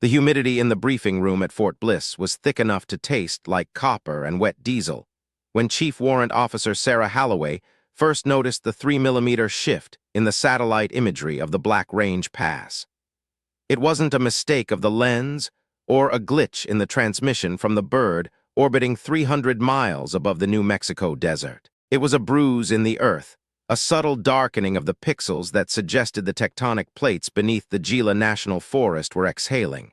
The humidity in the briefing room at Fort Bliss was thick enough to taste like copper and wet diesel when Chief Warrant Officer Sarah Halloway first noticed the 3mm shift in the satellite imagery of the Black Range Pass. It wasn't a mistake of the lens or a glitch in the transmission from the bird orbiting 300 miles above the New Mexico desert. It was a bruise in the earth, a subtle darkening of the pixels that suggested the tectonic plates beneath the Gila National Forest were exhaling.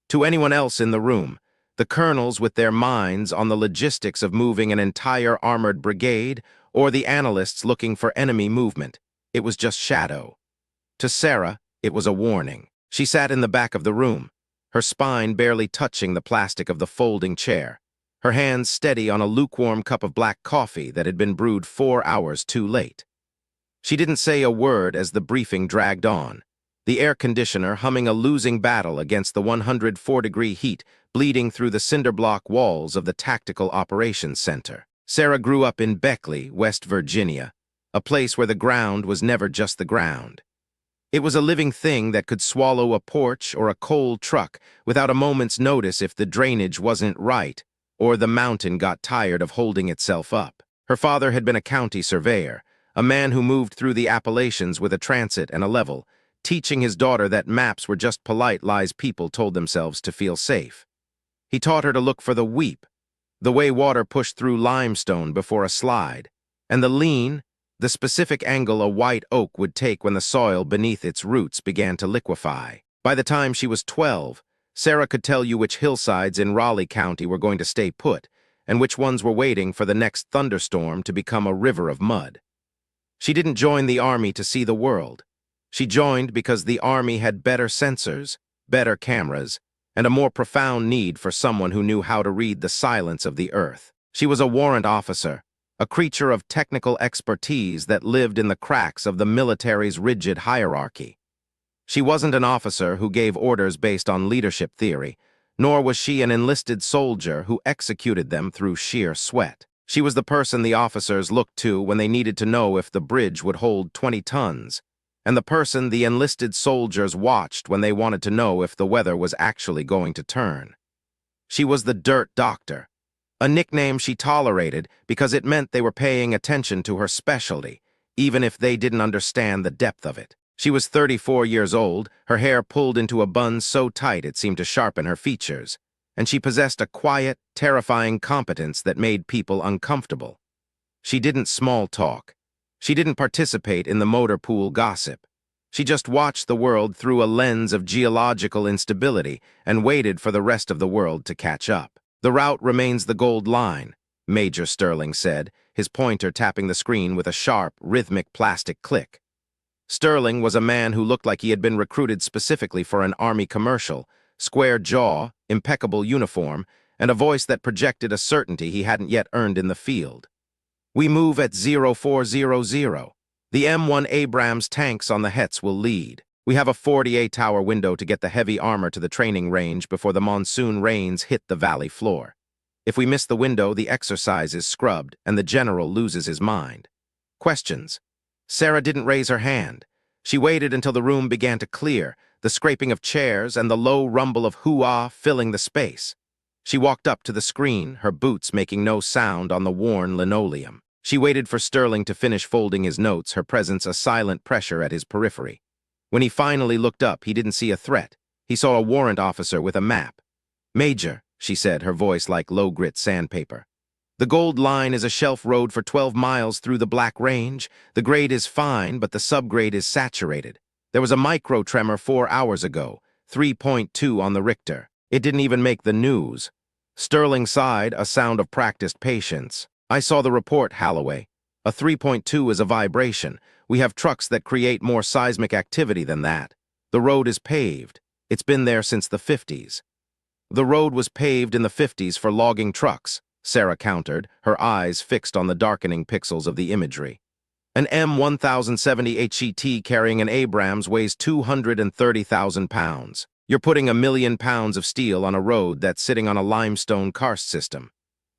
To anyone else in the room, the colonels with their minds on the logistics of moving an entire armored brigade, or the analysts looking for enemy movement, it was just shadow. To Sarah, it was a warning. She sat in the back of the room, her spine barely touching the plastic of the folding chair, her hands steady on a lukewarm cup of black coffee that had been brewed 4 hours too late. She didn't say a word as the briefing dragged on, the air conditioner humming a losing battle against the 104-degree heat bleeding through the cinder-block walls of the Tactical Operations Center. Sarah grew up in Beckley, West Virginia, a place where the ground was never just the ground. It was a living thing that could swallow a porch or a coal truck without a moment's notice if the drainage wasn't right or the mountain got tired of holding itself up. Her father had been a county surveyor, a man who moved through the Appalachians with a transit and a level, teaching his daughter that maps were just polite lies people told themselves to feel safe. He taught her to look for the weep, the way water pushed through limestone before a slide, and the lean, the specific angle a white oak would take when the soil beneath its roots began to liquefy. By the time she was 12, Sarah could tell you which hillsides in Raleigh County were going to stay put, and which ones were waiting for the next thunderstorm to become a river of mud. She didn't join the Army to see the world. She joined because the Army had better sensors, better cameras, and a more profound need for someone who knew how to read the silence of the earth. She was a warrant officer, a creature of technical expertise that lived in the cracks of the military's rigid hierarchy. She wasn't an officer who gave orders based on leadership theory, nor was she an enlisted soldier who executed them through sheer sweat. She was the person the officers looked to when they needed to know if the bridge would hold 20 tons, and the person the enlisted soldiers watched when they wanted to know if the weather was actually going to turn. She was the dirt doctor, a nickname she tolerated because it meant they were paying attention to her specialty, even if they didn't understand the depth of it. She was 34 years old, her hair pulled into a bun so tight it seemed to sharpen her features, and she possessed a quiet, terrifying competence that made people uncomfortable. She didn't small talk. She didn't participate in the motor pool gossip. She just watched the world through a lens of geological instability and waited for the rest of the world to catch up. "The route remains the gold line," Major Sterling said, his pointer tapping the screen with a sharp, rhythmic plastic click. Sterling was a man who looked like he had been recruited specifically for an Army commercial, square jaw, impeccable uniform, and a voice that projected a certainty he hadn't yet earned in the field. "We move at 0400. The M1 Abrams tanks on the Hetz will lead. We have a 48-hour window to get the heavy armor to the training range before the monsoon rains hit the valley floor. If we miss the window, the exercise is scrubbed and the general loses his mind." Questions? Sarah didn't raise her hand. She waited until the room began to clear, the scraping of chairs and the low rumble of hoo-ah filling the space. She walked up to the screen, her boots making no sound on the worn linoleum. She waited for Sterling to finish folding his notes, her presence a silent pressure at his periphery. When he finally looked up, he didn't see a threat. He saw a warrant officer with a map. "Major," she said, her voice like low-grit sandpaper. "The Gold Line is a shelf road for 12 miles through the Black Range. The grade is fine, but the subgrade is saturated. There was a micro-tremor 4 hours ago, 3.2 on the Richter. It didn't even make the news." Sterling sighed, a sound of practiced patience. "I saw the report, Halloway. A 3.2 is a vibration. We have trucks that create more seismic activity than that. The road is paved. It's been there since the 50s. "The road was paved in the 50s for logging trucks," Sarah countered, her eyes fixed on the darkening pixels of the imagery. "An M1070 HET carrying an Abrams weighs 230,000 pounds. You're putting 1,000,000 pounds of steel on a road that's sitting on a limestone karst system.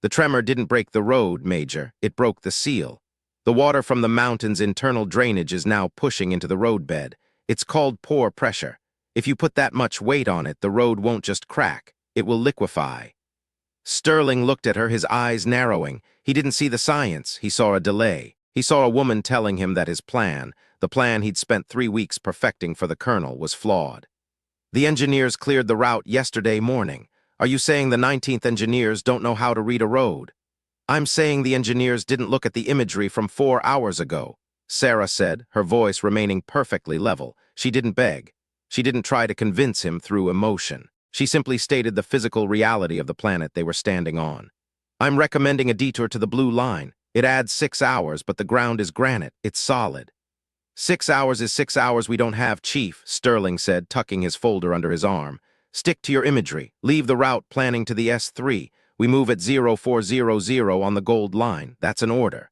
The tremor didn't break the road, Major. It broke the seal. The water from the mountain's internal drainage is now pushing into the roadbed. It's called pore pressure. If you put that much weight on it, the road won't just crack, it will liquefy. Sterling looked at her, his eyes narrowing. He didn't see the science, he saw a delay. He saw a woman telling him that his plan, the plan he'd spent 3 weeks perfecting for the colonel, was flawed. The engineers cleared the route yesterday morning. Are you saying the 19th engineers don't know how to read a road? I'm saying the engineers didn't look at the imagery from 4 hours ago, Sarah said, her voice remaining perfectly level. She didn't beg. She didn't try to convince him through emotion. She simply stated the physical reality of the planet they were standing on. I'm recommending a detour to the blue line. It adds 6 hours, but the ground is granite. It's solid. 6 hours is 6 hours we don't have, Chief, Sterling said, tucking his folder under his arm. Stick to your imagery. Leave the route planning to the S3. We move at 0400 on the gold line. That's an order.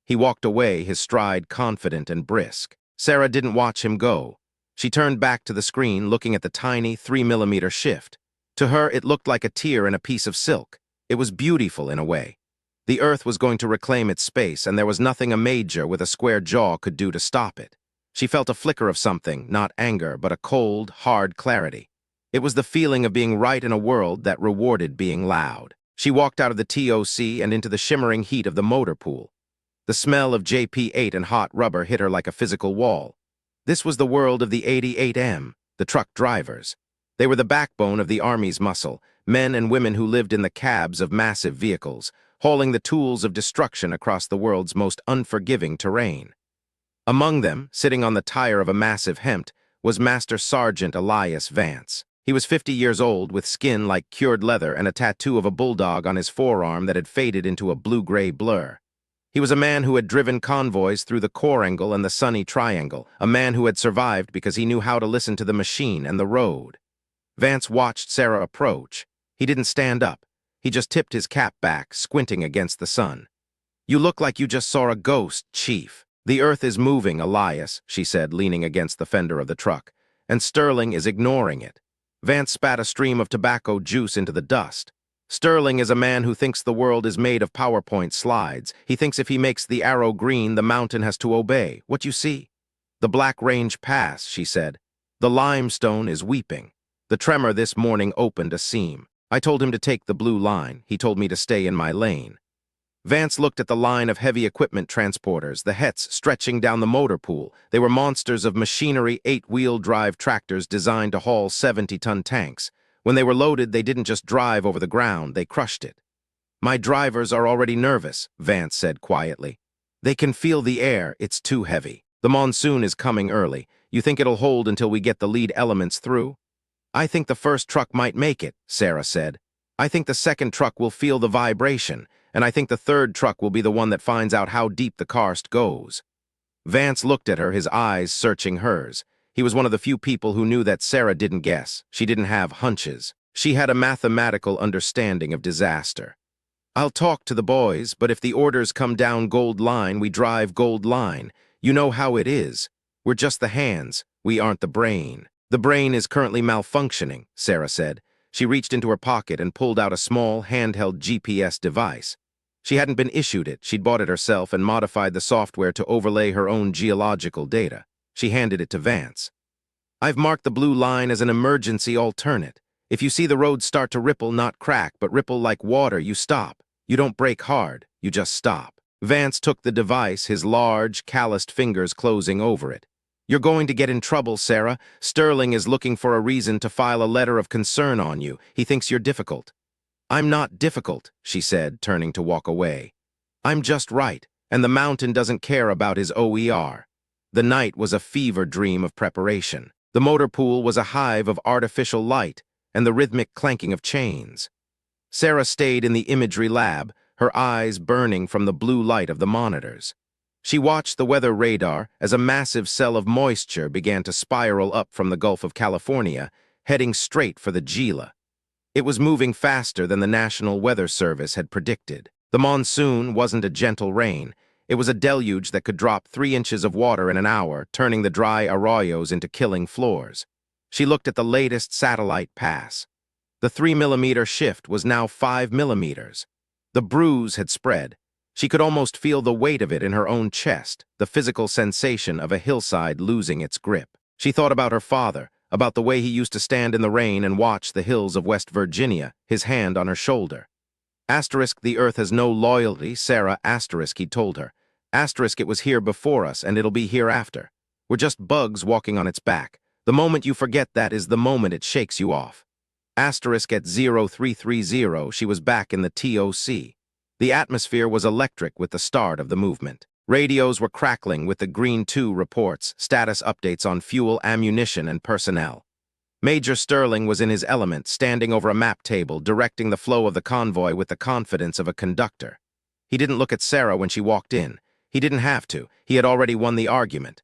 He walked away, his stride confident and brisk. Sarah didn't watch him go. She turned back to the screen, looking at the tiny 3mm shift. To her, it looked like a tear in a piece of silk. It was beautiful in a way. The Earth was going to reclaim its space, and there was nothing a major with a square jaw could do to stop it. She felt a flicker of something, not anger, but a cold, hard clarity. It was the feeling of being right in a world that rewarded being loud. She walked out of the TOC and into the shimmering heat of the motor pool. The smell of JP8 and hot rubber hit her like a physical wall. This was the world of the 88M, the truck drivers. They were the backbone of the Army's muscle, men and women who lived in the cabs of massive vehicles, hauling the tools of destruction across the world's most unforgiving terrain. Among them, sitting on the tire of a massive Hempt, was Master Sergeant Elias Vance. He was 50 years old, with skin like cured leather and a tattoo of a bulldog on his forearm that had faded into a blue-gray blur. He was a man who had driven convoys through the Korangle and the Sunny Triangle, a man who had survived because he knew how to listen to the machine and the road. Vance watched Sarah approach. He didn't stand up. He just tipped his cap back, squinting against the sun. You look like you just saw a ghost, Chief. The Earth is moving, Elias, she said, leaning against the fender of the truck, and Sterling is ignoring it. Vance spat a stream of tobacco juice into the dust. Sterling is a man who thinks the world is made of PowerPoint slides. He thinks if he makes the arrow green, the mountain has to obey. What you see? The Black Range Pass, she said. The limestone is weeping. The tremor this morning opened a seam. I told him to take the blue line. He told me to stay in my lane. Vance looked at the line of heavy equipment transporters, the Hets stretching down the motor pool. They were monsters of machinery, 8-wheel drive tractors designed to haul 70-ton tanks. When they were loaded, they didn't just drive over the ground, they crushed it. My drivers are already nervous, Vance said quietly. They can feel the air, it's too heavy. The monsoon is coming early. You think it'll hold until we get the lead elements through? I think the first truck might make it, Sarah said. I think the second truck will feel the vibration, and I think the third truck will be the one that finds out how deep the karst goes. Vance looked at her, his eyes searching hers. He was one of the few people who knew that Sarah didn't guess. She didn't have hunches. She had a mathematical understanding of disaster. I'll talk to the boys, but if the orders come down gold line, we drive gold line. You know how it is. We're just the hands. We aren't the brain. The brain is currently malfunctioning, Sarah said. She reached into her pocket and pulled out a small, handheld GPS device. She hadn't been issued it. She'd bought it herself and modified the software to overlay her own geological data. She handed it to Vance. I've marked the blue line as an emergency alternate. If you see the road start to ripple, not crack, but ripple like water, you stop. You don't brake hard, you just stop. Vance took the device, his large, calloused fingers closing over it. You're going to get in trouble, Sarah. Sterling is looking for a reason to file a letter of concern on you. He thinks you're difficult. I'm not difficult, she said, turning to walk away. I'm just right, and the mountain doesn't care about his OER. The night was a fever dream of preparation. The motor pool was a hive of artificial light and the rhythmic clanking of chains. Sarah stayed in the imagery lab, her eyes burning from the blue light of the monitors. She watched the weather radar as a massive cell of moisture began to spiral up from the Gulf of California, heading straight for the Gila. It was moving faster than the National Weather Service had predicted. The monsoon wasn't a gentle rain. It was a deluge that could drop 3 inches of water in an hour, turning the dry arroyos into killing floors. She looked at the latest satellite pass. The 3mm shift was now 5mm. The bruise had spread. She could almost feel the weight of it in her own chest, the physical sensation of a hillside losing its grip. She thought about her father, about the way he used to stand in the rain and watch the hills of West Virginia, his hand on her shoulder. Asterisk, the earth has no loyalty, Sarah, asterisk, he told her. Asterisk, it was here before us, and it'll be hereafter. We're just bugs walking on its back. The moment you forget that is the moment it shakes you off. Asterisk at 0330, she was back in the TOC. The atmosphere was electric with the start of the movement. Radios were crackling with the Green 2 reports, status updates on fuel, ammunition, and personnel. Major Sterling was in his element, standing over a map table, directing the flow of the convoy with the confidence of a conductor. He didn't look at Sarah when she walked in. He didn't have to. He had already won the argument.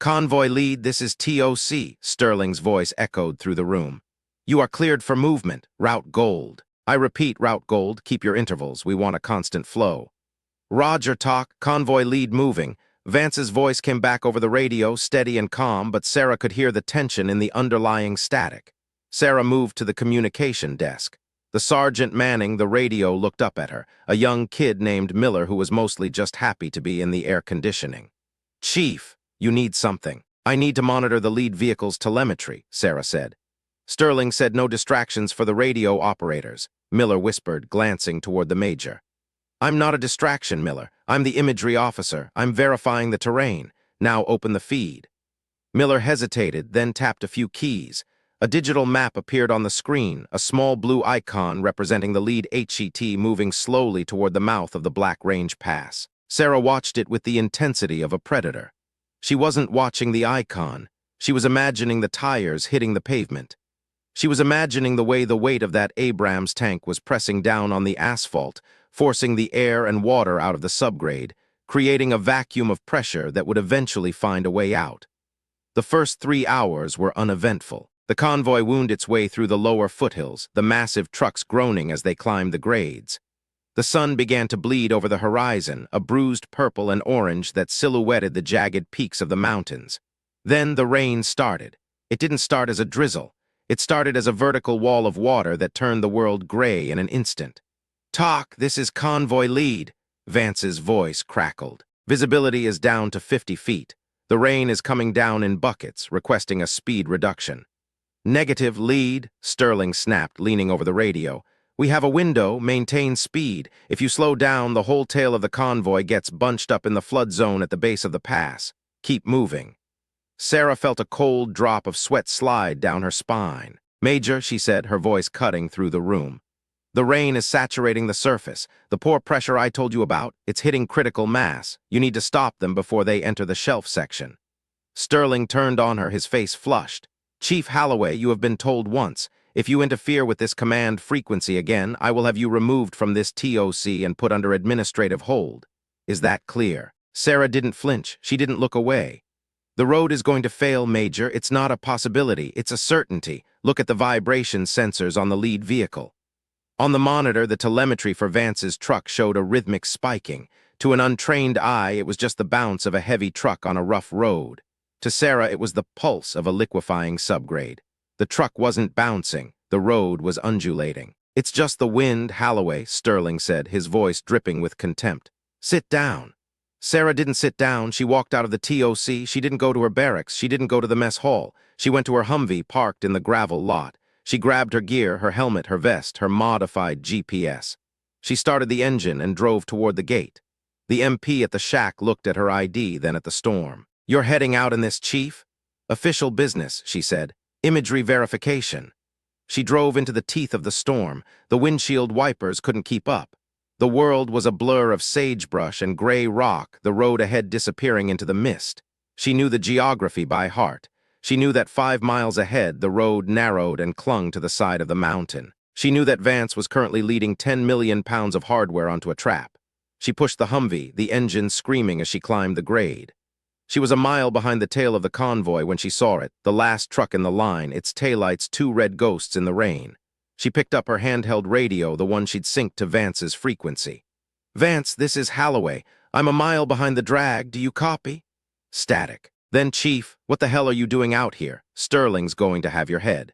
"Convoy lead, this is TOC," Sterling's voice echoed through the room. "You are cleared for movement, route gold. I repeat, route gold, keep your intervals, we want a constant flow." "Roger, talk, convoy lead moving." Vance's voice came back over the radio, steady and calm, but Sarah could hear the tension in the underlying static. Sarah moved to the communication desk. The sergeant manning the radio looked up at her, a young kid named Miller who was mostly just happy to be in the air conditioning. "Chief, you need something. I need to monitor the lead vehicle's telemetry," Sarah said. Sterling said no distractions for the radio operators. Miller whispered, glancing toward the major. "I'm not a distraction, Miller. I'm the imagery officer. I'm verifying the terrain. Now open the feed." Miller hesitated, then tapped a few keys. A digital map appeared on the screen, a small blue icon representing the lead HET moving slowly toward the mouth of the Black Range Pass. Sarah watched it with the intensity of a predator. She wasn't watching the icon. She was imagining the tires hitting the pavement. She was imagining the way the weight of that Abrams tank was pressing down on the asphalt, forcing the air and water out of the subgrade, creating a vacuum of pressure that would eventually find a way out. The first 3 hours were uneventful. The convoy wound its way through the lower foothills, the massive trucks groaning as they climbed the grades. The sun began to bleed over the horizon, a bruised purple and orange that silhouetted the jagged peaks of the mountains. Then the rain started. It didn't start as a drizzle. It started as a vertical wall of water that turned the world gray in an instant. "Talk, this is convoy lead," Vance's voice crackled. "Visibility is down to 50 feet. The rain is coming down in buckets, requesting a speed reduction." "Negative lead," Sterling snapped, leaning over the radio. "We have a window, maintain speed. If you slow down, the whole tail of the convoy gets bunched up in the flood zone at the base of the pass. Keep moving." Sarah felt a cold drop of sweat slide down her spine. "Major," she said, her voice cutting through the room. "The rain is saturating the surface. The pore pressure I told you about, it's hitting critical mass. You need to stop them before they enter the shelf section." Sterling turned on her, his face flushed. "Chief Holloway, you have been told once. If you interfere with this command frequency again, I will have you removed from this TOC and put under administrative hold. Is that clear?" Sarah didn't flinch. She didn't look away. "The road is going to fail, Major. It's not a possibility. It's a certainty. Look at the vibration sensors on the lead vehicle." On the monitor, the telemetry for Vance's truck showed a rhythmic spiking. To an untrained eye, it was just the bounce of a heavy truck on a rough road. To Sarah, it was the pulse of a liquefying subgrade. The truck wasn't bouncing. The road was undulating. "It's just the wind, Holloway," Sterling said, his voice dripping with contempt. "Sit down." Sarah didn't sit down. She walked out of the TOC. She didn't go to her barracks. She didn't go to the mess hall. She went to her Humvee parked in the gravel lot. She grabbed her gear, her helmet, her vest, her modified GPS. She started the engine and drove toward the gate. The MP at the shack looked at her ID, then at the storm. "You're heading out in this, Chief?" "Official business," she said. "Imagery verification." She drove into the teeth of the storm. The windshield wipers couldn't keep up. The world was a blur of sagebrush and gray rock, the road ahead disappearing into the mist. She knew the geography by heart. She knew that 5 miles ahead the road narrowed and clung to the side of the mountain. She knew that Vance was currently leading 10 million pounds of hardware onto a trap. She pushed the Humvee, the engine screaming as she climbed the grade. She was a mile behind the tail of the convoy when she saw it, the last truck in the line, its taillights 2 red ghosts in the rain. She picked up her handheld radio, the one she'd synced to Vance's frequency. "Vance, this is Holloway. I'm a mile behind the drag. Do you copy?" Static. "Then, Chief, what the hell are you doing out here? Sterling's going to have your head."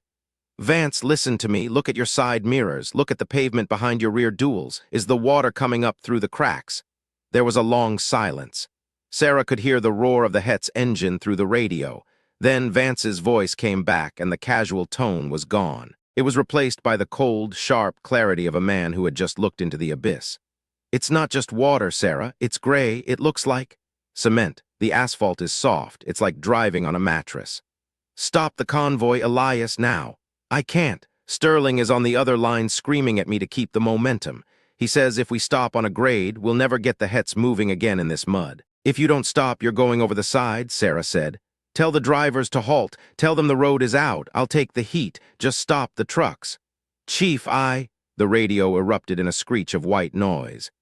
"Vance, listen to me. Look at your side mirrors. Look at the pavement behind your rear duals. Is the water coming up through the cracks?" There was a long silence. Sarah could hear the roar of the Het's engine through the radio. Then Vance's voice came back and the casual tone was gone. It was replaced by the cold, sharp clarity of a man who had just looked into the abyss. It's not just water, Sarah. It's gray. It looks like cement. The asphalt is soft. It's like driving on a mattress. Stop the convoy, Elias, now. I can't. Sterling is on the other line screaming at me to keep the momentum. He says if we stop on a grade, we'll never get the Hets moving again in this mud. If you don't stop, you're going over the side, Sarah said. Tell the drivers to halt. Tell them the road is out. I'll take the heat. Just stop the trucks. Chief, The radio erupted in a screech of white noise.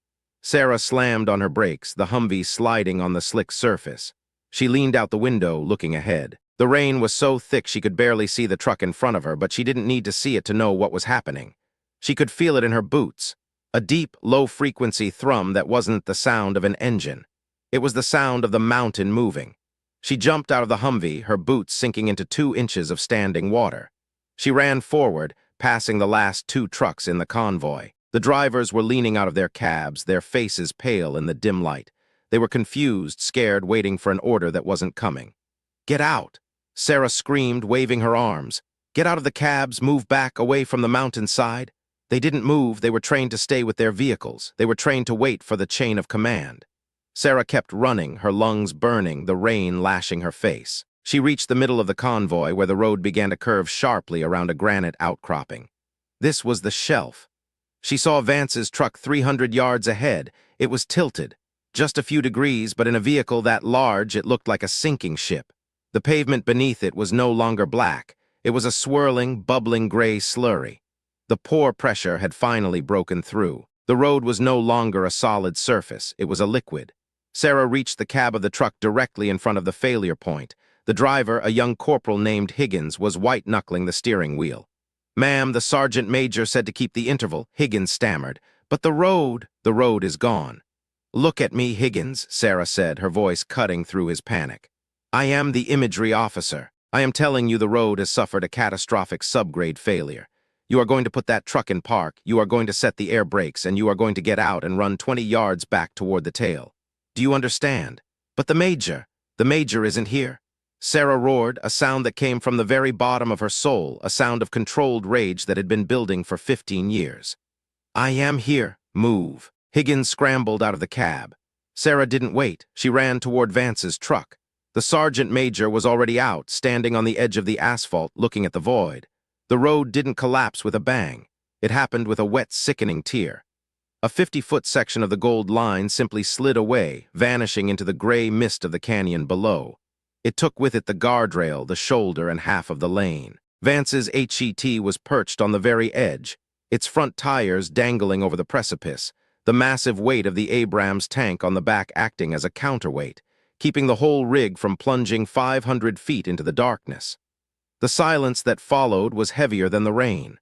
Sarah slammed on her brakes, the Humvee sliding on the slick surface. She leaned out the window, looking ahead. The rain was so thick she could barely see the truck in front of her, but she didn't need to see it to know what was happening. She could feel it in her boots. A deep, low-frequency thrum that wasn't the sound of an engine. It was the sound of the mountain moving. She jumped out of the Humvee, her boots sinking into 2 inches of standing water. She ran forward, passing the last 2 trucks in the convoy. The drivers were leaning out of their cabs, their faces pale in the dim light. They were confused, scared, waiting for an order that wasn't coming. Get out! Sarah screamed, waving her arms. Get out of the cabs, move back, away from the mountainside. They didn't move, they were trained to stay with their vehicles. They were trained to wait for the chain of command. Sarah kept running, her lungs burning, the rain lashing her face. She reached the middle of the convoy where the road began to curve sharply around a granite outcropping. This was the shelf. She saw Vance's truck 300 yards ahead. It was tilted, just a few degrees, but in a vehicle that large it looked like a sinking ship. The pavement beneath it was no longer black. It was a swirling, bubbling gray slurry. The pore pressure had finally broken through. The road was no longer a solid surface. It was a liquid. Sarah reached the cab of the truck directly in front of the failure point. The driver, a young corporal named Higgins, was white-knuckling the steering wheel. Ma'am, the sergeant major said to keep the interval, Higgins stammered. But the road is gone. Look at me, Higgins, Sarah said, her voice cutting through his panic. I am the imagery officer. I am telling you the road has suffered a catastrophic subgrade failure. You are going to put that truck in park, you are going to set the air brakes, and you are going to get out and run 20 yards back toward the tail. Do you understand? But the major isn't here. Sarah roared, a sound that came from the very bottom of her soul, a sound of controlled rage that had been building for 15 years. I am here. Move. Higgins scrambled out of the cab. Sarah didn't wait. She ran toward Vance's truck. The sergeant major was already out, standing on the edge of the asphalt, looking at the void. The road didn't collapse with a bang. It happened with a wet, sickening tear. A 50-foot section of the gold line simply slid away, vanishing into the gray mist of the canyon below. It took with it the guardrail, the shoulder, and half of the lane. Vance's HET was perched on the very edge, its front tires dangling over the precipice, the massive weight of the Abrams tank on the back acting as a counterweight, keeping the whole rig from plunging 500 feet into the darkness. The silence that followed was heavier than the rain.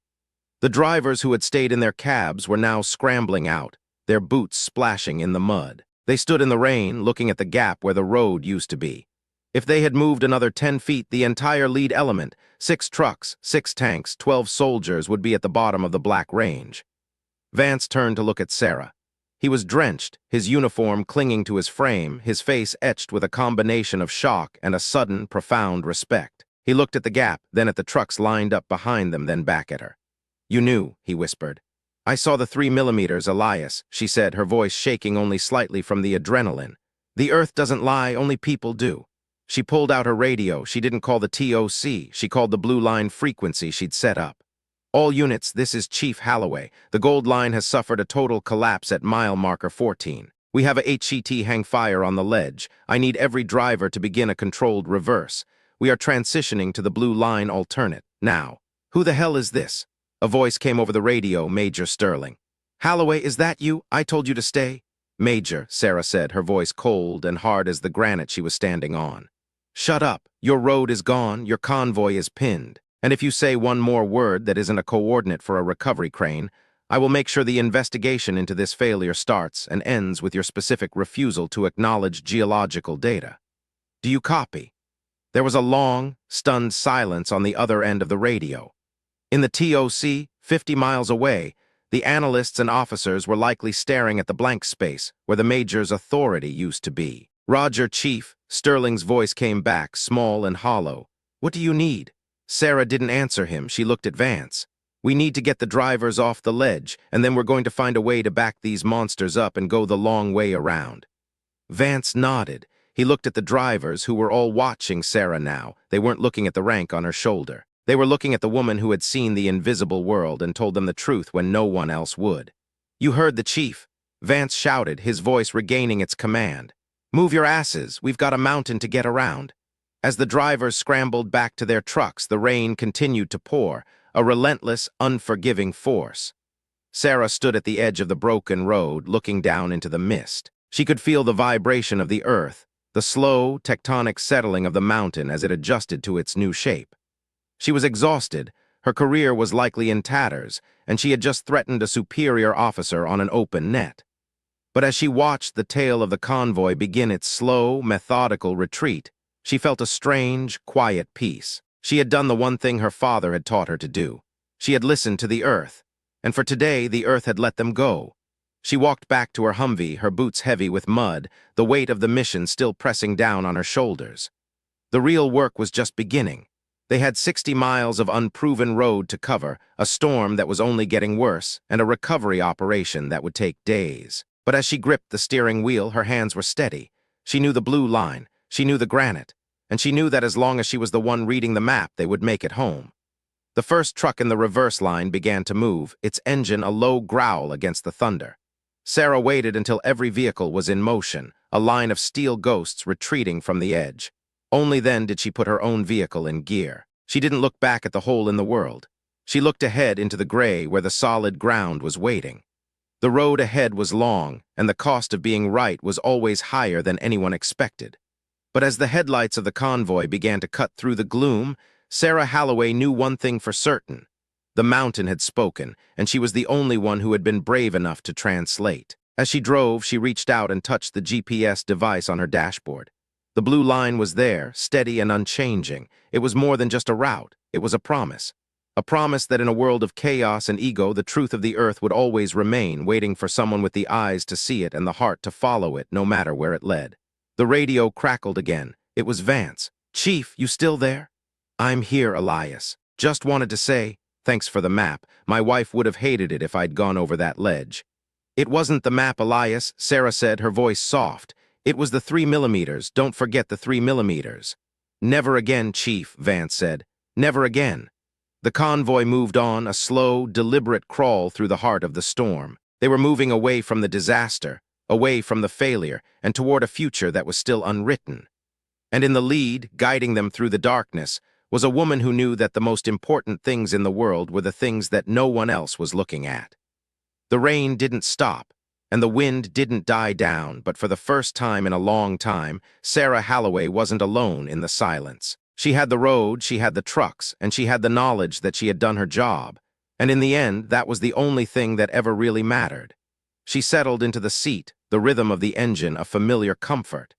The drivers who had stayed in their cabs were now scrambling out, their boots splashing in the mud. They stood in the rain, looking at the gap where the road used to be. If they had moved another 10 feet, the entire lead element, 6 trucks, 6 tanks, 12 soldiers would be at the bottom of the Black Range. Vance turned to look at Sarah. He was drenched, his uniform clinging to his frame, his face etched with a combination of shock and a sudden, profound respect. He looked at the gap, then at the trucks lined up behind them, then back at her. You knew, he whispered. I saw the 3mm, Elias, she said, her voice shaking only slightly from the adrenaline. The earth doesn't lie, only people do. She pulled out her radio. She didn't call the TOC. She called the blue line frequency she'd set up. All units, this is Chief Holloway. The gold line has suffered a total collapse at mile marker 14. We have a HET hang fire on the ledge. I need every driver to begin a controlled reverse. We are transitioning to the blue line alternate. Now, who the hell is this? A voice came over the radio, Major Sterling. Holloway, is that you? I told you to stay. Major, Sarah said, her voice cold and hard as the granite she was standing on. Shut up. Your road is gone. Your convoy is pinned. And if you say one more word that isn't a coordinate for a recovery crane, I will make sure the investigation into this failure starts and ends with your specific refusal to acknowledge geological data. Do you copy? There was a long, stunned silence on the other end of the radio. In the TOC, 50 miles away, the analysts and officers were likely staring at the blank space where the Major's authority used to be. Roger, Chief, Sterling's voice came back, small and hollow. "What do you need?" Sarah didn't answer him. She looked at Vance. "We need to get the drivers off the ledge, and then we're going to find a way to back these monsters up and go the long way around." Vance nodded. He looked at the drivers, who were all watching Sarah now. They weren't looking at the rank on her shoulder. They were looking at the woman who had seen the invisible world and told them the truth when no one else would. "You heard the chief," Vance shouted, his voice regaining its command. "Move your asses, we've got a mountain to get around." As the drivers scrambled back to their trucks, the rain continued to pour, a relentless, unforgiving force. Sarah stood at the edge of the broken road, looking down into the mist. She could feel the vibration of the earth, the slow, tectonic settling of the mountain as it adjusted to its new shape. She was exhausted, her career was likely in tatters, and she had just threatened a superior officer on an open net. But as she watched the tail of the convoy begin its slow, methodical retreat, she felt a strange, quiet peace. She had done the one thing her father had taught her to do. She had listened to the earth, and for today the earth had let them go. She walked back to her Humvee, her boots heavy with mud, the weight of the mission still pressing down on her shoulders. The real work was just beginning. They had 60 miles of unproven road to cover, a storm that was only getting worse, and a recovery operation that would take days. But as she gripped the steering wheel, her hands were steady. She knew the blue line, she knew the granite, and she knew that as long as she was the one reading the map, they would make it home. The first truck in the reverse line began to move, its engine a low growl against the thunder. Sarah waited until every vehicle was in motion, a line of steel ghosts retreating from the edge. Only then did she put her own vehicle in gear. She didn't look back at the hole in the world. She looked ahead into the gray where the solid ground was waiting. The road ahead was long, and the cost of being right was always higher than anyone expected. But as the headlights of the convoy began to cut through the gloom, Sarah Halloway knew one thing for certain. The mountain had spoken, and she was the only one who had been brave enough to translate. As she drove, she reached out and touched the GPS device on her dashboard. The blue line was there, steady and unchanging. It was more than just a route. It was a promise. A promise that in a world of chaos and ego, the truth of the earth would always remain, waiting for someone with the eyes to see it and the heart to follow it, no matter where it led. The radio crackled again. It was Vance. "Chief, you still there?" "I'm here, Elias. Just wanted to say, thanks for the map. My wife would have hated it if I'd gone over that ledge." "It wasn't the map, Elias," Sarah said, her voice soft. "It was the 3mm. Don't forget the 3mm. "Never again, Chief," Vance said. "Never again." The convoy moved on, a slow, deliberate crawl through the heart of the storm. They were moving away from the disaster, away from the failure, and toward a future that was still unwritten. And in the lead, guiding them through the darkness, was a woman who knew that the most important things in the world were the things that no one else was looking at. The rain didn't stop, and the wind didn't die down, but for the first time in a long time, Sarah Halloway wasn't alone in the silence. She had the road, she had the trucks, and she had the knowledge that she had done her job. And in the end, that was the only thing that ever really mattered. She settled into the seat, the rhythm of the engine a familiar comfort.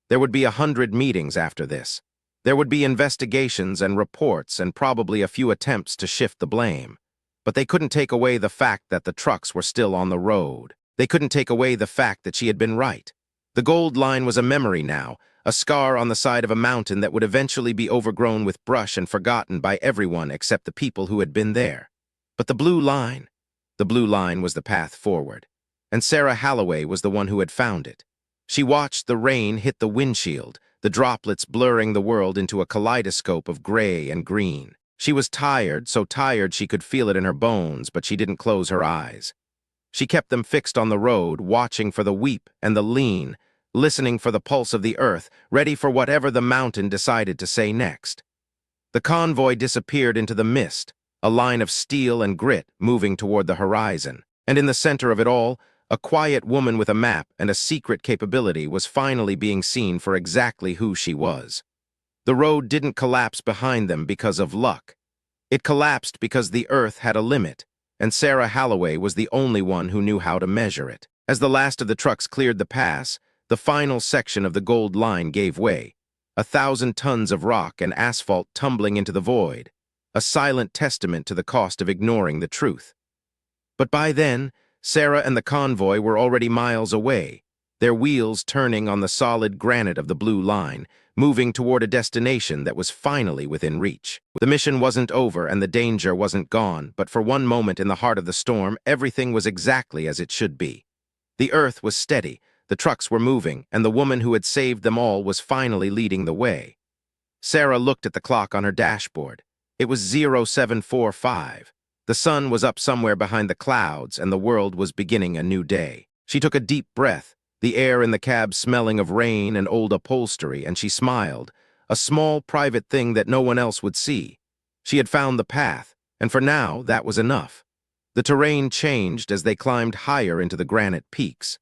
There would be 100 meetings after this. There would be investigations and reports and probably a few attempts to shift the blame. But they couldn't take away the fact that the trucks were still on the road. They couldn't take away the fact that she had been right. The gold line was a memory now, a scar on the side of a mountain that would eventually be overgrown with brush and forgotten by everyone except the people who had been there. But the blue line was the path forward. And Sarah Halloway was the one who had found it. She watched the rain hit the windshield, the droplets blurring the world into a kaleidoscope of gray and green. She was tired, so tired she could feel it in her bones, but she didn't close her eyes. She kept them fixed on the road, watching for the weep and the lean, listening for the pulse of the earth, ready for whatever the mountain decided to say next. The convoy disappeared into the mist, a line of steel and grit moving toward the horizon. And in the center of it all, a quiet woman with a map and a secret capability was finally being seen for exactly who she was. The road didn't collapse behind them because of luck. It collapsed because the earth had a limit, and Sarah Halloway was the only one who knew how to measure it. As the last of the trucks cleared the pass, the final section of the gold line gave way, 1,000 tons of rock and asphalt tumbling into the void, a silent testament to the cost of ignoring the truth. But by then, Sarah and the convoy were already miles away. their wheels turning on the solid granite of the blue line, moving toward a destination that was finally within reach. The mission wasn't over and the danger wasn't gone, but for one moment in the heart of the storm, everything was exactly as it should be. The earth was steady, the trucks were moving, and the woman who had saved them all was finally leading the way. Sarah looked at the clock on her dashboard. It was 0745. The sun was up somewhere behind the clouds, and the world was beginning a new day. She took a deep breath, the air in the cab smelling of rain and old upholstery, and she smiled, a small private thing that no one else would see. She had found the path, and for now that was enough. The terrain changed as they climbed higher into the granite peaks.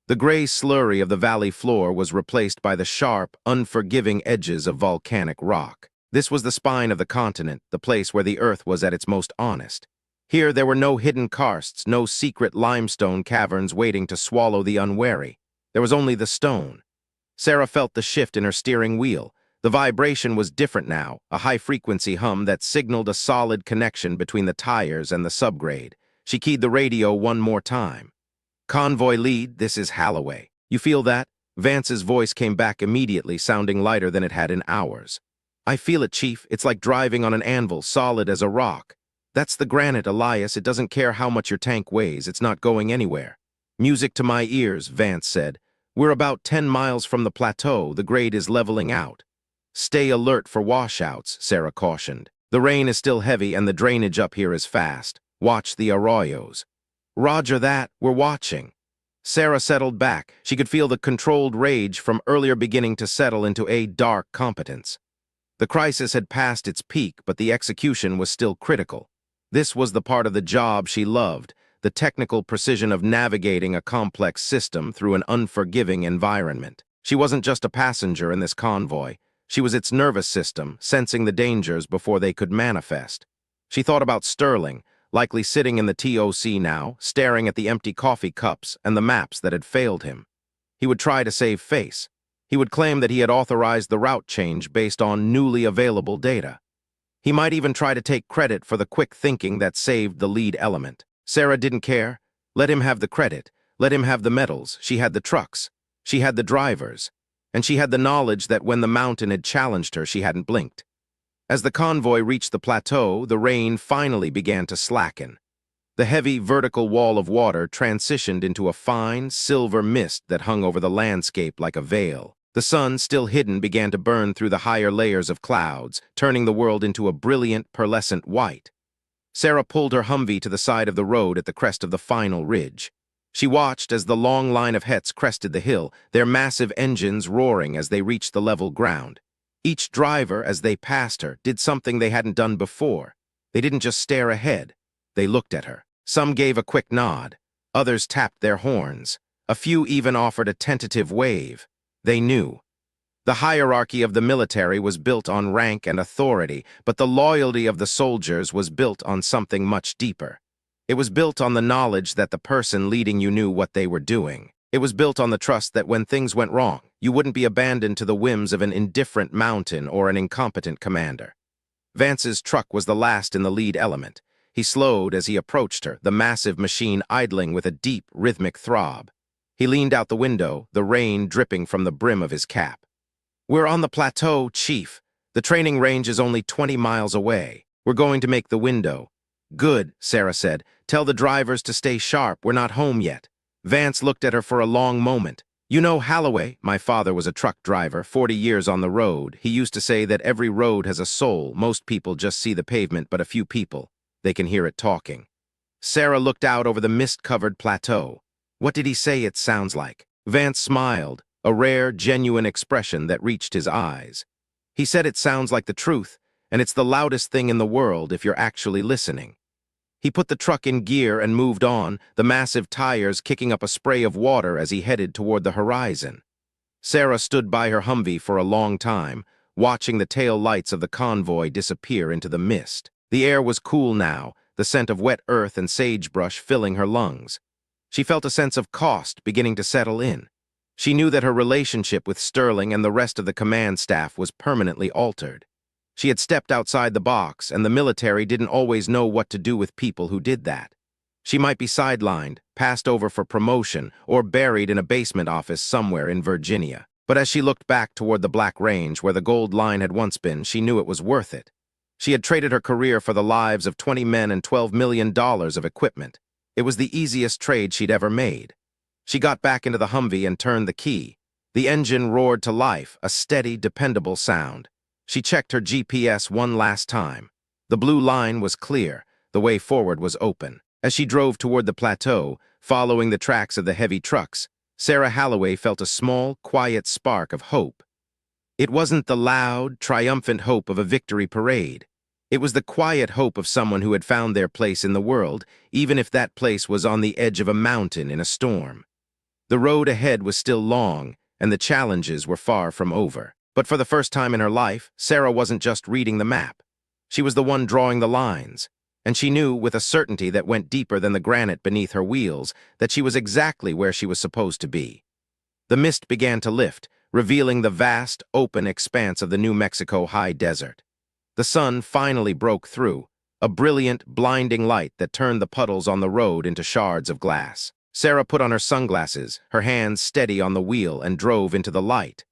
The gray slurry of the valley floor was replaced by the sharp, unforgiving edges of volcanic rock. This was the spine of the continent, the place where the earth was at its most honest. Here there were no hidden karsts, no secret limestone caverns waiting to swallow the unwary. There was only the stone. Sarah felt the shift in her steering wheel. The vibration was different now, a high-frequency hum that signaled a solid connection between the tires and the subgrade. She keyed the radio one more time. "Convoy lead, this is Holloway. You feel that?" Vance's voice came back immediately, sounding lighter than it had in hours. "I feel it, Chief. It's like driving on an anvil, solid as a rock." "That's the granite, Elias. It doesn't care how much your tank weighs. It's not going anywhere." "Music to my ears," Vance said. "We're about 10 miles from the plateau. The grade is leveling out." "Stay alert for washouts," Sarah cautioned. "The rain is still heavy and the drainage up here is fast. Watch the arroyos." "Roger that. We're watching." Sarah settled back. She could feel the controlled rage from earlier beginning to settle into a dark competence. The crisis had passed its peak, but the execution was still critical. This was the part of the job she loved, the technical precision of navigating a complex system through an unforgiving environment. She wasn't just a passenger in this convoy. She was its nervous system, sensing the dangers before they could manifest. She thought about Sterling, likely sitting in the TOC now, staring at the empty coffee cups and the maps that had failed him. He would try to save face. He would claim that he had authorized the route change based on newly available data. He might even try to take credit for the quick thinking that saved the lead element. Sarah didn't care. Let him have the credit. Let him have the medals. She had the trucks. She had the drivers. And she had the knowledge that when the mountain had challenged her, she hadn't blinked. As the convoy reached the plateau, the rain finally began to slacken. The heavy vertical wall of water transitioned into a fine, silver mist that hung over the landscape like a veil. The sun, still hidden, began to burn through the higher layers of clouds, turning the world into a brilliant, pearlescent white. Sarah pulled her Humvee to the side of the road at the crest of the final ridge. She watched as the long line of Hets crested the hill, their massive engines roaring as they reached the level ground. Each driver, as they passed her, did something they hadn't done before. They didn't just stare ahead. They looked at her. Some gave a quick nod. Others tapped their horns. A few even offered a tentative wave. They knew. The hierarchy of the military was built on rank and authority, but the loyalty of the soldiers was built on something much deeper. It was built on the knowledge that the person leading you knew what they were doing. It was built on the trust that when things went wrong, you wouldn't be abandoned to the whims of an indifferent mountain or an incompetent commander. Vance's truck was the last in the lead element. He slowed as he approached her, the massive machine idling with a deep, rhythmic throb. He leaned out the window, the rain dripping from the brim of his cap. "We're on the plateau, Chief. The training range is only 20 miles away. We're going to make the window." "Good," Sarah said. "Tell the drivers to stay sharp. We're not home yet." Vance looked at her for a long moment. "You know Holloway?" "My father was a truck driver, 40 years on the road. He used to say that every road has a soul. Most people just see the pavement, but a few people, they can hear it talking." Sarah looked out over the mist-covered plateau. "What did he say it sounds like?" Vance smiled, a rare, genuine expression that reached his eyes. "He said it sounds like the truth, and it's the loudest thing in the world if you're actually listening." He put the truck in gear and moved on, the massive tires kicking up a spray of water as he headed toward the horizon. Sarah stood by her Humvee for a long time, watching the tail lights of the convoy disappear into the mist. The air was cool now, the scent of wet earth and sagebrush filling her lungs. She felt a sense of cost beginning to settle in. She knew that her relationship with Sterling and the rest of the command staff was permanently altered. She had stepped outside the box, and the military didn't always know what to do with people who did that. She might be sidelined, passed over for promotion, or buried in a basement office somewhere in Virginia. But as she looked back toward the Black Range where the gold line had once been, she knew it was worth it. She had traded her career for the lives of 20 men and $12 million of equipment. It was the easiest trade she'd ever made. She got back into the Humvee and turned the key. The engine roared to life, a steady, dependable sound. She checked her GPS one last time. The blue line was clear. The way forward was open. As she drove toward the plateau, following the tracks of the heavy trucks, Sarah Halloway felt a small, quiet spark of hope. It wasn't the loud, triumphant hope of a victory parade. It was the quiet hope of someone who had found their place in the world, even if that place was on the edge of a mountain in a storm. The road ahead was still long, and the challenges were far from over. But for the first time in her life, Sarah wasn't just reading the map. She was the one drawing the lines, and she knew with a certainty that went deeper than the granite beneath her wheels that she was exactly where she was supposed to be. The mist began to lift, revealing the vast, open expanse of the New Mexico high desert. The sun finally broke through, a brilliant, blinding light that turned the puddles on the road into shards of glass. Sarah put on her sunglasses, her hands steady on the wheel, and drove into the light.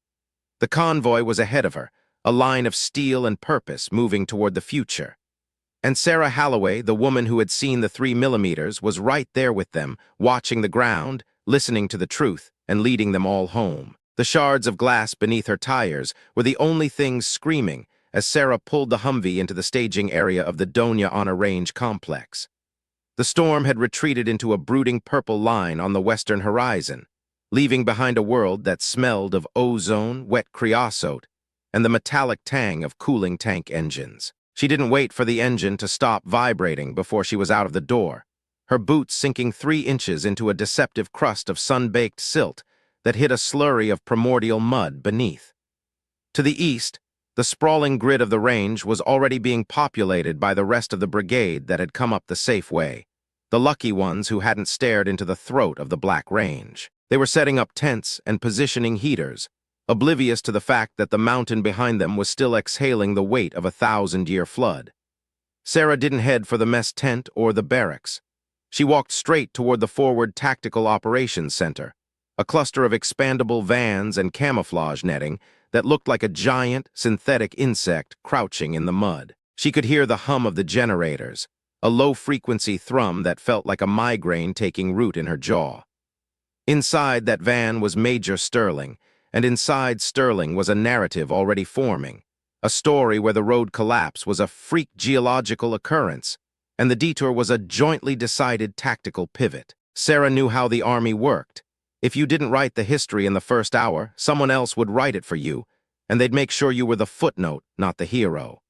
The convoy was ahead of her, a line of steel and purpose moving toward the future. And Sarah Halloway, the woman who had seen the 3mm, was right there with them, watching the ground, listening to the truth, and leading them all home. The shards of glass beneath her tires were the only things screaming as Sarah pulled the Humvee into the staging area of the Doña Ana Range complex. The storm had retreated into a brooding purple line on the western horizon, leaving behind a world that smelled of ozone, wet creosote, and the metallic tang of cooling tank engines. She didn't wait for the engine to stop vibrating before she was out of the door, her boots sinking 3 inches into a deceptive crust of sun-baked silt that hid a slurry of primordial mud beneath. To the east, the sprawling grid of the range was already being populated by the rest of the brigade that had come up the safe way, the lucky ones who hadn't stared into the throat of the Black Range. They were setting up tents and positioning heaters, oblivious to the fact that the mountain behind them was still exhaling the weight of a 1,000-year flood. Sarah didn't head for the mess tent or the barracks. She walked straight toward the Forward Tactical Operations Center, a cluster of expandable vans and camouflage netting that looked like a giant, synthetic insect crouching in the mud. She could hear the hum of the generators, a low-frequency thrum that felt like a migraine taking root in her jaw. Inside that van was Major Sterling, and inside Sterling was a narrative already forming, a story where the road collapse was a freak geological occurrence, and the detour was a jointly decided tactical pivot. Sarah knew how the Army worked. If you didn't write the history in the first hour, someone else would write it for you, and they'd make sure you were the footnote, not the hero.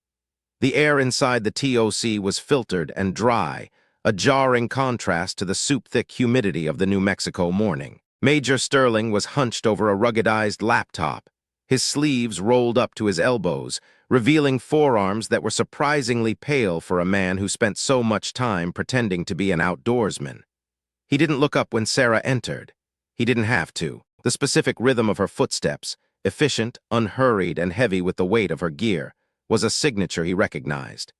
The air inside the TOC was filtered and dry, a jarring contrast to the soup-thick humidity of the New Mexico morning. Major Sterling was hunched over a ruggedized laptop, his sleeves rolled up to his elbows, revealing forearms that were surprisingly pale for a man who spent so much time pretending to be an outdoorsman. He didn't look up when Sarah entered. He didn't have to. The specific rhythm of her footsteps, efficient, unhurried, and heavy with the weight of her gear, was a signature he recognized.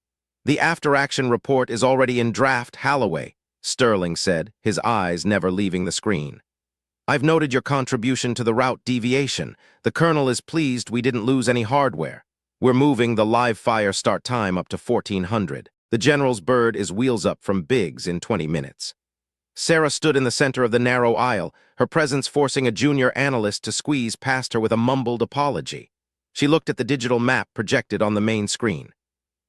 "The after-action report is already in draft, Halloway," Sterling said, his eyes never leaving the screen. "I've noted your contribution to the route deviation. The colonel is pleased we didn't lose any hardware. We're moving the live fire start time up to 1400. The general's bird is wheels up from Biggs in 20 minutes. Sarah stood in the center of the narrow aisle, her presence forcing a junior analyst to squeeze past her with a mumbled apology. She looked at the digital map projected on the main screen.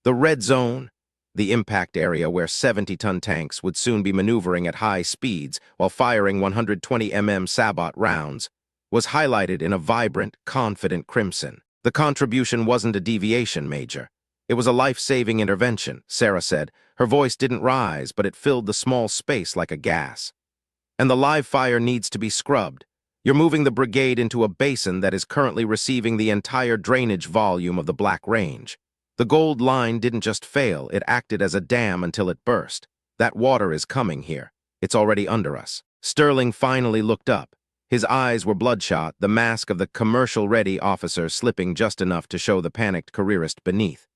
The red zone, the impact area where 70-ton tanks would soon be maneuvering at high speeds while firing 120mm Sabot rounds, was highlighted in a vibrant, confident crimson. The contribution wasn't a deviation, Major. It was a life-saving intervention, Sarah said. Her voice didn't rise, but it filled the small space like a gas. And the live fire needs to be scrubbed. You're moving the brigade into a basin that is currently receiving the entire drainage volume of the Black Range. The gold line didn't just fail, it acted as a dam until it burst. That water is coming here. It's already under us. Sterling finally looked up. His eyes were bloodshot, the mask of the commercial-ready officer slipping just enough to show the panicked careerist beneath.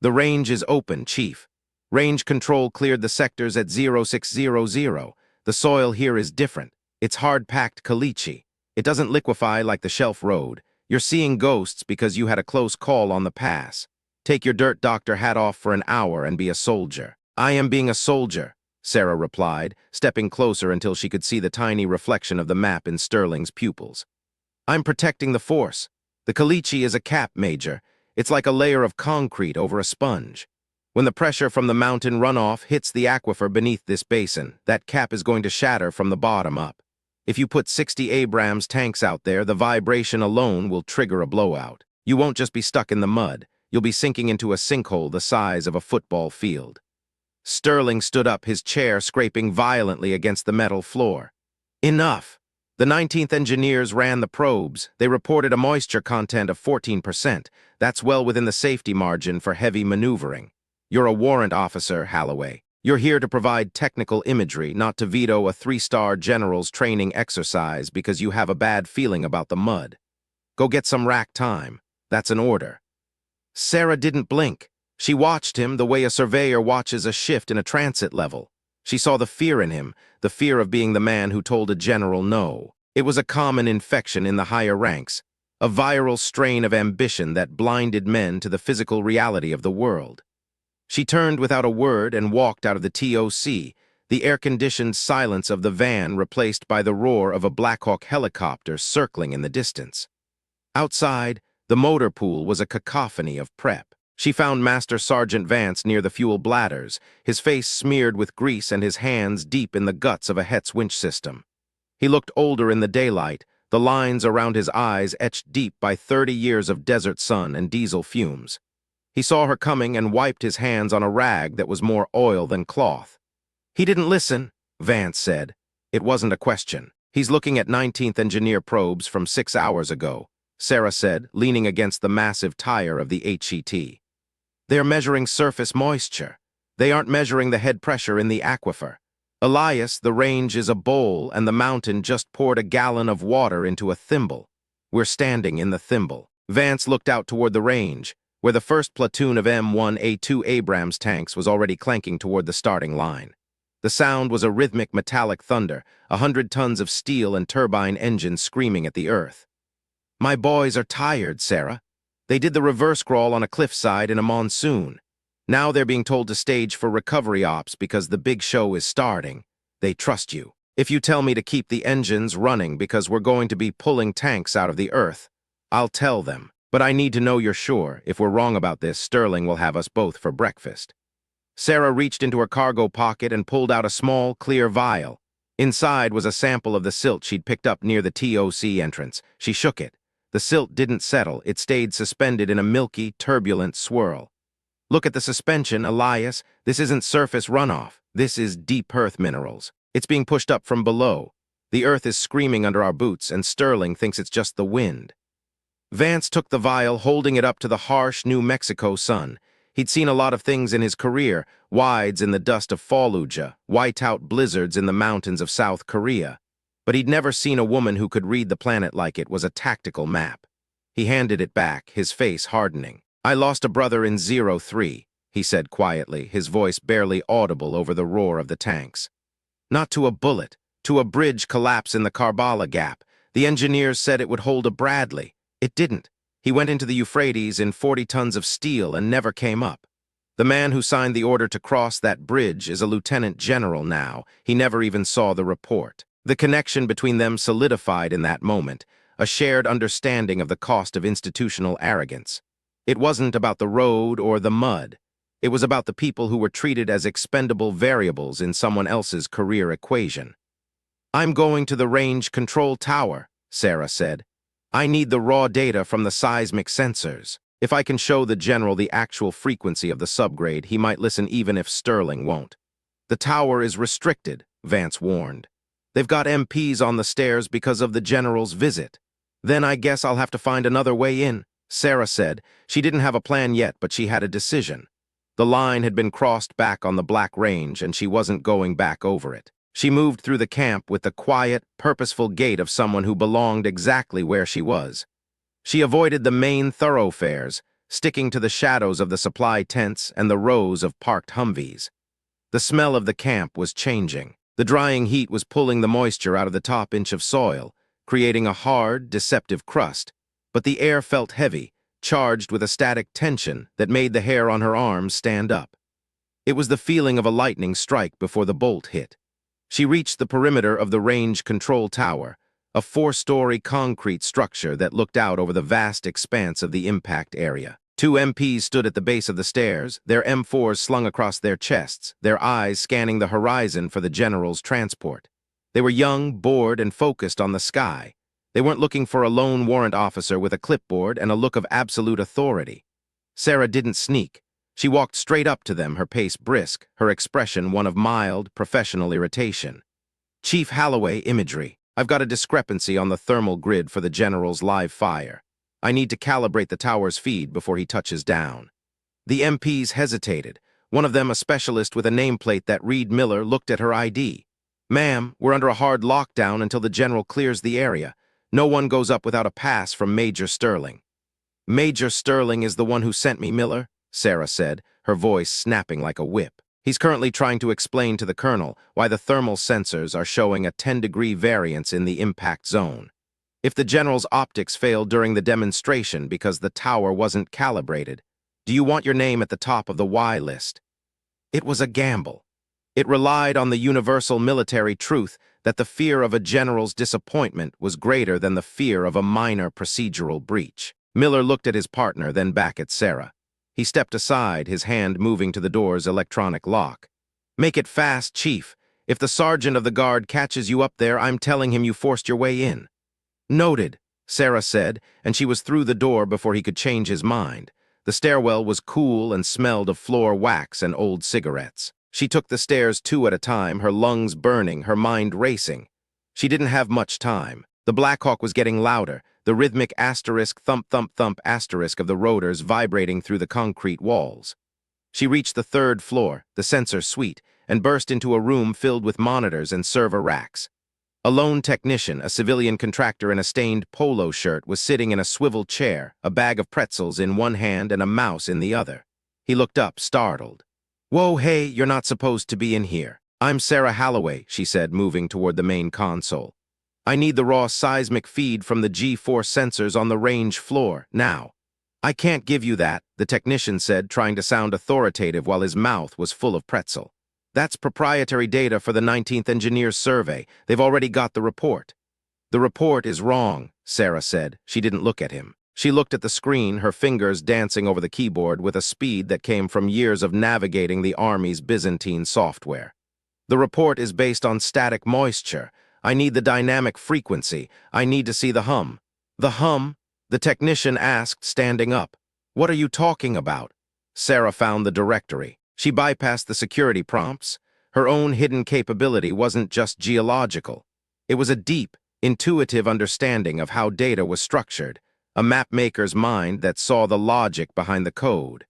"The range is open, Chief. Range control cleared the sectors at 0600. The soil here is different. It's hard-packed caliche. It doesn't liquefy like the shelf road. You're seeing ghosts because you had a close call on the pass. Take your dirt doctor hat off for an hour and be a soldier. I am being a soldier, Sarah replied, stepping closer until she could see the tiny reflection of the map in Sterling's pupils. I'm protecting the force. The caliche is a cap, Major. It's like a layer of concrete over a sponge. When the pressure from the mountain runoff hits the aquifer beneath this basin, that cap is going to shatter from the bottom up. If you put 60 Abrams tanks out there, the vibration alone will trigger a blowout. You won't just be stuck in the mud. You'll be sinking into a sinkhole the size of a football field. Sterling stood up, his chair scraping violently against the metal floor. Enough! The 19th engineers ran the probes. They reported a moisture content of 14%. That's well within the safety margin for heavy maneuvering. You're a warrant officer, Holloway. You're here to provide technical imagery, not to veto a 3-star general's training exercise because you have a bad feeling about the mud. Go get some rack time. That's an order. Sarah didn't blink. She watched him the way a surveyor watches a shift in a transit level. She saw the fear in him, the fear of being the man who told a general no. It was a common infection in the higher ranks, a viral strain of ambition that blinded men to the physical reality of the world. She turned without a word and walked out of the TOC, the air-conditioned silence of the van replaced by the roar of a Black Hawk helicopter circling in the distance. Outside, the motor pool was a cacophony of prep. She found Master Sergeant Vance near the fuel bladders, his face smeared with grease and his hands deep in the guts of a Hetz winch system. He looked older in the daylight, the lines around his eyes etched deep by 30 years of desert sun and diesel fumes. He saw her coming and wiped his hands on a rag that was more oil than cloth. He didn't listen, Vance said. It wasn't a question. He's looking at 19th Engineer probes from 6 hours ago, Sarah said, leaning against the massive tire of the HET. They're measuring surface moisture. They aren't measuring the head pressure in the aquifer. Elias, the range is a bowl, and the mountain just poured a gallon of water into a thimble. We're standing in the thimble. Vance looked out toward the range, where the first platoon of M1A2 Abrams tanks was already clanking toward the starting line. The sound was a rhythmic metallic thunder, 100 tons of steel and turbine engines screaming at the earth. My boys are tired, Sarah. They did the reverse crawl on a cliffside in a monsoon. Now they're being told to stage for recovery ops because the big show is starting. They trust you. If you tell me to keep the engines running because we're going to be pulling tanks out of the earth, I'll tell them. But I need to know you're sure. If we're wrong about this, Sterling will have us both for breakfast. Sarah reached into her cargo pocket and pulled out a small, clear vial. Inside was a sample of the silt she'd picked up near the TOC entrance. She shook it. The silt didn't settle. It stayed suspended in a milky, turbulent swirl. Look at the suspension, Elias. This isn't surface runoff. This is deep earth minerals. It's being pushed up from below. The earth is screaming under our boots, and Sterling thinks it's just the wind. Vance took the vial, holding it up to the harsh New Mexico sun. He'd seen a lot of things in his career, wides in the dust of Fallujah, whiteout blizzards in the mountains of South Korea. But he'd never seen a woman who could read the planet like it was a tactical map. He handed it back, his face hardening. I lost a brother in 03, he said quietly, his voice barely audible over the roar of the tanks. Not to a bullet, to a bridge collapse in the Karbala Gap. The engineers said it would hold a Bradley. It didn't. He went into the Euphrates in 40 tons of steel and never came up. The man who signed the order to cross that bridge is a lieutenant general now. He never even saw the report. The connection between them solidified in that moment, a shared understanding of the cost of institutional arrogance. It wasn't about the road or the mud. It was about the people who were treated as expendable variables in someone else's career equation. I'm going to the range control tower, Sarah said. I need the raw data from the seismic sensors. If I can show the general the actual frequency of the subgrade, he might listen even if Sterling won't. The tower is restricted, Vance warned. They've got MPs on the stairs because of the general's visit. Then I guess I'll have to find another way in, Sarah said. She didn't have a plan yet, but she had a decision. The line had been crossed back on the Black Range, and she wasn't going back over it. She moved through the camp with the quiet, purposeful gait of someone who belonged exactly where she was. She avoided the main thoroughfares, sticking to the shadows of the supply tents and the rows of parked Humvees. The smell of the camp was changing. The drying heat was pulling the moisture out of the top inch of soil, creating a hard, deceptive crust. But the air felt heavy, charged with a static tension that made the hair on her arms stand up. It was the feeling of a lightning strike before the bolt hit. She reached the perimeter of the range control tower, a 4-story concrete structure that looked out over the vast expanse of the impact area. 2 MPs stood at the base of the stairs, their M4s slung across their chests, their eyes scanning the horizon for the general's transport. They were young, bored, and focused on the sky. They weren't looking for a lone warrant officer with a clipboard and a look of absolute authority. Sarah didn't sneak. She walked straight up to them, her pace brisk, her expression one of mild, professional irritation. "Chief Holloway, imagery. I've got a discrepancy on the thermal grid for the general's live fire. I need to calibrate the tower's feed before he touches down." The MPs hesitated. One of them, a specialist with a nameplate that read Miller, looked at her ID. "Ma'am, we're under a hard lockdown until the general clears the area. No one goes up without a pass from Major Sterling." "Major Sterling is the one who sent me, Miller," Sarah said, her voice snapping like a whip. "He's currently trying to explain to the colonel why the thermal sensors are showing a 10-degree variance in the impact zone. If the general's optics failed during the demonstration because the tower wasn't calibrated, do you want your name at the top of the Y list?" It was a gamble. It relied on the universal military truth that the fear of a general's disappointment was greater than the fear of a minor procedural breach. Miller looked at his partner, then back at Sarah. He stepped aside, his hand moving to the door's electronic lock. "Make it fast, Chief. If the sergeant of the guard catches you up there, I'm telling him you forced your way in." "Noted," Sarah said, and she was through the door before he could change his mind. The stairwell was cool and smelled of floor wax and old cigarettes. She took the stairs 2 at a time, her lungs burning, her mind racing. She didn't have much time. The Blackhawk was getting louder, the rhythmic asterisk thump-thump-thump asterisk of the rotors vibrating through the concrete walls. She reached the 3rd floor, the sensor suite, and burst into a room filled with monitors and server racks. A lone technician, a civilian contractor in a stained polo shirt, was sitting in a swivel chair, a bag of pretzels in one hand and a mouse in the other. He looked up, startled. "Whoa, hey, you're not supposed to be in here." "I'm Sarah Holloway," she said, moving toward the main console. "I need the raw seismic feed from the G4 sensors on the range floor, now." "I can't give you that," the technician said, trying to sound authoritative while his mouth was full of pretzel. "That's proprietary data for the 19th Engineers Survey. They've already got the report." "The report is wrong," Sarah said. She didn't look at him. She looked at the screen, her fingers dancing over the keyboard with a speed that came from years of navigating the Army's Byzantine software. "The report is based on static moisture. I need the dynamic frequency. I need to see the hum." "The hum?" the technician asked, standing up. "What are you talking about?" Sarah found the directory. She bypassed the security prompts. Her own hidden capability wasn't just geological. It was a deep, intuitive understanding of how data was structured, a mapmaker's mind that saw the logic behind the code.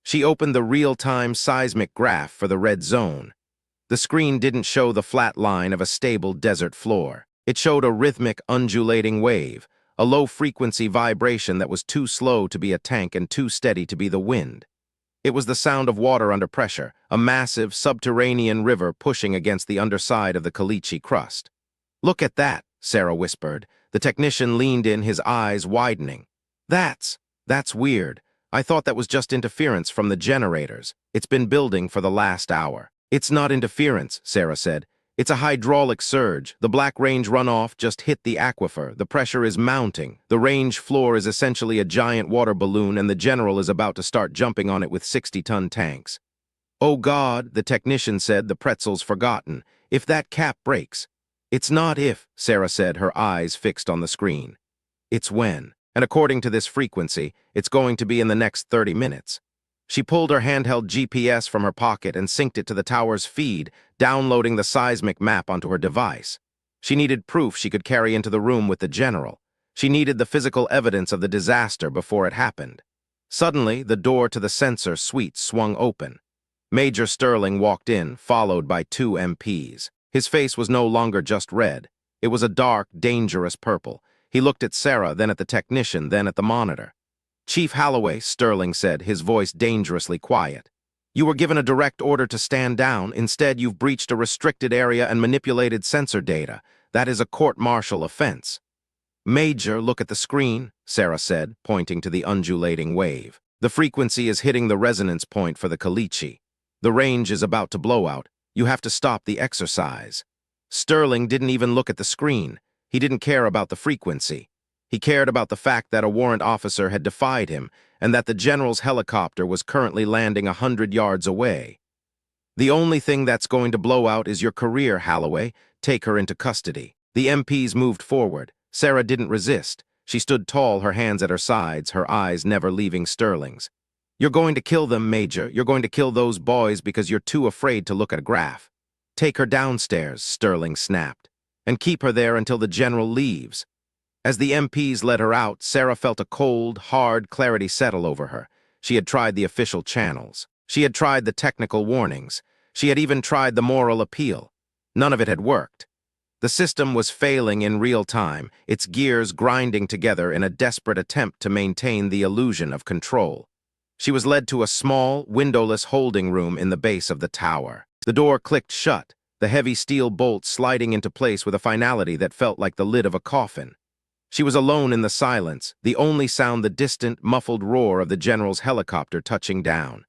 She opened the real-time seismic graph for the red zone. The screen didn't show the flat line of a stable desert floor. It showed a rhythmic, undulating wave, a low-frequency vibration that was too slow to be a tank and too steady to be the wind. It was the sound of water under pressure, a massive, subterranean river pushing against the underside of the caliche crust. "Look at that," Sarah whispered. The technician leaned in, his eyes widening. That's weird. I thought that was just interference from the generators. It's been building for the last hour." "It's not interference," Sarah said. "It's a hydraulic surge. The Black Range runoff just hit the aquifer. The pressure is mounting. The range floor is essentially a giant water balloon, and the general is about to start jumping on it with 60-ton tanks." "Oh God," the technician said, the pretzels forgotten. "If that cap breaks." "It's not if," Sarah said, her eyes fixed on the screen. "It's when. And according to this frequency, it's going to be in the next 30 minutes. She pulled her handheld GPS from her pocket and synced it to the tower's feed, downloading the seismic map onto her device. She needed proof she could carry into the room with the general. She needed the physical evidence of the disaster before it happened. Suddenly, the door to the sensor suite swung open. Major Sterling walked in, followed by 2 MPs. His face was no longer just red. It was a dark, dangerous purple. He looked at Sarah, then at the technician, then at the monitor. "Chief Holloway," Sterling said, his voice dangerously quiet. "You were given a direct order to stand down. Instead, you've breached a restricted area and manipulated sensor data. That is a court-martial offense." "Major, look at the screen," Sarah said, pointing to the undulating wave. "The frequency is hitting the resonance point for the caliche. The range is about to blow out. You have to stop the exercise." Sterling didn't even look at the screen. He didn't care about the frequency. He cared about the fact that a warrant officer had defied him and that the general's helicopter was currently landing 100 yards away. "The only thing that's going to blow out is your career, Holloway. Take her into custody." The MPs moved forward. Sarah didn't resist. She stood tall, her hands at her sides, her eyes never leaving Sterling's. "You're going to kill them, Major. You're going to kill those boys because you're too afraid to look at a graph." "Take her downstairs," Sterling snapped, "and keep her there until the general leaves." As the MPs led her out, Sarah felt a cold, hard clarity settle over her. She had tried the official channels. She had tried the technical warnings. She had even tried the moral appeal. None of it had worked. The system was failing in real time, its gears grinding together in a desperate attempt to maintain the illusion of control. She was led to a small, windowless holding room in the base of the tower. The door clicked shut, the heavy steel bolt sliding into place with a finality that felt like the lid of a coffin. She was alone in the silence, the only sound the distant, muffled roar of the general's helicopter touching down.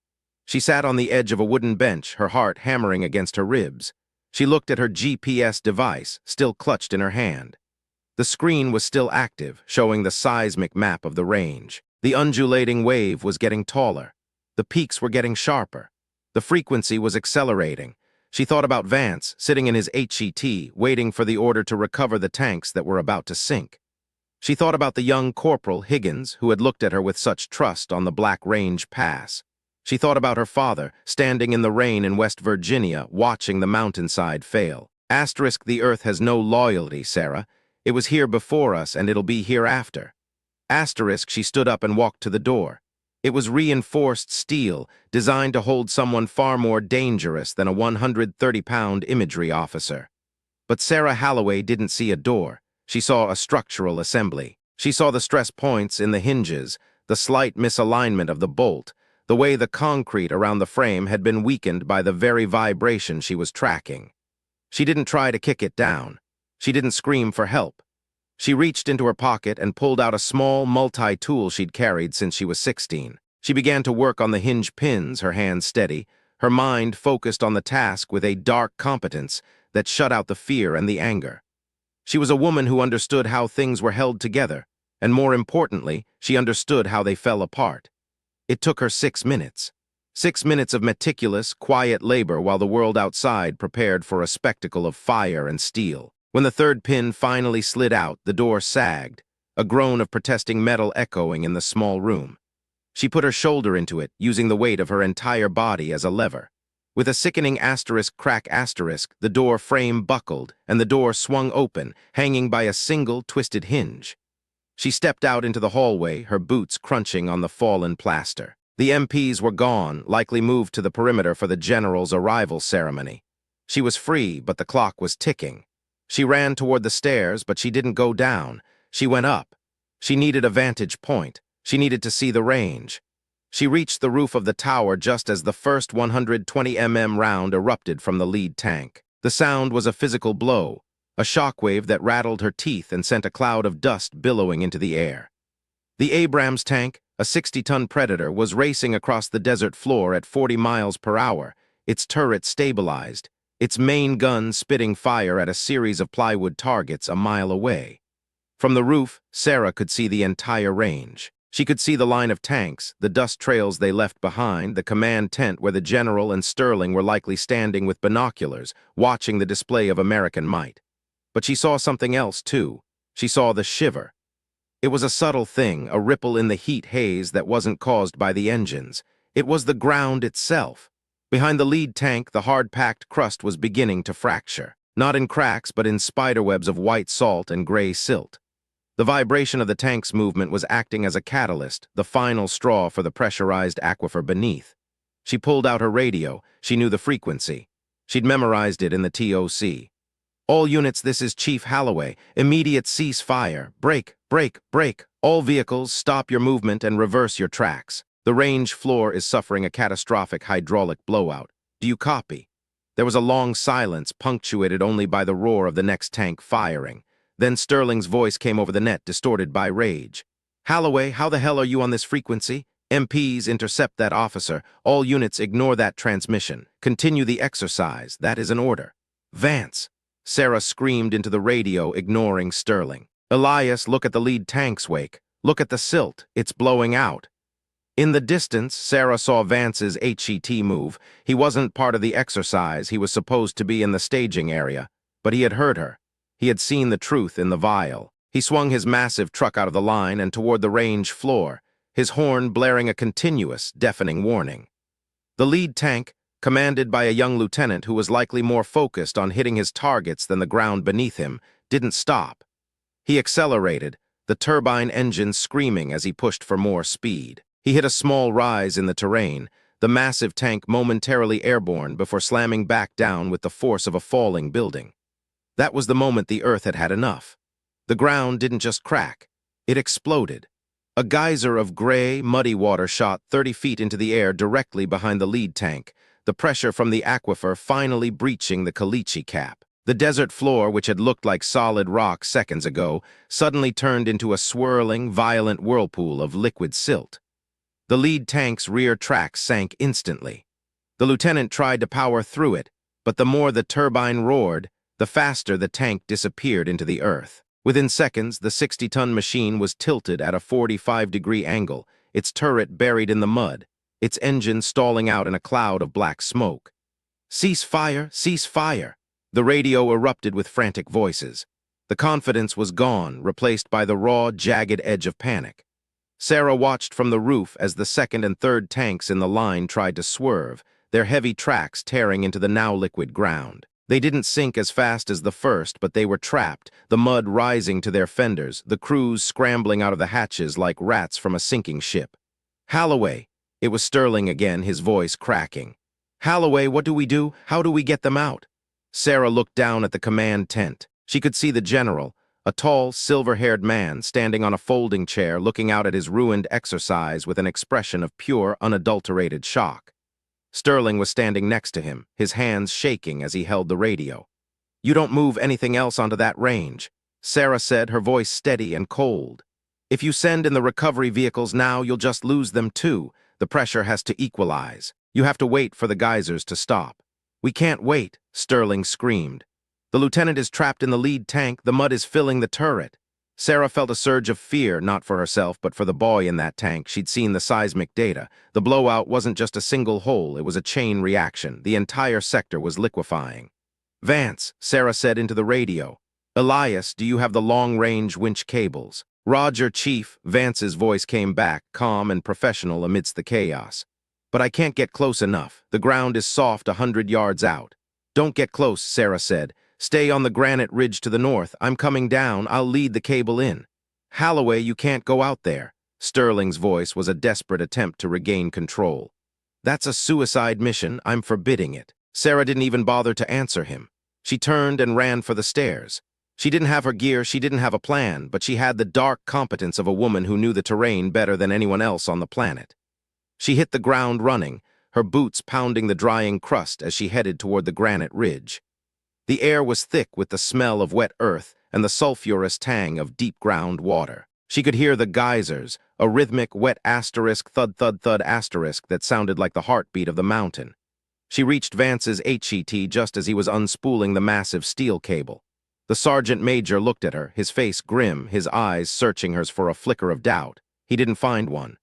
She sat on the edge of a wooden bench, her heart hammering against her ribs. She looked at her GPS device, still clutched in her hand. The screen was still active, showing the seismic map of the range. The undulating wave was getting taller. The peaks were getting sharper. The frequency was accelerating. She thought about Vance, sitting in his HET, waiting for the order to recover the tanks that were about to sink. She thought about the young Corporal Higgins, who had looked at her with such trust on the Black Range Pass. She thought about her father, standing in the rain in West Virginia, watching the mountainside fail. Asterisk, the earth has no loyalty, Sarah. It was here before us, and it'll be hereafter. Asterisk, she stood up and walked to the door. It was reinforced steel, designed to hold someone far more dangerous than a 130-pound imagery officer. But Sarah Holloway didn't see a door. She saw a structural assembly. She saw the stress points in the hinges, the slight misalignment of the bolt, the way the concrete around the frame had been weakened by the very vibration she was tracking. She didn't try to kick it down. She didn't scream for help. She reached into her pocket and pulled out a small multi-tool she'd carried since she was 16. She began to work on the hinge pins, her hands steady, her mind focused on the task with a dark competence that shut out the fear and the anger. She was a woman who understood how things were held together, and more importantly, she understood how they fell apart. It took her 6 minutes. 6 minutes of meticulous, quiet labor while the world outside prepared for a spectacle of fire and steel. When the third pin finally slid out, the door sagged, a groan of protesting metal echoing in the small room. She put her shoulder into it, using the weight of her entire body as a lever. With a sickening crack asterisk, the door frame buckled, and the door swung open, hanging by a single twisted hinge. She stepped out into the hallway, her boots crunching on the fallen plaster. The MPs were gone, likely moved to the perimeter for the general's arrival ceremony. She was free, but the clock was ticking. She ran toward the stairs, but she didn't go down. She went up. She needed a vantage point. She needed to see the range. She reached the roof of the tower just as the first 120 round erupted from the lead tank. The sound was a physical blow, a shockwave that rattled her teeth and sent a cloud of dust billowing into the air. The Abrams tank, a 60-ton Predator, was racing across the desert floor at 40 miles per hour, its turret stabilized, its main gun spitting fire at a series of plywood targets a mile away. From the roof, Sarah could see the entire range. She could see the line of tanks, the dust trails they left behind, the command tent where the general and Sterling were likely standing with binoculars, watching the display of American might. But she saw something else, too. She saw the shiver. It was a subtle thing, a ripple in the heat haze that wasn't caused by the engines. It was the ground itself. Behind the lead tank, the hard-packed crust was beginning to fracture, not in cracks but in spiderwebs of white salt and gray silt. The vibration of the tank's movement was acting as a catalyst, the final straw for the pressurized aquifer beneath. She pulled out her radio. She knew the frequency. She'd memorized it in the TOC. "All units, this is Chief Holloway. Immediate ceasefire. Break, break, break. All vehicles, stop your movement and reverse your tracks. The range floor is suffering a catastrophic hydraulic blowout. Do you copy?" There was a long silence, punctuated only by the roar of the next tank firing. Then Sterling's voice came over the net, distorted by rage. "Holloway, how the hell are you on this frequency? MPs, intercept that officer. All units, ignore that transmission. Continue the exercise. That is an order." "Vance!" Sarah screamed into the radio, ignoring Sterling. "Elias, look at the lead tank's wake. Look at the silt. It's blowing out." In the distance, Sarah saw Vance's HET move. He wasn't part of the exercise. He was supposed to be in the staging area. But he had heard her. He had seen the truth in the vial. He swung his massive truck out of the line and toward the range floor, his horn blaring a continuous, deafening warning. The lead tank, commanded by a young lieutenant who was likely more focused on hitting his targets than the ground beneath him, didn't stop. He accelerated, the turbine engine screaming as he pushed for more speed. He hit a small rise in the terrain, the massive tank momentarily airborne before slamming back down with the force of a falling building. That was the moment the Earth had had enough. The ground didn't just crack, it exploded. A geyser of gray, muddy water shot 30 feet into the air directly behind the lead tank, the pressure from the aquifer finally breaching the caliche cap. The desert floor, which had looked like solid rock seconds ago, suddenly turned into a swirling, violent whirlpool of liquid silt. The lead tank's rear tracks sank instantly. The lieutenant tried to power through it, but the more the turbine roared, the faster the tank disappeared into the earth. Within seconds, the 60-ton machine was tilted at a 45-degree angle, its turret buried in the mud, its engine stalling out in a cloud of black smoke. "Cease fire! Cease fire!" The radio erupted with frantic voices. The confidence was gone, replaced by the raw, jagged edge of panic. Sarah watched from the roof as the second and third tanks in the line tried to swerve, their heavy tracks tearing into the now liquid ground. They didn't sink as fast as the first, but they were trapped, the mud rising to their fenders, the crews scrambling out of the hatches like rats from a sinking ship. "Holloway!" It was Sterling again, his voice cracking. "Holloway, what do we do? How do we get them out?" Sarah looked down at the command tent. She could see the general, a tall, silver-haired man standing on a folding chair looking out at his ruined exercise with an expression of pure, unadulterated shock. Sterling was standing next to him, his hands shaking as he held the radio. "You don't move anything else onto that range," Sarah said, her voice steady and cold. "If you send in the recovery vehicles now, you'll just lose them too. The pressure has to equalize. You have to wait for the geysers to stop." "We can't wait," Sterling screamed. "The lieutenant is trapped in the lead tank. The mud is filling the turret." Sarah felt a surge of fear, not for herself, but for the boy in that tank. She'd seen the seismic data. The blowout wasn't just a single hole, it was a chain reaction. The entire sector was liquefying. "Vance," Sarah said into the radio. "Elias, do you have the long-range winch cables?" "Roger, Chief," Vance's voice came back, calm and professional amidst the chaos. "But I can't get close enough. The ground is soft 100 yards out." "Don't get close," Sarah said. "Stay on the granite ridge to the north. I'm coming down. I'll lead the cable in." "Holloway, you can't go out there." Sterling's voice was a desperate attempt to regain control. "That's a suicide mission. I'm forbidding it." Sarah didn't even bother to answer him. She turned and ran for the stairs. She didn't have her gear, she didn't have a plan, but she had the dark competence of a woman who knew the terrain better than anyone else on the planet. She hit the ground running, her boots pounding the drying crust as she headed toward the granite ridge. The air was thick with the smell of wet earth and the sulphurous tang of deep-ground water. She could hear the geysers, a rhythmic wet asterisk thud-thud-thud asterisk that sounded like the heartbeat of the mountain. She reached Vance's HET just as he was unspooling the massive steel cable. The sergeant major looked at her, his face grim, his eyes searching hers for a flicker of doubt. He didn't find one.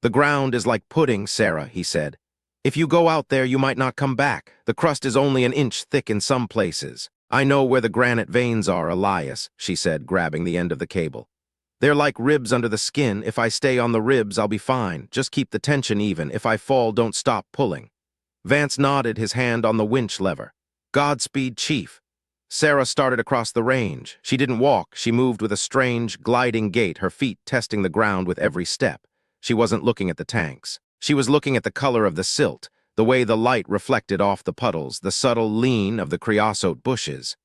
"The ground is like pudding, Sarah," he said. "If you go out there, you might not come back. The crust is only an inch thick in some places." "I know where the granite veins are, Elias," she said, grabbing the end of the cable. "They're like ribs under the skin. If I stay on the ribs, I'll be fine. Just keep the tension even. If I fall, don't stop pulling." Vance nodded, his hand on the winch lever. "Godspeed, Chief." Sarah started across the range. She didn't walk. She moved with a strange, gliding gait, her feet testing the ground with every step. She wasn't looking at the tanks. She was looking at the color of the silt, the way the light reflected off the puddles, the subtle lean of the creosote bushes.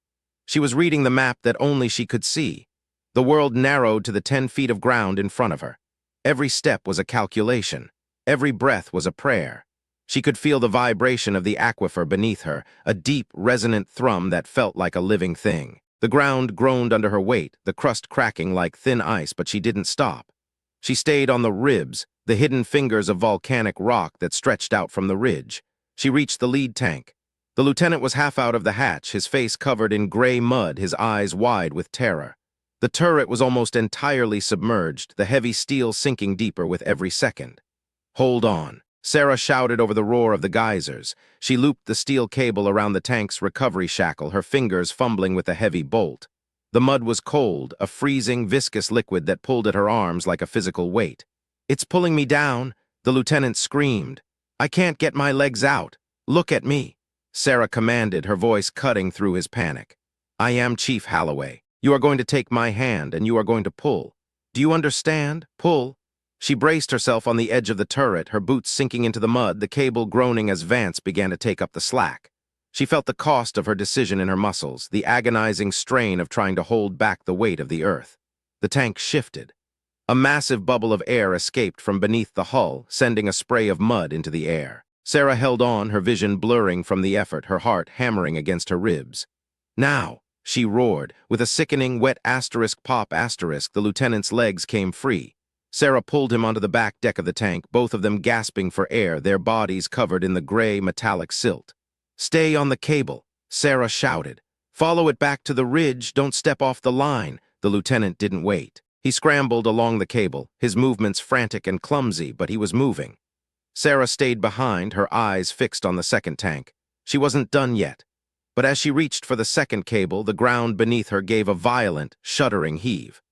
She was reading the map that only she could see. The world narrowed to the 10 feet of ground in front of her. Every step was a calculation. Every breath was a prayer. She could feel the vibration of the aquifer beneath her, a deep, resonant thrum that felt like a living thing. The ground groaned under her weight, the crust cracking like thin ice, but she didn't stop. She stayed on the ribs, the hidden fingers of volcanic rock that stretched out from the ridge. She reached the lead tank. The lieutenant was half out of the hatch, his face covered in gray mud, his eyes wide with terror. The turret was almost entirely submerged, the heavy steel sinking deeper with every second. "Hold on," Sarah shouted over the roar of the geysers. She looped the steel cable around the tank's recovery shackle, her fingers fumbling with a heavy bolt. The mud was cold, a freezing, viscous liquid that pulled at her arms like a physical weight. "It's pulling me down," the lieutenant screamed. "I can't get my legs out. Look at me," Sarah commanded, her voice cutting through his panic. "I am Chief Holloway. You are going to take my hand, and you are going to pull. Do you understand? Pull." She braced herself on the edge of the turret, her boots sinking into the mud, the cable groaning as Vance began to take up the slack. She felt the cost of her decision in her muscles, the agonizing strain of trying to hold back the weight of the earth. The tank shifted. A massive bubble of air escaped from beneath the hull, sending a spray of mud into the air. Sarah held on, her vision blurring from the effort, her heart hammering against her ribs. "Now!" she roared. With a sickening, wet asterisk pop asterisk, the lieutenant's legs came free. Sarah pulled him onto the back deck of the tank, both of them gasping for air, their bodies covered in the gray, metallic silt. "Stay on the cable," Sarah shouted. "Follow it back to the ridge, don't step off the line." The lieutenant didn't wait. He scrambled along the cable, his movements frantic and clumsy, but he was moving. Sarah stayed behind, her eyes fixed on the second tank. She wasn't done yet. But as she reached for the second cable, the ground beneath her gave a violent, shuddering heave.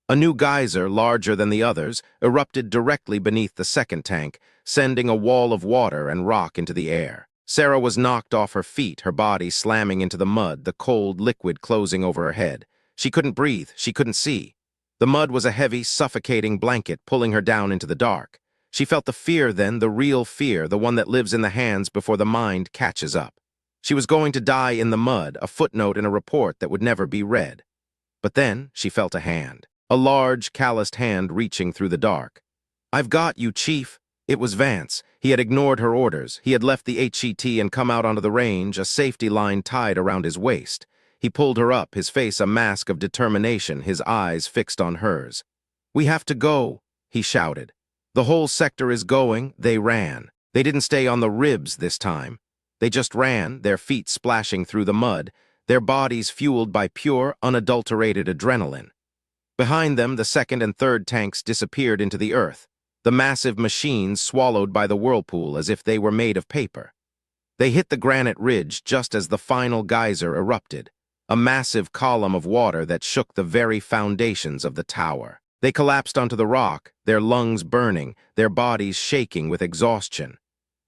A new geyser, larger than the others, erupted directly beneath the second tank, sending a wall of water and rock into the air. Sarah was knocked off her feet, her body slamming into the mud, the cold liquid closing over her head. She couldn't breathe, she couldn't see. The mud was a heavy, suffocating blanket pulling her down into the dark. She felt the fear then, the real fear, the one that lives in the hands before the mind catches up. She was going to die in the mud, a footnote in a report that would never be read. But then she felt a hand. A large, calloused hand reaching through the dark. "I've got you, Chief." It was Vance. He had ignored her orders. He had left the HET and come out onto the range, a safety line tied around his waist. He pulled her up, his face a mask of determination, his eyes fixed on hers. "We have to go," he shouted. "The whole sector is going." They ran. They didn't stay on the ribs this time. They just ran, their feet splashing through the mud, their bodies fueled by pure, unadulterated adrenaline. Behind them, the second and third tanks disappeared into the earth, the massive machines swallowed by the whirlpool as if they were made of paper. They hit the granite ridge just as the final geyser erupted, a massive column of water that shook the very foundations of the tower. They collapsed onto the rock, their lungs burning, their bodies shaking with exhaustion.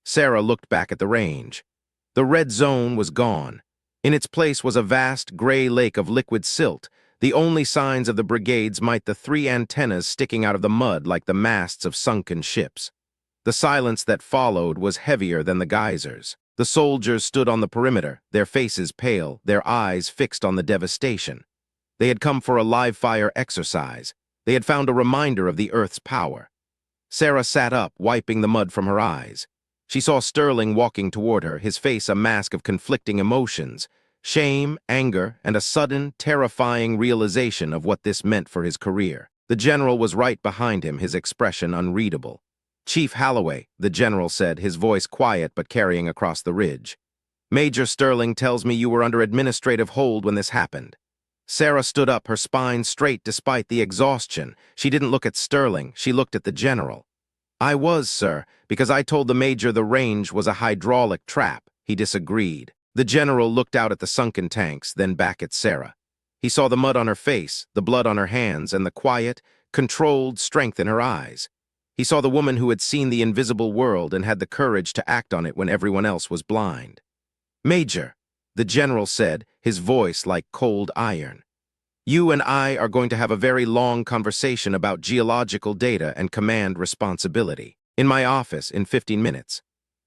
Sarah looked back at the range. The red zone was gone. In its place was a vast gray lake of liquid silt. The only signs of the brigades might the 3 antennas sticking out of the mud like the masts of sunken ships. The silence that followed was heavier than the geysers. The soldiers stood on the perimeter, their faces pale, their eyes fixed on the devastation. They had come for a live-fire exercise. They had found a reminder of the Earth's power. Sarah sat up, wiping the mud from her eyes. She saw Sterling walking toward her, his face a mask of conflicting emotions. Shame, anger, and a sudden, terrifying realization of what this meant for his career. The general was right behind him, his expression unreadable. "Chief Holloway," the general said, his voice quiet but carrying across the ridge. "Major Sterling tells me you were under administrative hold when this happened." Sarah stood up, her spine straight despite the exhaustion. She didn't look at Sterling, she looked at the general. "I was, sir, because I told the major the range was a hydraulic trap." He disagreed. The general looked out at the sunken tanks, then back at Sarah. He saw the mud on her face, the blood on her hands, and the quiet, controlled strength in her eyes. He saw the woman who had seen the invisible world and had the courage to act on it when everyone else was blind. "Major," the general said, his voice like cold iron. "You and I are going to have a very long conversation about geological data and command responsibility. In my office in 15 minutes.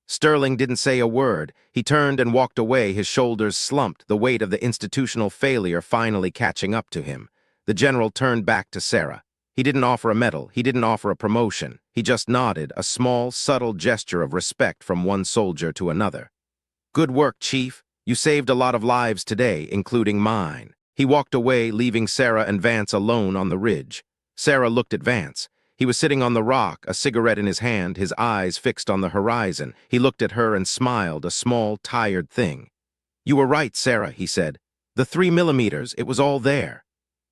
Sterling didn't say a word. He turned and walked away, his shoulders slumped, the weight of the institutional failure finally catching up to him. The general turned back to Sarah. He didn't offer a medal, he didn't offer a promotion. He just nodded, a small, subtle gesture of respect from one soldier to another. "Good work, Chief. You saved a lot of lives today, including mine." He walked away, leaving Sarah and Vance alone on the ridge. Sarah looked at Vance. He was sitting on the rock, a cigarette in his hand, his eyes fixed on the horizon. He looked at her and smiled, a small, tired thing. "You were right, Sarah," he said. "The 3 millimeters, it was all there."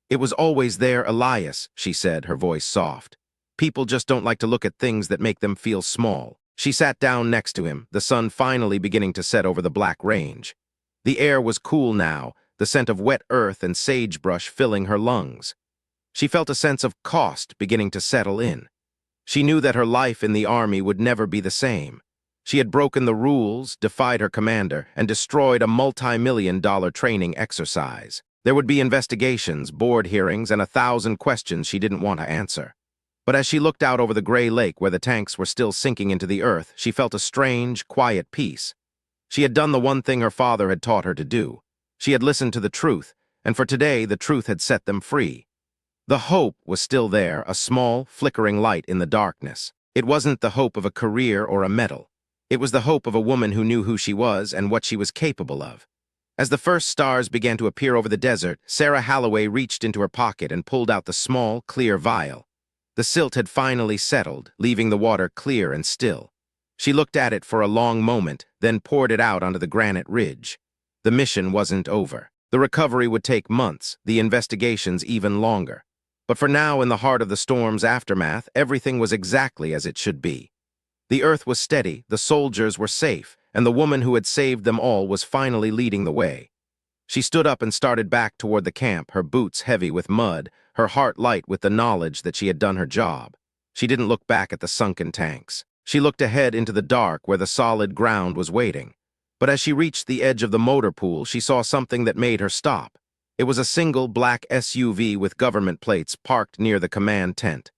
"It was always there, Elias," she said, her voice soft. "People just don't like to look at things that make them feel small." She sat down next to him, the sun finally beginning to set over the Black Range. The air was cool now, the scent of wet earth and sagebrush filling her lungs. She felt a sense of cost beginning to settle in. She knew that her life in the army would never be the same. She had broken the rules, defied her commander, and destroyed a multi-million-dollar training exercise. There would be investigations, board hearings, and 1,000 questions she didn't want to answer. But as she looked out over the gray lake where the tanks were still sinking into the earth, she felt a strange, quiet peace. She had done the one thing her father had taught her to do. She had listened to the truth, and for today the truth had set them free. The hope was still there, a small, flickering light in the darkness. It wasn't the hope of a career or a medal. It was the hope of a woman who knew who she was and what she was capable of. As the first stars began to appear over the desert, Sarah Halloway reached into her pocket and pulled out the small, clear vial. The silt had finally settled, leaving the water clear and still. She looked at it for a long moment, then poured it out onto the granite ridge. The mission wasn't over. The recovery would take months, the investigations even longer. But for now, in the heart of the storm's aftermath, everything was exactly as it should be. The earth was steady, the soldiers were safe, and the woman who had saved them all was finally leading the way. She stood up and started back toward the camp, her boots heavy with mud, her heart light with the knowledge that she had done her job. She didn't look back at the sunken tanks. She looked ahead into the dark where the solid ground was waiting. But as she reached the edge of the motor pool, she saw something that made her stop. It was a single black SUV with government plates parked near the command tent.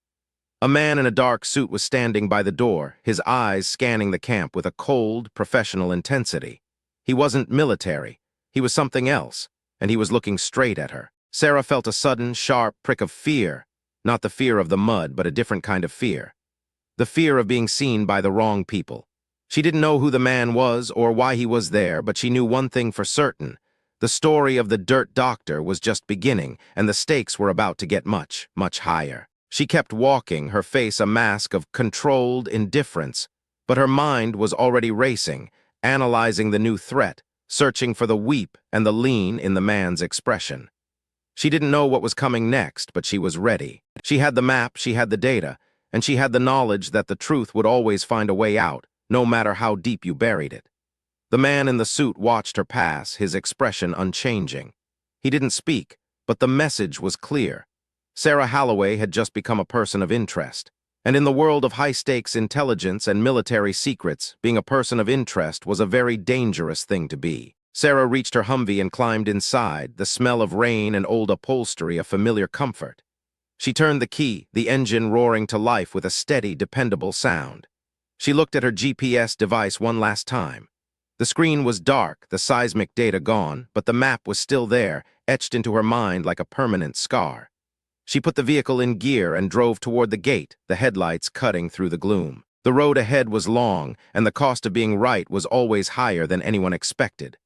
A man in a dark suit was standing by the door, his eyes scanning the camp with a cold, professional intensity. He wasn't military. He was something else, and he was looking straight at her. Sarah felt a sudden, sharp prick of fear, not the fear of the mud, but a different kind of fear. The fear of being seen by the wrong people. She didn't know who the man was or why he was there, but she knew one thing for certain. The story of the dirt doctor was just beginning, and the stakes were about to get much, much higher. She kept walking, her face a mask of controlled indifference, but her mind was already racing, analyzing the new threat, searching for the weep and the lean in the man's expression. She didn't know what was coming next, but she was ready. She had the map, she had the data, and she had the knowledge that the truth would always find a way out, no matter how deep you buried it. The man in the suit watched her pass, his expression unchanging. He didn't speak, but the message was clear. Sarah Halloway had just become a person of interest. And in the world of high-stakes intelligence and military secrets, being a person of interest was a very dangerous thing to be. Sarah reached her Humvee and climbed inside, the smell of rain and old upholstery a familiar comfort. She turned the key, the engine roaring to life with a steady, dependable sound. She looked at her GPS device one last time. The screen was dark, the seismic data gone, but the map was still there, etched into her mind like a permanent scar. She put the vehicle in gear and drove toward the gate, the headlights cutting through the gloom. The road ahead was long, and the cost of being right was always higher than anyone expected.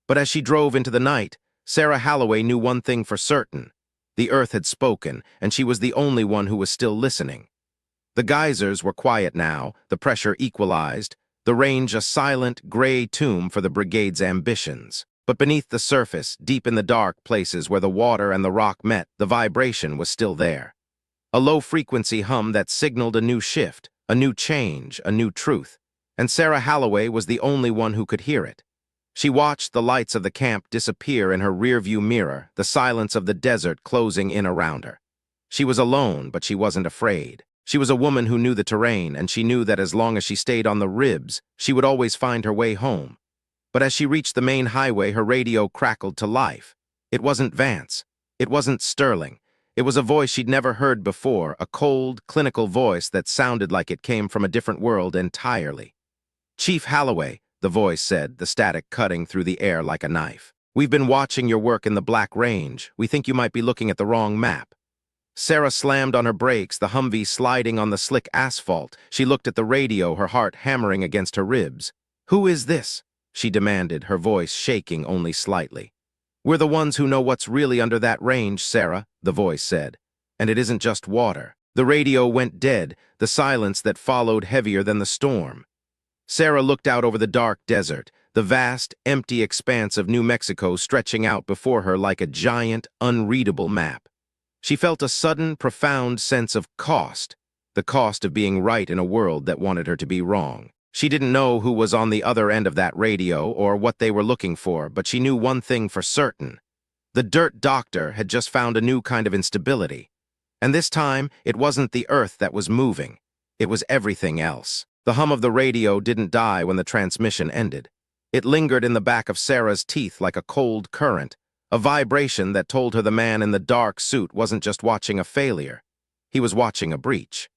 But as she drove into the night, Sarah Halloway knew one thing for certain. The earth had spoken, and she was the only one who was still listening. The geysers were quiet now, the pressure equalized, the range a silent, gray tomb for the brigade's ambitions. But beneath the surface, deep in the dark places where the water and the rock met, the vibration was still there. A low-frequency hum that signaled a new shift, a new change, a new truth. And Sarah Halloway was the only one who could hear it. She watched the lights of the camp disappear in her rearview mirror, the silence of the desert closing in around her. She was alone, but she wasn't afraid. She was a woman who knew the terrain, and she knew that as long as she stayed on the ribs, she would always find her way home. But as she reached the main highway, her radio crackled to life. It wasn't Vance. It wasn't Sterling. It was a voice she'd never heard before, a cold, clinical voice that sounded like it came from a different world entirely. "Chief Halloway," the voice said, the static cutting through the air like a knife. "We've been watching your work in the Black Range. We think you might be looking at the wrong map." Sarah slammed on her brakes, the Humvee sliding on the slick asphalt. She looked at the radio, her heart hammering against her ribs. "Who is this?" she demanded, her voice shaking only slightly. "We're the ones who know what's really under that range, Sarah," the voice said. "And it isn't just water." The radio went dead, the silence that followed heavier than the storm. Sarah looked out over the dark desert, the vast, empty expanse of New Mexico stretching out before her like a giant, unreadable map. She felt a sudden, profound sense of cost, the cost of being right in a world that wanted her to be wrong. She didn't know who was on the other end of that radio or what they were looking for, but she knew one thing for certain. The dirt doctor had just found a new kind of instability. And this time, it wasn't the earth that was moving. It was everything else. The hum of the radio didn't die when the transmission ended. It lingered in the back of Sarah's teeth like a cold current, a vibration that told her the man in the dark suit wasn't just watching a failure. He was watching a breach.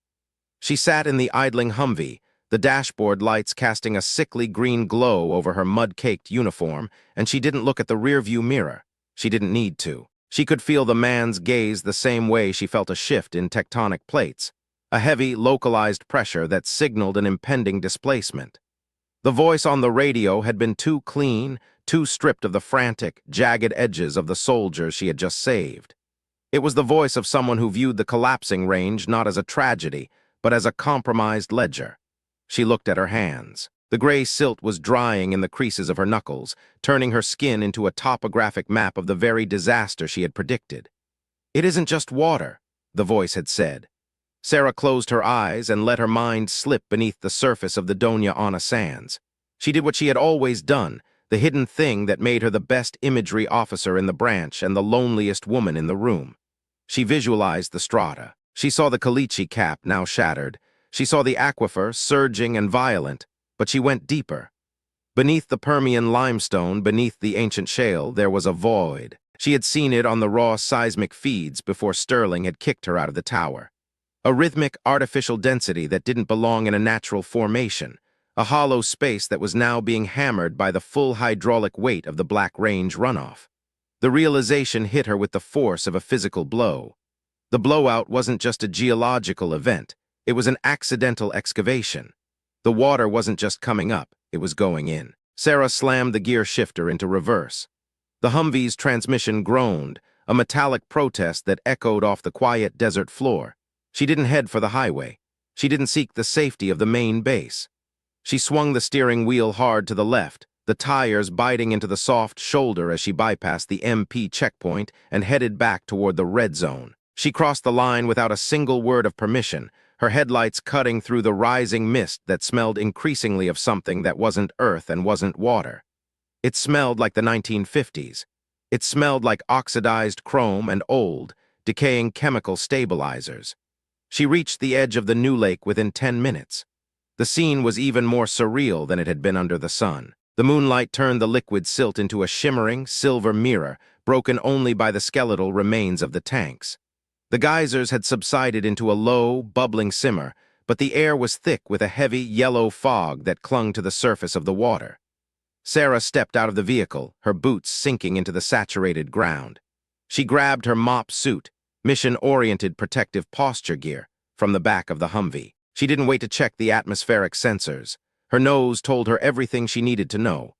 She sat in the idling Humvee, the dashboard lights casting a sickly green glow over her mud-caked uniform, and she didn't look at the rearview mirror. She didn't need to. She could feel the man's gaze the same way she felt a shift in tectonic plates, a heavy, localized pressure that signaled an impending displacement. The voice on the radio had been too clean, too stripped of the frantic, jagged edges of the soldiers she had just saved. It was the voice of someone who viewed the collapsing range not as a tragedy, but as a compromised ledger. She looked at her hands. The gray silt was drying in the creases of her knuckles, turning her skin into a topographic map of the very disaster she had predicted. "It isn't just water," the voice had said. Sarah closed her eyes and let her mind slip beneath the surface of the Doña Ana sands. She did what she had always done, the hidden thing that made her the best imagery officer in the branch and the loneliest woman in the room. She visualized the strata. She saw the caliche cap, now shattered. She saw the aquifer, surging and violent, but she went deeper. Beneath the Permian limestone, beneath the ancient shale, there was a void. She had seen it on the raw seismic feeds before Sterling had kicked her out of the tower. A rhythmic, artificial density that didn't belong in a natural formation, a hollow space that was now being hammered by the full hydraulic weight of the Black Range runoff. The realization hit her with the force of a physical blow. The blowout wasn't just a geological event, it was an accidental excavation. The water wasn't just coming up, it was going in. Sarah slammed the gear shifter into reverse. The Humvee's transmission groaned, a metallic protest that echoed off the quiet desert floor. She didn't head for the highway. She didn't seek the safety of the main base. She swung the steering wheel hard to the left, the tires biting into the soft shoulder as she bypassed the MP checkpoint and headed back toward the red zone. She crossed the line without a single word of permission, her headlights cutting through the rising mist that smelled increasingly of something that wasn't earth and wasn't water. It smelled like the 1950s. It smelled like oxidized chrome and old, decaying chemical stabilizers. She reached the edge of the new lake within 10 minutes. The scene was even more surreal than it had been under the sun. The moonlight turned the liquid silt into a shimmering, silver mirror, broken only by the skeletal remains of the tanks. The geysers had subsided into a low, bubbling simmer, but the air was thick with a heavy, yellow fog that clung to the surface of the water. Sarah stepped out of the vehicle, her boots sinking into the saturated ground. She grabbed her mop suit, mission-oriented protective posture gear, from the back of the Humvee. She didn't wait to check the atmospheric sensors. Her nose told her everything she needed to know.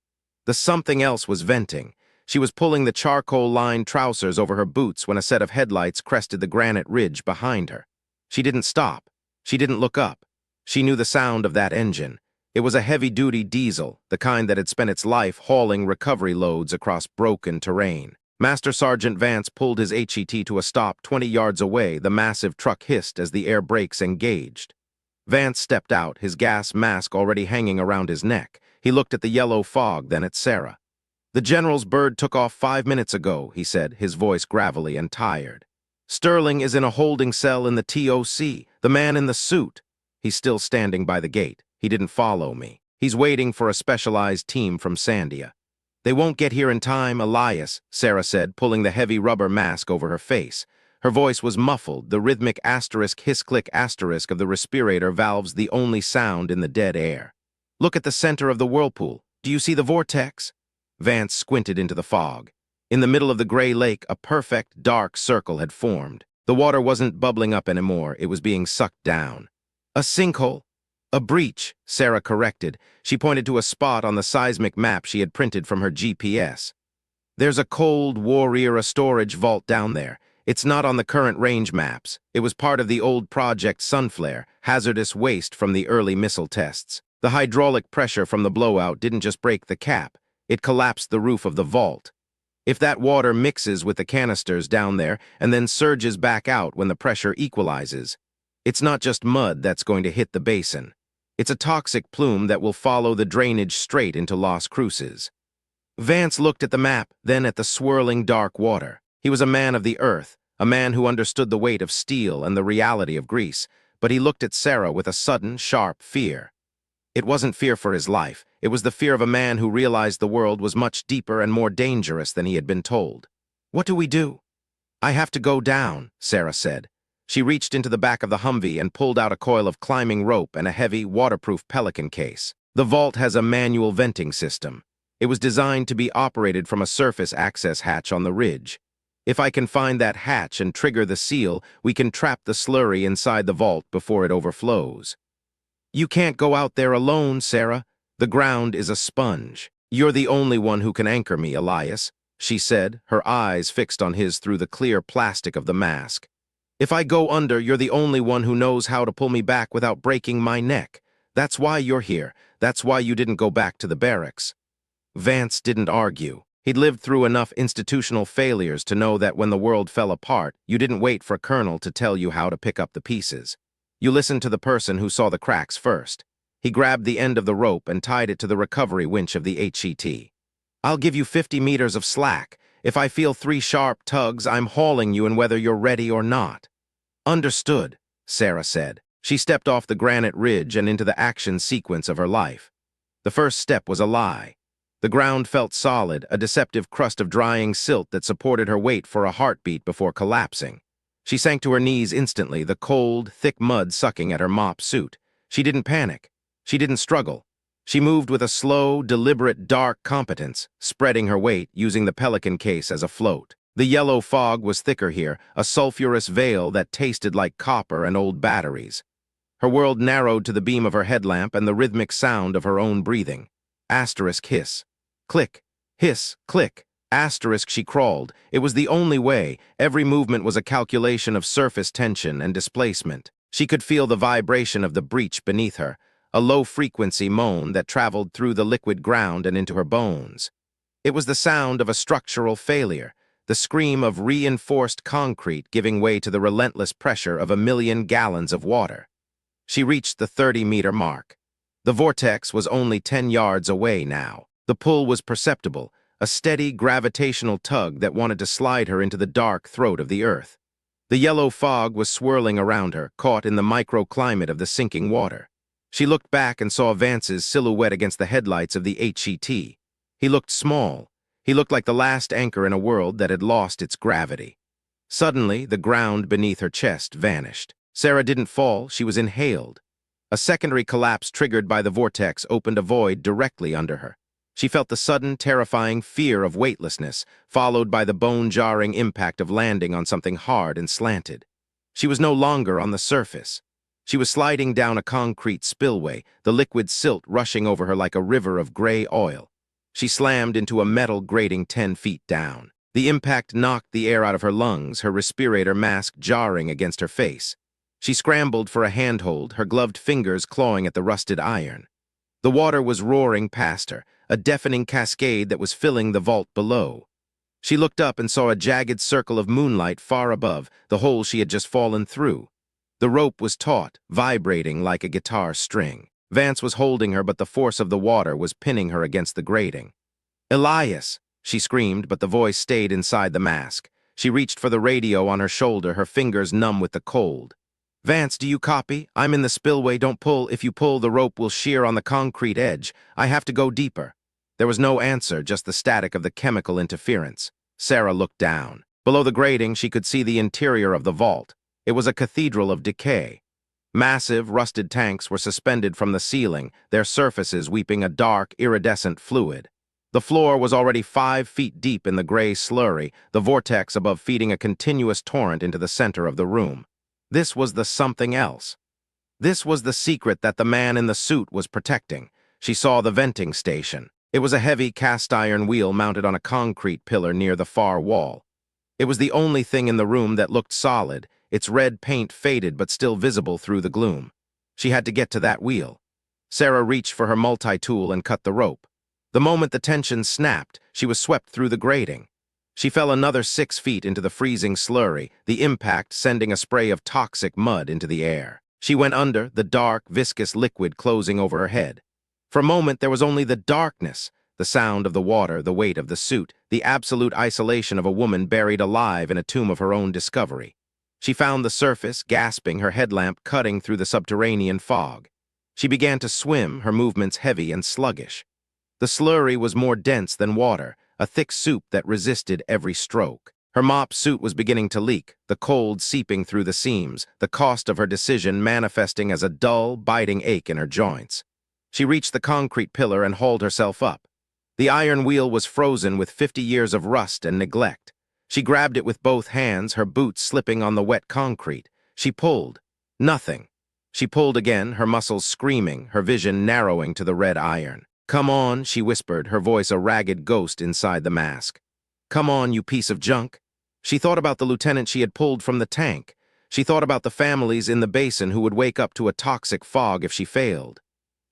The something else was venting. She was pulling the charcoal-lined trousers over her boots when a set of headlights crested the granite ridge behind her. She didn't stop. She didn't look up. She knew the sound of that engine. It was a heavy-duty diesel, the kind that had spent its life hauling recovery loads across broken terrain. Master Sergeant Vance pulled his HET to a stop 20 yards away. The massive truck hissed as the air brakes engaged. Vance stepped out, his gas mask already hanging around his neck. He looked at the yellow fog, then at Sarah. "The General's bird took off 5 minutes ago," he said, his voice gravelly and tired. "Sterling is in a holding cell in the TOC, the man in the suit. He's still standing by the gate. He didn't follow me. He's waiting for a specialized team from Sandia." "They won't get here in time, Elias," Sarah said, pulling the heavy rubber mask over her face. Her voice was muffled, the rhythmic asterisk hiss-click asterisk of the respirator valves the only sound in the dead air. "Look at the center of the whirlpool. Do you see the vortex?" Vance squinted into the fog. In the middle of the gray lake, a perfect, dark circle had formed. The water wasn't bubbling up anymore, it was being sucked down. A sinkhole? A breach, Sarah corrected. She pointed to a spot on the seismic map she had printed from her GPS. There's a cold war-era storage vault down there. It's not on the current range maps. It was part of the old Project Sunflare, hazardous waste from the early missile tests. The hydraulic pressure from the blowout didn't just break the cap, it collapsed the roof of the vault. If that water mixes with the canisters down there and then surges back out when the pressure equalizes, it's not just mud that's going to hit the basin. It's a toxic plume that will follow the drainage straight into Las Cruces. Vance looked at the map, then at the swirling dark water. He was a man of the earth, a man who understood the weight of steel and the reality of Greece, but he looked at Sarah with a sudden, sharp fear. It wasn't fear for his life. It was the fear of a man who realized the world was much deeper and more dangerous than he had been told. "What do we do?" "I have to go down," Sarah said. She reached into the back of the Humvee and pulled out a coil of climbing rope and a heavy, waterproof Pelican case. The vault has a manual venting system. It was designed to be operated from a surface access hatch on the ridge. If I can find that hatch and trigger the seal, we can trap the slurry inside the vault before it overflows. "You can't go out there alone, Sarah. The ground is a sponge. You're the only one who can anchor me, Elias," she said, her eyes fixed on his through the clear plastic of the mask. "If I go under, you're the only one who knows how to pull me back without breaking my neck. That's why you're here. That's why you didn't go back to the barracks." Vance didn't argue. He'd lived through enough institutional failures to know that when the world fell apart, you didn't wait for Colonel to tell you how to pick up the pieces. You listened to the person who saw the cracks first. He grabbed the end of the rope and tied it to the recovery winch of the HET. "I'll give you 50 meters of slack. If I feel 3 sharp tugs, I'm hauling you in whether you're ready or not." "Understood," Sarah said. She stepped off the granite ridge and into the action sequence of her life. The first step was a lie. The ground felt solid, a deceptive crust of drying silt that supported her weight for a heartbeat before collapsing. She sank to her knees instantly, the cold, thick mud sucking at her mop suit. She didn't panic. She didn't struggle. She moved with a slow, deliberate, dark competence, spreading her weight, using the Pelican case as a float. The yellow fog was thicker here, a sulfurous veil that tasted like copper and old batteries. Her world narrowed to the beam of her headlamp and the rhythmic sound of her own breathing. Asterisk hiss. Click. Hiss. Click. Asterisk she crawled. It was the only way. Every movement was a calculation of surface tension and displacement. She could feel the vibration of the breach beneath her, a low-frequency moan that traveled through the liquid ground and into her bones. It was the sound of a structural failure, the scream of reinforced concrete giving way to the relentless pressure of 1,000,000 gallons of water. She reached the 30-meter mark. The vortex was only 10 yards away now. The pull was perceptible, a steady gravitational tug that wanted to slide her into the dark throat of the earth. The yellow fog was swirling around her, caught in the microclimate of the sinking water. She looked back and saw Vance's silhouette against the headlights of the HET. He looked small. He looked like the last anchor in a world that had lost its gravity. Suddenly, the ground beneath her chest vanished. Sarah didn't fall, she was inhaled. A secondary collapse triggered by the vortex opened a void directly under her. She felt the sudden, terrifying fear of weightlessness, followed by the bone-jarring impact of landing on something hard and slanted. She was no longer on the surface. She was sliding down a concrete spillway, the liquid silt rushing over her like a river of gray oil. She slammed into a metal grating 10 feet down. The impact knocked the air out of her lungs, her respirator mask jarring against her face. She scrambled for a handhold, her gloved fingers clawing at the rusted iron. The water was roaring past her, a deafening cascade that was filling the vault below. She looked up and saw a jagged circle of moonlight far above, the hole she had just fallen through. The rope was taut, vibrating like a guitar string. Vance was holding her, but the force of the water was pinning her against the grating. "Elias!" she screamed, but the voice stayed inside the mask. She reached for the radio on her shoulder, her fingers numb with the cold. "Vance, do you copy? I'm in the spillway, don't pull. If you pull, the rope will shear on the concrete edge. I have to go deeper." There was no answer, just the static of the chemical interference. Sarah looked down. Below the grating, she could see the interior of the vault. It was a cathedral of decay. Massive, rusted tanks were suspended from the ceiling, their surfaces weeping a dark, iridescent fluid. The floor was already 5 feet deep in the gray slurry, the vortex above feeding a continuous torrent into the center of the room. This was the something else. This was the secret that the man in the suit was protecting. She saw the venting station. It was a heavy cast-iron wheel mounted on a concrete pillar near the far wall. It was the only thing in the room that looked solid, its red paint faded but still visible through the gloom. She had to get to that wheel. Sarah reached for her multi-tool and cut the rope. The moment the tension snapped, she was swept through the grating. She fell another 6 feet into the freezing slurry, the impact sending a spray of toxic mud into the air. She went under, the dark, viscous liquid closing over her head. For a moment, there was only the darkness, the sound of the water, the weight of the suit, the absolute isolation of a woman buried alive in a tomb of her own discovery. She found the surface, gasping, her headlamp cutting through the subterranean fog. She began to swim, her movements heavy and sluggish. The slurry was more dense than water, a thick soup that resisted every stroke. Her mop suit was beginning to leak, the cold seeping through the seams, the cost of her decision manifesting as a dull, biting ache in her joints. She reached the concrete pillar and hauled herself up. The iron wheel was frozen with 50 years of rust and neglect. She grabbed it with both hands, her boots slipping on the wet concrete. She pulled. Nothing. She pulled again, her muscles screaming, her vision narrowing to the red iron. "Come on," she whispered, her voice a ragged ghost inside the mask. "Come on, you piece of junk." She thought about the lieutenant she had pulled from the tank. She thought about the families in the basin who would wake up to a toxic fog if she failed.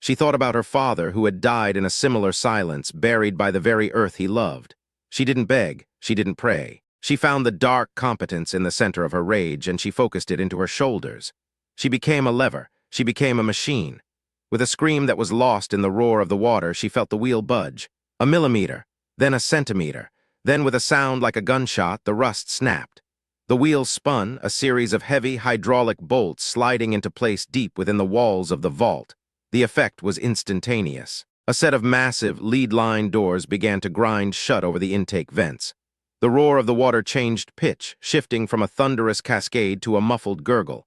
She thought about her father who had died in a similar silence, buried by the very earth he loved. She didn't beg, she didn't pray. She found the dark competence in the center of her rage and she focused it into her shoulders. She became a lever, she became a machine. With a scream that was lost in the roar of the water, she felt the wheel budge. A millimeter, then a centimeter. Then with a sound like a gunshot, the rust snapped. The wheel spun, a series of heavy hydraulic bolts sliding into place deep within the walls of the vault. The effect was instantaneous. A set of massive, lead-lined doors began to grind shut over the intake vents. The roar of the water changed pitch, shifting from a thunderous cascade to a muffled gurgle.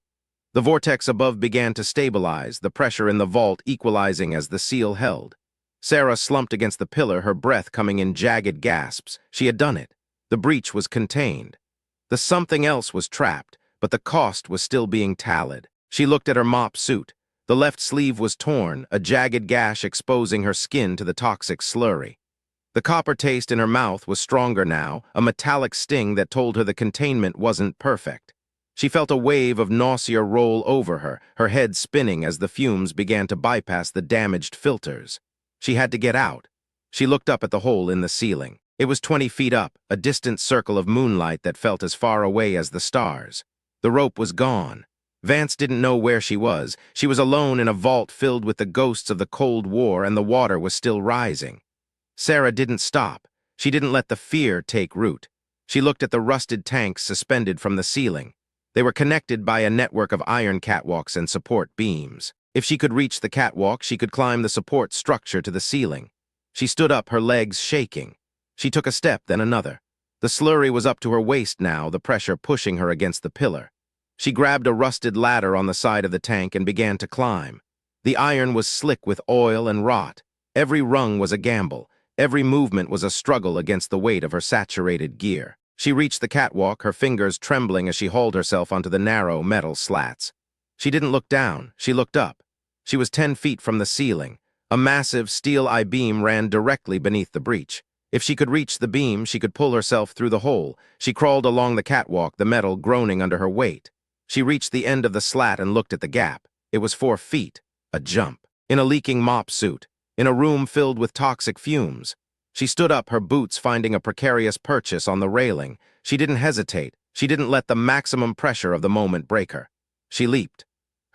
The vortex above began to stabilize, the pressure in the vault equalizing as the seal held. Sarah slumped against the pillar, her breath coming in jagged gasps. She had done it. The breach was contained. The something else was trapped, but the cost was still being tallied. She looked at her mop suit. The left sleeve was torn, a jagged gash exposing her skin to the toxic slurry. The copper taste in her mouth was stronger now, a metallic sting that told her the containment wasn't perfect. She felt a wave of nausea roll over her, her head spinning as the fumes began to bypass the damaged filters. She had to get out. She looked up at the hole in the ceiling. It was 20 feet up, a distant circle of moonlight that felt as far away as the stars. The rope was gone. Vance didn't know where she was. She was alone in a vault filled with the ghosts of the Cold War, and the water was still rising. Sarah didn't stop. She didn't let the fear take root. She looked at the rusted tanks suspended from the ceiling. They were connected by a network of iron catwalks and support beams. If she could reach the catwalk, she could climb the support structure to the ceiling. She stood up, her legs shaking. She took a step, then another. The slurry was up to her waist now, the pressure pushing her against the pillar. She grabbed a rusted ladder on the side of the tank and began to climb. The iron was slick with oil and rot. Every rung was a gamble. Every movement was a struggle against the weight of her saturated gear. She reached the catwalk, her fingers trembling as she hauled herself onto the narrow metal slats. She didn't look down, she looked up. She was 10 feet from the ceiling. A massive steel I-beam ran directly beneath the breach. If she could reach the beam, she could pull herself through the hole. She crawled along the catwalk, the metal groaning under her weight. She reached the end of the slat and looked at the gap. It was 4 feet. A jump. In a leaking mop suit. In a room filled with toxic fumes. She stood up, her boots finding a precarious purchase on the railing. She didn't hesitate. She didn't let the maximum pressure of the moment break her. She leaped.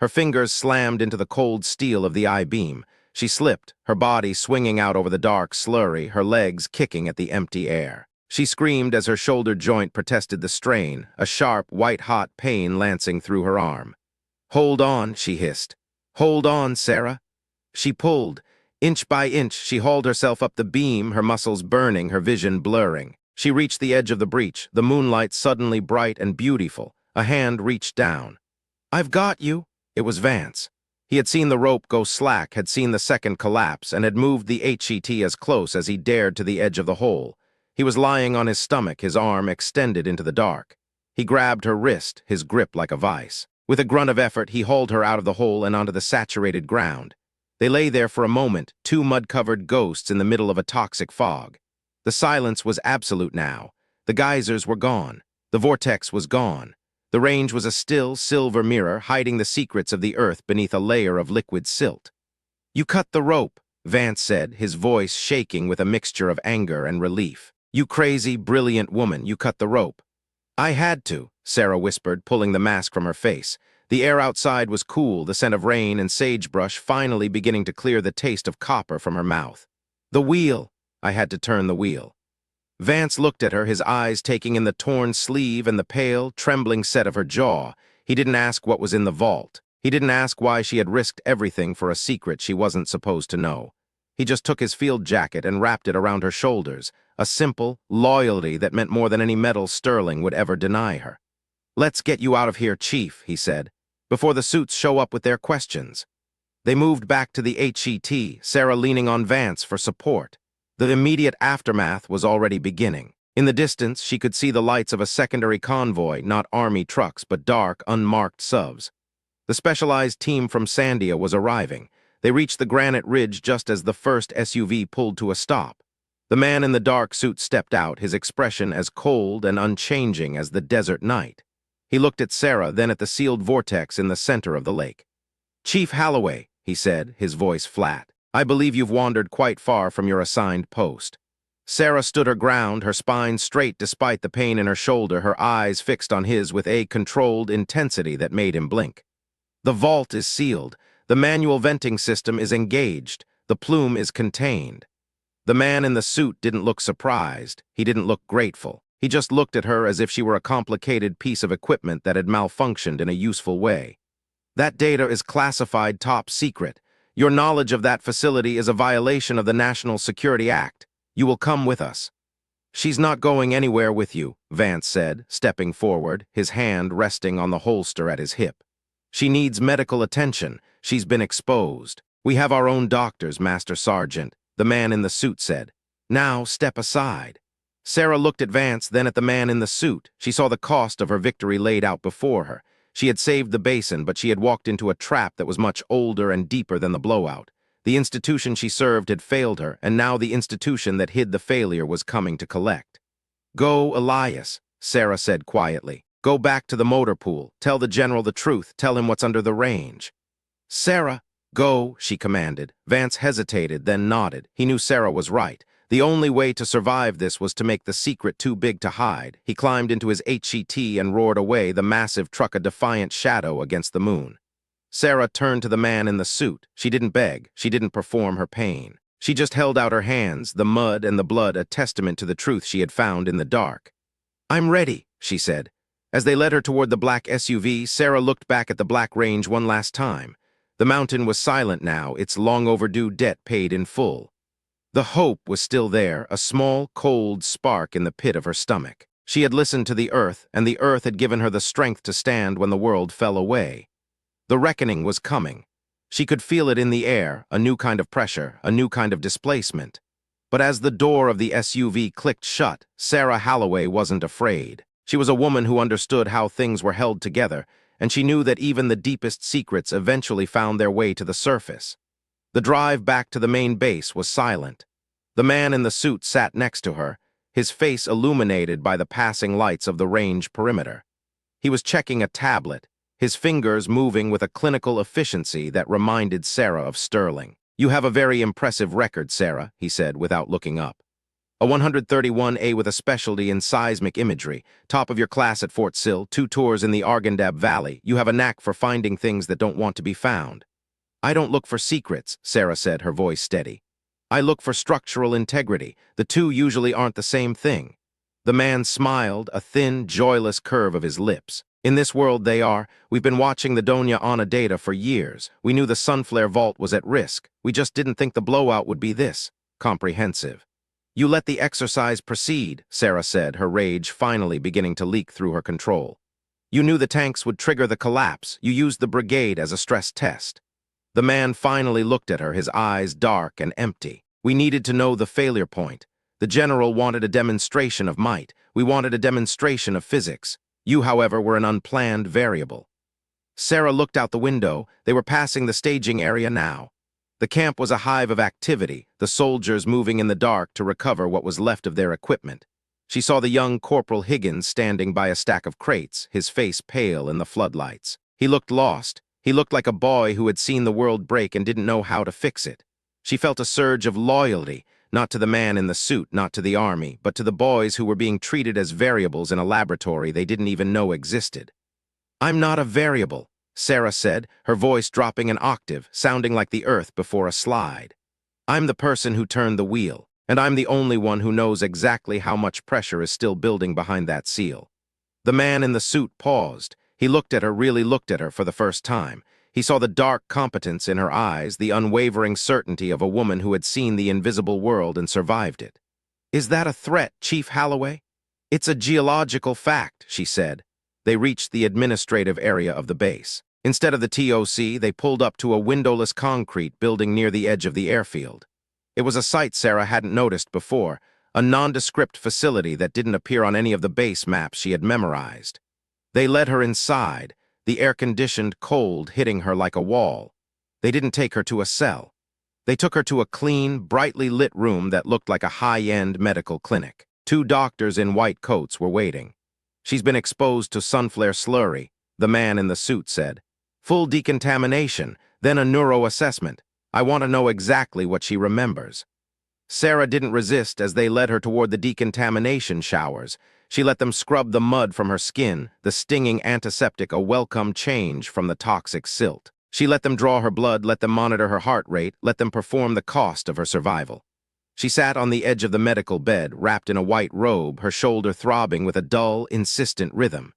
Her fingers slammed into the cold steel of the I-beam. She slipped, her body swinging out over the dark slurry, her legs kicking at the empty air. She screamed as her shoulder joint protested the strain, a sharp, white-hot pain lancing through her arm. "Hold on," she hissed. "Hold on, Sarah." She pulled. Inch by inch, she hauled herself up the beam, her muscles burning, her vision blurring. She reached the edge of the breach, the moonlight suddenly bright and beautiful. A hand reached down. "I've got you." It was Vance. He had seen the rope go slack, had seen the second collapse, and had moved the HET as close as he dared to the edge of the hole. He was lying on his stomach, his arm extended into the dark. He grabbed her wrist, his grip like a vice. With a grunt of effort, he hauled her out of the hole and onto the saturated ground. They lay there for a moment, two mud-covered ghosts in the middle of a toxic fog. The silence was absolute now. The geysers were gone. The vortex was gone. The range was a still, silver mirror hiding the secrets of the earth beneath a layer of liquid silt. "You cut the rope," Vance said, his voice shaking with a mixture of anger and relief. "You crazy, brilliant woman, you cut the rope." "I had to," Sarah whispered, pulling the mask from her face. The air outside was cool, the scent of rain and sagebrush finally beginning to clear the taste of copper from her mouth. "The wheel." "I had to turn the wheel." Vance looked at her, his eyes taking in the torn sleeve and the pale, trembling set of her jaw. He didn't ask what was in the vault. He didn't ask why she had risked everything for a secret she wasn't supposed to know. He just took his field jacket and wrapped it around her shoulders, a simple loyalty that meant more than any metal sterling would ever deny her. "Let's get you out of here, Chief," he said, "before the suits show up with their questions." They moved back to the HET, Sarah leaning on Vance for support. The immediate aftermath was already beginning. In the distance, she could see the lights of a secondary convoy, not army trucks, but dark, unmarked SUVs. The specialized team from Sandia was arriving. They reached the granite ridge just as the first SUV pulled to a stop. The man in the dark suit stepped out, his expression as cold and unchanging as the desert night. He looked at Sarah, then at the sealed vortex in the center of the lake. "Chief Holloway," he said, his voice flat, "I believe you've wandered quite far from your assigned post." Sarah stood her ground, her spine straight despite the pain in her shoulder, her eyes fixed on his with a controlled intensity that made him blink. "The vault is sealed. The manual venting system is engaged. The plume is contained." The man in the suit didn't look surprised. He didn't look grateful. He just looked at her as if she were a complicated piece of equipment that had malfunctioned in a useful way. "That data is classified top secret. Your knowledge of that facility is a violation of the National Security Act. You will come with us." "She's not going anywhere with you," Vance said, stepping forward, his hand resting on the holster at his hip. "She needs medical attention. She's been exposed. We have our own doctors, Master Sergeant," the man in the suit said. "Now step aside." Sarah looked at Vance, then at the man in the suit. She saw the cost of her victory laid out before her. She had saved the basin, but she had walked into a trap that was much older and deeper than the blowout. The institution she served had failed her, and now the institution that hid the failure was coming to collect. "Go, Elias," Sarah said quietly. "Go back to the motor pool. Tell the general the truth. Tell him what's under the range." "Sarah, go," she commanded. Vance hesitated, then nodded. He knew Sarah was right. The only way to survive this was to make the secret too big to hide. He climbed into his HET and roared away, the massive truck a defiant shadow against the moon. Sarah turned to the man in the suit. She didn't beg. She didn't perform her pain. She just held out her hands, the mud and the blood a testament to the truth she had found in the dark. "I'm ready," she said. As they led her toward the black SUV, Sarah looked back at the black range one last time. The mountain was silent now, its long-overdue debt paid in full. The hope was still there, a small, cold spark in the pit of her stomach. She had listened to the earth, and the earth had given her the strength to stand when the world fell away. The reckoning was coming. She could feel it in the air, a new kind of pressure, a new kind of displacement. But as the door of the SUV clicked shut, Sarah Holloway wasn't afraid. She was a woman who understood how things were held together, and she knew that even the deepest secrets eventually found their way to the surface. The drive back to the main base was silent. The man in the suit sat next to her, his face illuminated by the passing lights of the range perimeter. He was checking a tablet, his fingers moving with a clinical efficiency that reminded Sarah of Sterling. "You have a very impressive record, Sarah," he said without looking up. "A 131A with a specialty in seismic imagery, top of your class at Fort Sill, 2 tours in the Argandab Valley. You have a knack for finding things that don't want to be found." "I don't look for secrets," Sarah said, her voice steady. "I look for structural integrity. The two usually aren't the same thing." The man smiled, a thin, joyless curve of his lips. "In this world they are. We've been watching the Doña Ana data for years. We knew the Sunflare Vault was at risk. We just didn't think the blowout would be this comprehensive." "You let the exercise proceed," Sarah said, her rage finally beginning to leak through her control. "You knew the tanks would trigger the collapse. You used the brigade as a stress test." The man finally looked at her, his eyes dark and empty. We needed to know the failure point. The general wanted a demonstration of might. We wanted a demonstration of physics. You, however, were an unplanned variable. Sarah looked out the window. They were passing the staging area now. The camp was a hive of activity, the soldiers moving in the dark to recover what was left of their equipment. She saw the young Corporal Higgins standing by a stack of crates, his face pale in the floodlights. He looked lost. He looked like a boy who had seen the world break and didn't know how to fix it. She felt a surge of loyalty, not to the man in the suit, not to the army, but to the boys who were being treated as variables in a laboratory they didn't even know existed. "I'm not a variable," Sarah said, her voice dropping an octave, sounding like the earth before a slide. "I'm the person who turned the wheel, and I'm the only one who knows exactly how much pressure is still building behind that seal." The man in the suit paused. He looked at her, really looked at her for the first time. He saw the dark competence in her eyes, the unwavering certainty of a woman who had seen the invisible world and survived it. "Is that a threat, Chief Holloway?" "It's a geological fact," she said. They reached the administrative area of the base. Instead of the TOC, they pulled up to a windowless concrete building near the edge of the airfield. It was a sight Sarah hadn't noticed before, a nondescript facility that didn't appear on any of the base maps she had memorized. They led her inside, the air-conditioned cold hitting her like a wall. They didn't take her to a cell. They took her to a clean, brightly lit room that looked like a high-end medical clinic. 2 doctors in white coats were waiting. "She's been exposed to sunflare slurry," the man in the suit said. "Full decontamination, then a neuroassessment. I want to know exactly what she remembers." Sarah didn't resist as they led her toward the decontamination showers. She let them scrub the mud from her skin, the stinging antiseptic a welcome change from the toxic silt. She let them draw her blood, let them monitor her heart rate, let them perform the cost of her survival. She sat on the edge of the medical bed, wrapped in a white robe, her shoulder throbbing with a dull, insistent rhythm.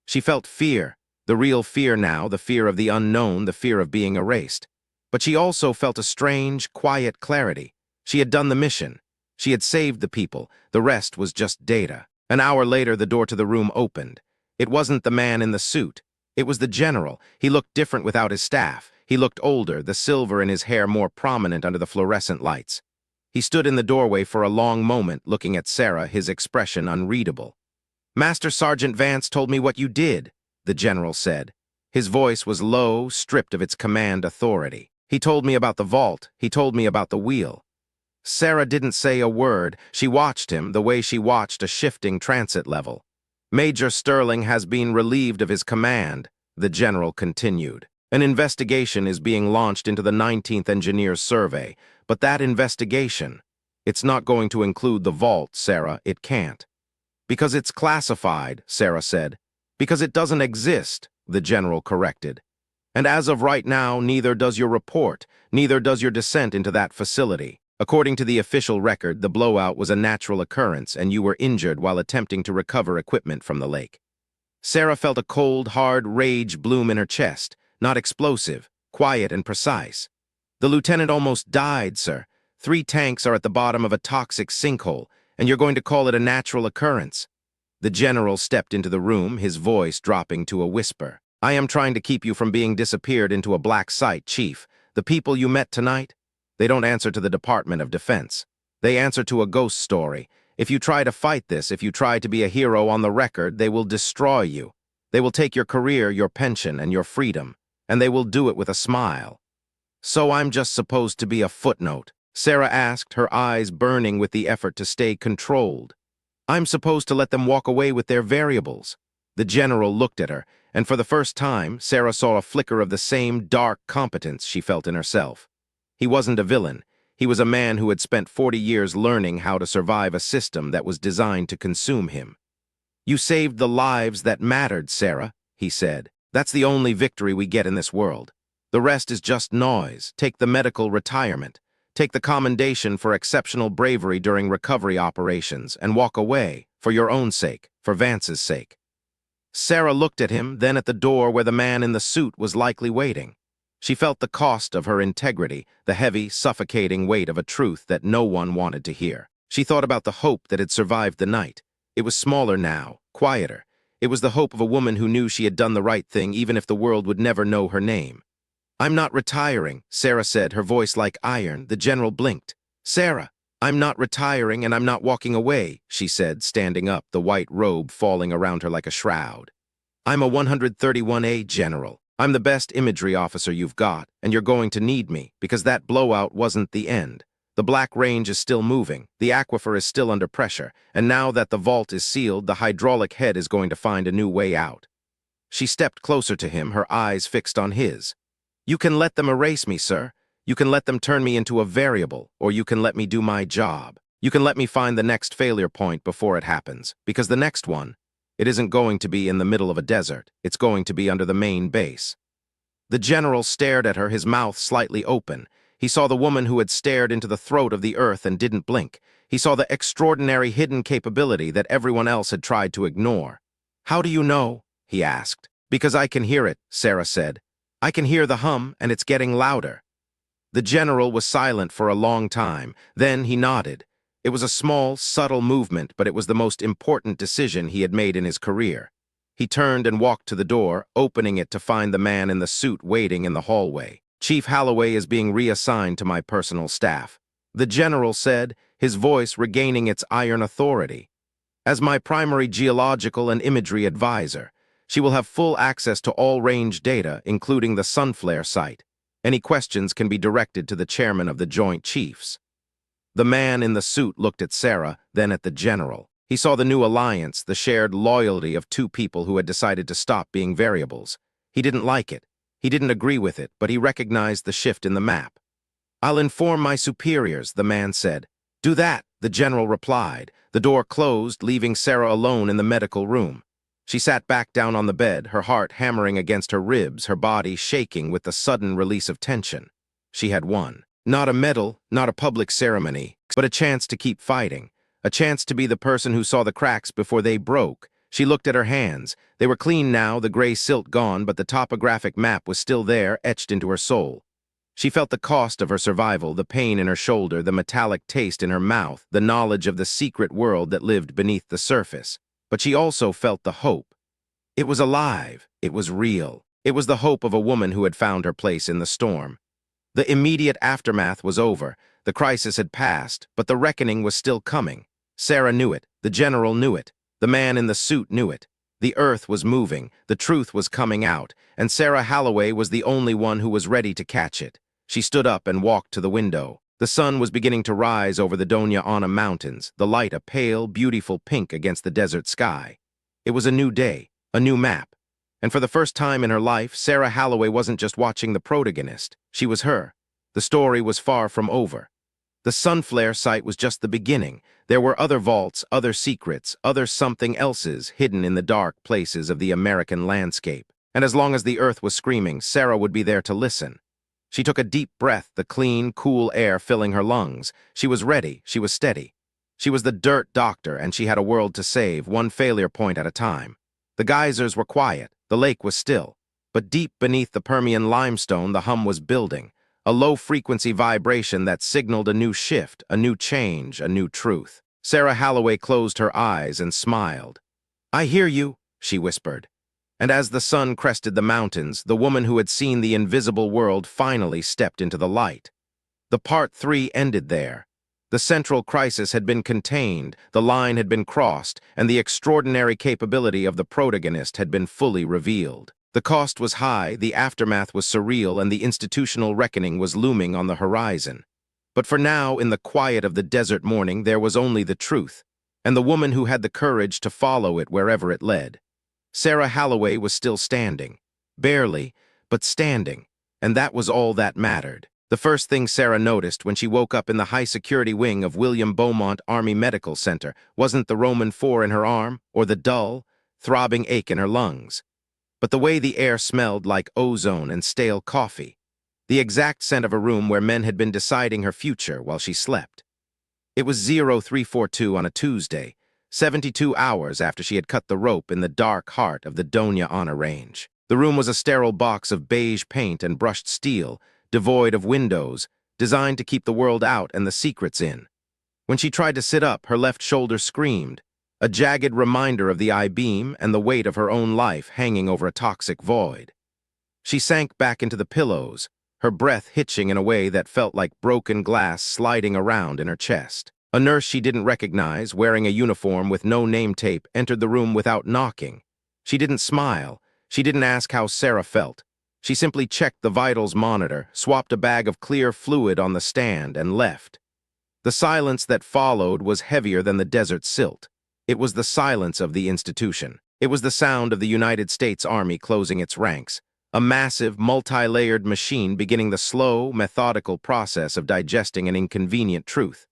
She felt fear, the real fear now, the fear of the unknown, the fear of being erased. But she also felt a strange, quiet clarity. She had done the mission. She had saved the people. The rest was just data. An hour later, the door to the room opened. It wasn't the man in the suit. It was the general. He looked different without his staff. He looked older, the silver in his hair more prominent under the fluorescent lights. He stood in the doorway for a long moment, looking at Sarah, his expression unreadable. "Master Sergeant Vance told me what you did," the general said. His voice was low, stripped of its command authority. "He told me about the vault. He told me about the wheel." Sarah didn't say a word. She watched him the way she watched a shifting transit level. "Major Sterling has been relieved of his command," the general continued. "An investigation is being launched into the 19th Engineers Survey, but that investigation, it's not going to include the vault, Sarah. It can't." "Because it's classified," Sarah said. "Because it doesn't exist," the general corrected. "And as of right now, neither does your report, neither does your descent into that facility. According to the official record, the blowout was a natural occurrence and you were injured while attempting to recover equipment from the lake." Sarah felt a cold, hard rage bloom in her chest, not explosive, quiet and precise. "The lieutenant almost died, sir. 3 tanks are at the bottom of a toxic sinkhole, and you're going to call it a natural occurrence." The general stepped into the room, his voice dropping to a whisper. "I am trying to keep you from being disappeared into a black site, Chief. The people you met tonight, they don't answer to the Department of Defense. They answer to a ghost story. If you try to fight this, if you try to be a hero on the record, they will destroy you. They will take your career, your pension, and your freedom, and they will do it with a smile." "So I'm just supposed to be a footnote?" Sarah asked, her eyes burning with the effort to stay controlled. "I'm supposed to let them walk away with their variables?" The general looked at her, and for the first time, Sarah saw a flicker of the same dark competence she felt in herself. He wasn't a villain. He was a man who had spent 40 years learning how to survive a system that was designed to consume him. "You saved the lives that mattered, Sarah," he said. "That's the only victory we get in this world. The rest is just noise. Take the medical retirement. Take the commendation for exceptional bravery during recovery operations and walk away, for your own sake, for Vance's sake." Sarah looked at him, then at the door where the man in the suit was likely waiting. She felt the cost of her integrity, the heavy, suffocating weight of a truth that no one wanted to hear. She thought about the hope that had survived the night. It was smaller now, quieter. It was the hope of a woman who knew she had done the right thing even if the world would never know her name. I'm not retiring, Sarah said, her voice like iron. The general blinked. Sarah, I'm not retiring and I'm not walking away, she said, standing up, the white robe falling around her like a shroud. I'm a 131A general. I'm the best imagery officer you've got, and you're going to need me, because that blowout wasn't the end. The Black Range is still moving, the aquifer is still under pressure, and now that the vault is sealed, the hydraulic head is going to find a new way out. She stepped closer to him, her eyes fixed on his. You can let them erase me, sir. You can let them turn me into a variable, or you can let me do my job. You can let me find the next failure point before it happens, because the next one, it isn't going to be in the middle of a desert. It's going to be under the main base. The general stared at her, his mouth slightly open. He saw the woman who had stared into the throat of the earth and didn't blink. He saw the extraordinary hidden capability that everyone else had tried to ignore. How do you know? He asked. Because I can hear it, Sarah said. I can hear the hum, and it's getting louder. The general was silent for a long time. Then he nodded. It was a small, subtle movement, but it was the most important decision he had made in his career. He turned and walked to the door, opening it to find the man in the suit waiting in the hallway. Chief Holloway is being reassigned to my personal staff, the general said, his voice regaining its iron authority. As my primary geological and imagery advisor, she will have full access to all range data, including the Sunflare site. Any questions can be directed to the chairman of the Joint Chiefs. The man in the suit looked at Sarah, then at the general. He saw the new alliance, the shared loyalty of two people who had decided to stop being variables. He didn't like it. He didn't agree with it, but he recognized the shift in the map. I'll inform my superiors, the man said. Do that, the general replied. The door closed, leaving Sarah alone in the medical room. She sat back down on the bed, her heart hammering against her ribs, her body shaking with the sudden release of tension. She had won. Not a medal, not a public ceremony, but a chance to keep fighting. A chance to be the person who saw the cracks before they broke. She looked at her hands. They were clean now, the gray silt gone, but the topographic map was still there, etched into her soul. She felt the cost of her survival, the pain in her shoulder, the metallic taste in her mouth, the knowledge of the secret world that lived beneath the surface. But she also felt the hope. It was alive. It was real. It was the hope of a woman who had found her place in the storm. The immediate aftermath was over. The crisis had passed, but the reckoning was still coming. Sarah knew it. The general knew it. The man in the suit knew it. The earth was moving. The truth was coming out, and Sarah Holloway was the only one who was ready to catch it. She stood up and walked to the window. The sun was beginning to rise over the Doña Ana Mountains, the light a pale, beautiful pink against the desert sky. It was a new day, a new map. And for the first time in her life, Sarah Holloway wasn't just watching the protagonist. She was her. The story was far from over. The Sunflare site was just the beginning. There were other vaults, other secrets, other something elses hidden in the dark places of the American landscape. And as long as the earth was screaming, Sarah would be there to listen. She took a deep breath, the clean, cool air filling her lungs. She was ready, she was steady. She was the dirt doctor, and she had a world to save, one failure point at a time. The geysers were quiet, the lake was still. But deep beneath the Permian limestone, the hum was building, a low-frequency vibration that signaled a new shift, a new change, a new truth. Sarah Holloway closed her eyes and smiled. I hear you, she whispered. And as the sun crested the mountains, the woman who had seen the invisible world finally stepped into the light. The Part 3 ended there. The central crisis had been contained, the line had been crossed, and the extraordinary capability of the protagonist had been fully revealed. The cost was high, the aftermath was surreal, and the institutional reckoning was looming on the horizon. But for now, in the quiet of the desert morning, there was only the truth, and the woman who had the courage to follow it wherever it led. Sarah Holloway was still standing. Barely, but standing, and that was all that mattered. The first thing Sarah noticed when she woke up in the high-security wing of William Beaumont Army Medical Center wasn't the Roman 4 in her arm or the dull, throbbing ache in her lungs, but the way the air smelled like ozone and stale coffee, the exact scent of a room where men had been deciding her future while she slept. It was 0342 on a Tuesday, 72 hours after she had cut the rope in the dark heart of the Doña Ana Range. The room was a sterile box of beige paint and brushed steel, devoid of windows, designed to keep the world out and the secrets in. When she tried to sit up, her left shoulder screamed, a jagged reminder of the I-beam and the weight of her own life hanging over a toxic void. She sank back into the pillows, her breath hitching in a way that felt like broken glass sliding around in her chest. A nurse she didn't recognize, wearing a uniform with no name tape, entered the room without knocking. She didn't smile. She didn't ask how Sarah felt. She simply checked the vitals monitor, swapped a bag of clear fluid on the stand, and left. The silence that followed was heavier than the desert silt. It was the silence of the institution. It was the sound of the United States Army closing its ranks, a massive, multi-layered machine beginning the slow, methodical process of digesting an inconvenient truth.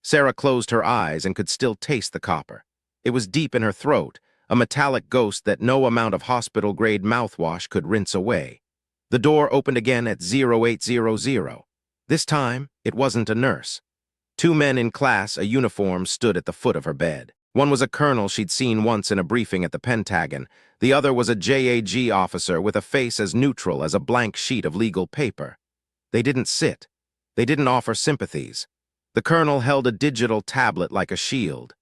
Sarah closed her eyes and could still taste the copper. It was deep in her throat, a metallic ghost that no amount of hospital-grade mouthwash could rinse away. The door opened again at 0800. This time, it wasn't a nurse. Two men in class, a uniform, stood at the foot of her bed. One was a colonel she'd seen once in a briefing at the Pentagon. The other was a JAG officer with a face as neutral as a blank sheet of legal paper. They didn't sit. They didn't offer sympathies. The colonel held a digital tablet like a shield.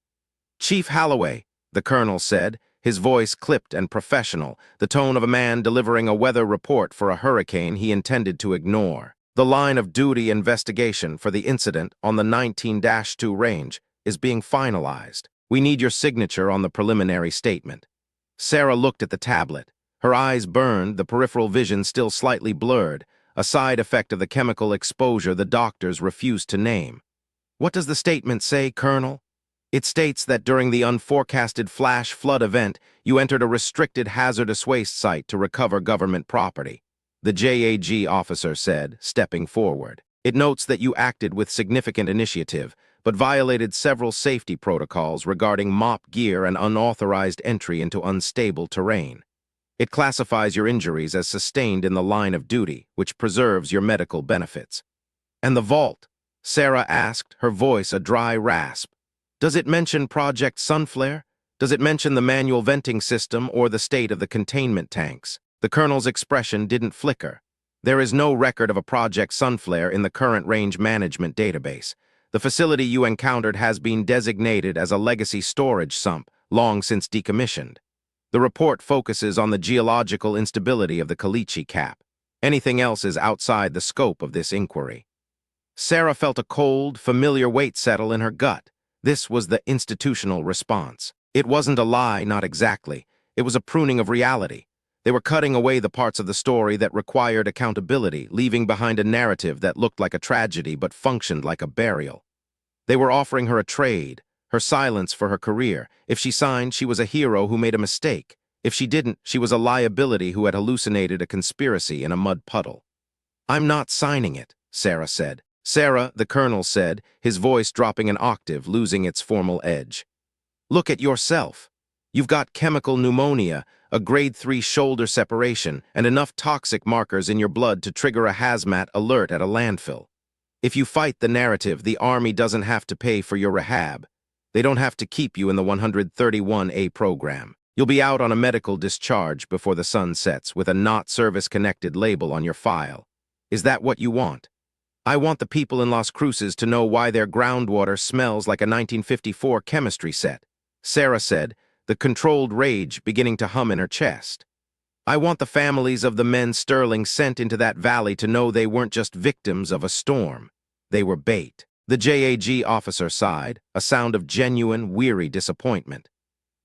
"Chief Holloway," the colonel said, his voice clipped and professional, the tone of a man delivering a weather report for a hurricane he intended to ignore. "The line of duty investigation for the incident on the 19-2 range is being finalized. We need your signature on the preliminary statement." Sarah looked at the tablet. Her eyes burned, the peripheral vision still slightly blurred, a side effect of the chemical exposure the doctors refused to name. "What does the statement say, Colonel?" "It states that during the unforecasted flash flood event, you entered a restricted hazardous waste site to recover government property," the JAG officer said, stepping forward. "It notes that you acted with significant initiative, but violated several safety protocols regarding mop gear and unauthorized entry into unstable terrain. It classifies your injuries as sustained in the line of duty, which preserves your medical benefits." "And the vault?" Sarah asked, her voice a dry rasp. "Does it mention Project Sunflare? Does it mention the manual venting system or the state of the containment tanks?" The colonel's expression didn't flicker. "There is no record of a Project Sunflare in the current range management database. The facility you encountered has been designated as a legacy storage sump, long since decommissioned. The report focuses on the geological instability of the caliche cap. Anything else is outside the scope of this inquiry." Sarah felt a cold, familiar weight settle in her gut. This was the institutional response. It wasn't a lie, not exactly. It was a pruning of reality. They were cutting away the parts of the story that required accountability, leaving behind a narrative that looked like a tragedy but functioned like a burial. They were offering her a trade, her silence for her career. If she signed, she was a hero who made a mistake. If she didn't, she was a liability who had hallucinated a conspiracy in a mud puddle. "I'm not signing it," Sarah said. "Sarah," the colonel said, his voice dropping an octave, losing its formal edge. "Look at yourself. You've got chemical pneumonia, a grade 3 shoulder separation, and enough toxic markers in your blood to trigger a hazmat alert at a landfill. If you fight the narrative, the Army doesn't have to pay for your rehab. They don't have to keep you in the 131A program. You'll be out on a medical discharge before the sun sets with a not service-connected label on your file. Is that what you want? I want the people in Las Cruces to know why their groundwater smells like a 1954 chemistry set," Sarah said, the controlled rage beginning to hum in her chest. "I want the families of the men Sterling sent into that valley to know they weren't just victims of a storm. They were bait." The JAG officer sighed, a sound of genuine, weary disappointment.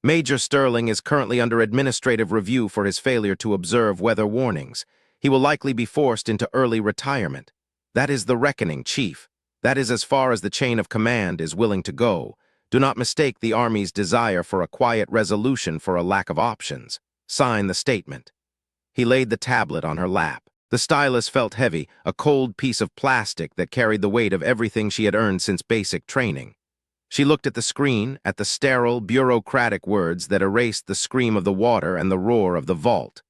"Major Sterling is currently under administrative review for his failure to observe weather warnings. He will likely be forced into early retirement. That is the reckoning, Chief. That is as far as the chain of command is willing to go. Do not mistake the Army's desire for a quiet resolution for a lack of options. Sign the statement." He laid the tablet on her lap. The stylus felt heavy, a cold piece of plastic that carried the weight of everything she had earned since basic training. She looked at the screen, at the sterile, bureaucratic words that erased the scream of the water and the roar of the vault.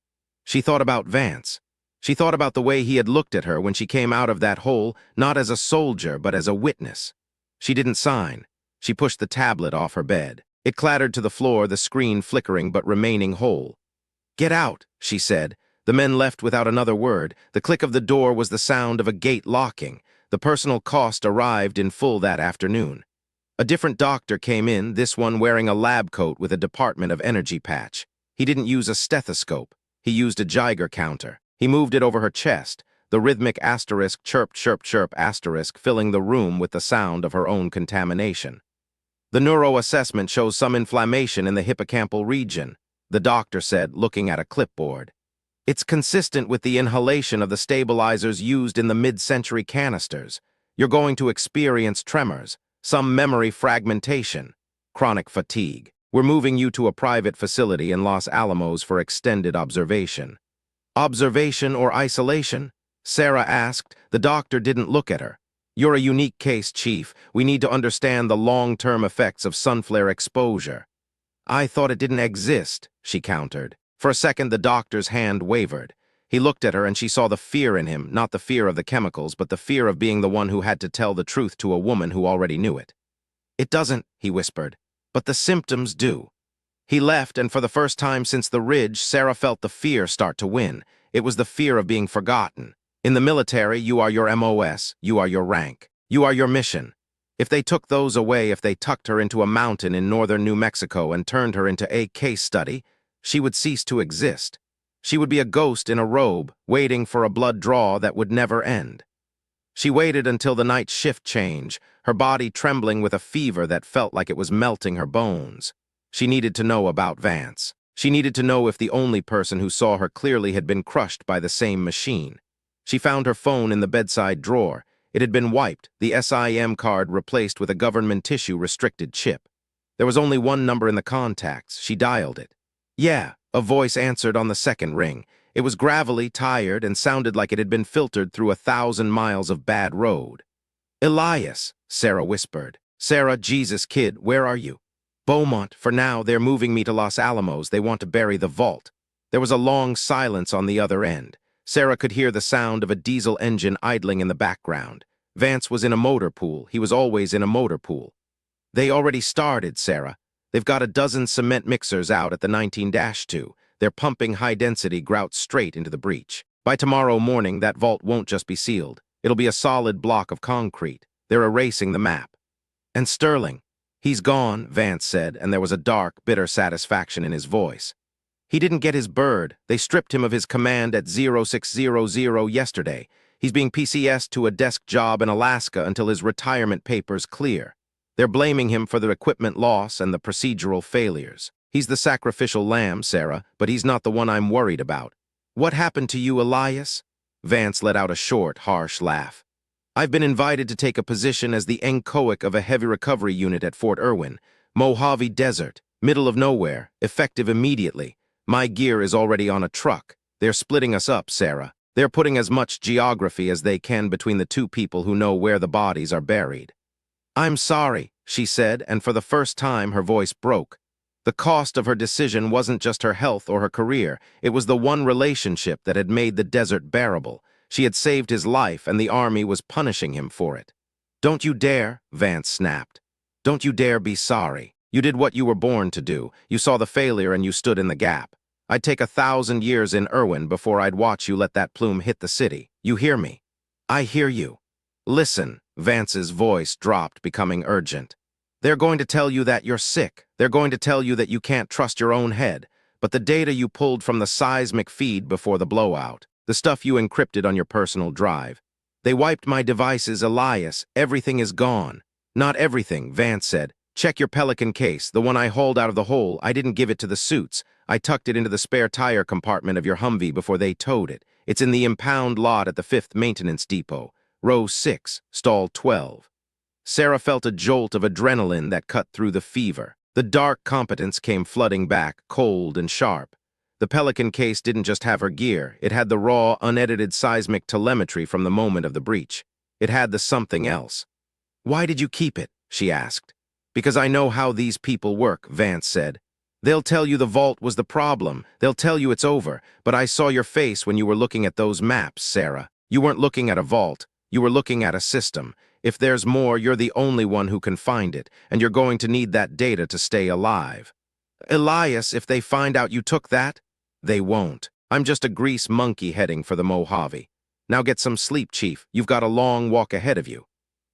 She thought about Vance. She thought about the way he had looked at her when she came out of that hole, not as a soldier, but as a witness. She didn't sign. She pushed the tablet off her bed. It clattered to the floor, the screen flickering but remaining whole. "Get out," she said. The men left without another word. The click of the door was the sound of a gate locking. The personal cost arrived in full that afternoon. A different doctor came in, this one wearing a lab coat with a Department of Energy patch. He didn't use a stethoscope. He used a Geiger counter. He moved it over her chest, the rhythmic asterisk chirp chirp chirp asterisk filling the room with the sound of her own contamination. The neuroassessment shows some inflammation in the hippocampal region, the doctor said, looking at a clipboard. It's consistent with the inhalation of the stabilizers used in the mid-century canisters. You're going to experience tremors, some memory fragmentation, chronic fatigue. We're moving you to a private facility in Los Alamos for extended observation. Observation or isolation? Sarah asked. The doctor didn't look at her. You're a unique case, Chief. We need to understand the long-term effects of sunflare exposure. I thought it didn't exist, she countered. For a second, the doctor's hand wavered. He looked at her and she saw the fear in him, not the fear of the chemicals, but the fear of being the one who had to tell the truth to a woman who already knew it. It doesn't, he whispered, but the symptoms do. He left, and for the first time since the ridge, Sarah felt the fear start to win. It was the fear of being forgotten. In the military, you are your MOS, you are your rank, you are your mission. If they took those away, if they tucked her into a mountain in northern New Mexico and turned her into a case study, she would cease to exist. She would be a ghost in a robe, waiting for a blood draw that would never end. She waited until the night shift change, her body trembling with a fever that felt like it was melting her bones. She needed to know about Vance. She needed to know if the only person who saw her clearly had been crushed by the same machine. She found her phone in the bedside drawer. It had been wiped, the SIM card replaced with a government tissue-restricted chip. There was only one number in the contacts. She dialed it. Yeah, a voice answered on the second ring. It was gravelly, tired, and sounded like it had been filtered through 1,000 miles of bad road. Elias, Sarah whispered. Sarah, Jesus kid, where are you? Beaumont, for now, they're moving me to Los Alamos. They want to bury the vault. There was a long silence on the other end. Sarah could hear the sound of a diesel engine idling in the background. Vance was in a motor pool. He was always in a motor pool. They already started, Sarah. They've got a dozen cement mixers out at the 19-2. They're pumping high-density grout straight into the breach. By tomorrow morning, that vault won't just be sealed. It'll be a solid block of concrete. They're erasing the map. And Sterling. He's gone, Vance said, and there was a dark, bitter satisfaction in his voice. He didn't get his bird. They stripped him of his command at 0600 yesterday. He's being PCS'd to a desk job in Alaska until his retirement papers clear. They're blaming him for the equipment loss and the procedural failures. He's the sacrificial lamb, Sarah, but he's not the one I'm worried about. What happened to you, Elias? Vance let out a short, harsh laugh. I've been invited to take a position as the encoic of a heavy recovery unit at Fort Irwin, Mojave Desert, middle of nowhere, effective immediately. My gear is already on a truck. They're splitting us up, Sarah. They're putting as much geography as they can between the two people who know where the bodies are buried. I'm sorry, she said, and for the first time her voice broke. The cost of her decision wasn't just her health or her career. It was the one relationship that had made the desert bearable. She had saved his life, and the army was punishing him for it. Don't you dare, Vance snapped. Don't you dare be sorry. You did what you were born to do. You saw the failure and you stood in the gap. I'd take 1,000 years in Irwin before I'd watch you let that plume hit the city. You hear me? I hear you. Listen, Vance's voice dropped, becoming urgent. They're going to tell you that you're sick. They're going to tell you that you can't trust your own head. But the data you pulled from the seismic feed before the blowout, the stuff you encrypted on your personal drive. They wiped my devices, Elias. Everything is gone. Not everything, Vance said. Check your Pelican case, the one I hauled out of the hole. I didn't give it to the suits. I tucked it into the spare tire compartment of your Humvee before they towed it. It's in the impound lot at the 5th Maintenance Depot. Row 6, stall 12. Sarah felt a jolt of adrenaline that cut through the fever. The dark competence came flooding back, cold and sharp. The Pelican case didn't just have her gear. It had the raw, unedited seismic telemetry from the moment of the breach. It had the something else. Why did you keep it? She asked. Because I know how these people work, Vance said. They'll tell you the vault was the problem. They'll tell you it's over. But I saw your face when you were looking at those maps, Sarah. You weren't looking at a vault. You were looking at a system. If there's more, you're the only one who can find it, and you're going to need that data to stay alive. Elias, if they find out you took that, they won't. I'm just a grease monkey heading for the Mojave. Now get some sleep, Chief. You've got a long walk ahead of you.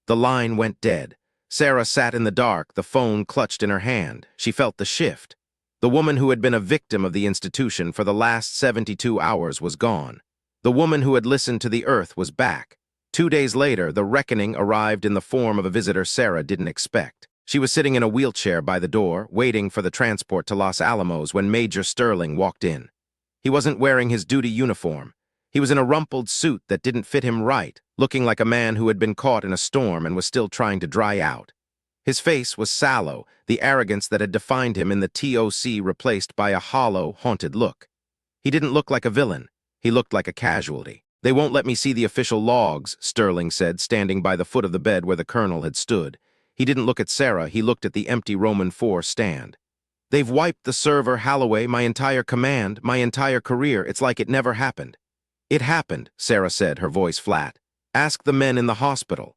The line went dead. Sarah sat in the dark, the phone clutched in her hand. She felt the shift. The woman who had been a victim of the institution for the last 72 hours was gone. The woman who had listened to the earth was back. 2 days later, the reckoning arrived in the form of a visitor Sarah didn't expect. She was sitting in a wheelchair by the door, waiting for the transport to Los Alamos when Major Sterling walked in. He wasn't wearing his duty uniform. He was in a rumpled suit that didn't fit him right, looking like a man who had been caught in a storm and was still trying to dry out. His face was sallow, the arrogance that had defined him in the TOC replaced by a hollow, haunted look. He didn't look like a villain. He looked like a casualty. "They won't let me see the official logs," Sterling said, standing by the foot of the bed where the colonel had stood. He didn't look at Sarah, he looked at the empty Roman 4 stand. "They've wiped the server, Holloway, my entire command, my entire career. It's like it never happened." "It happened," Sarah said, her voice flat. "Ask the men in the hospital."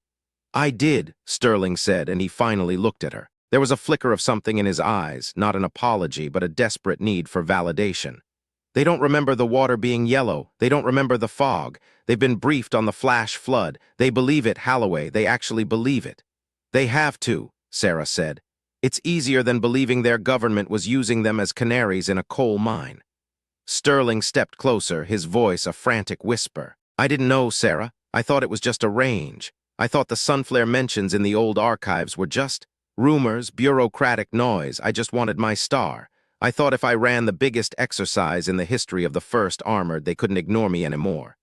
"I did," Sterling said, and he finally looked at her. There was a flicker of something in his eyes, not an apology, but a desperate need for validation. "They don't remember the water being yellow. They don't remember the fog. They've been briefed on the flash flood. They believe it, Holloway. They actually believe it." "They have to," Sarah said. "It's easier than believing their government was using them as canaries in a coal mine." Sterling stepped closer, his voice a frantic whisper. "I didn't know, Sarah. I thought it was just a range. I thought the sunflare mentions in the old archives were just rumors, bureaucratic noise. I just wanted my star. I thought if I ran the biggest exercise in the history of the 1st Armored, they couldn't ignore me anymore."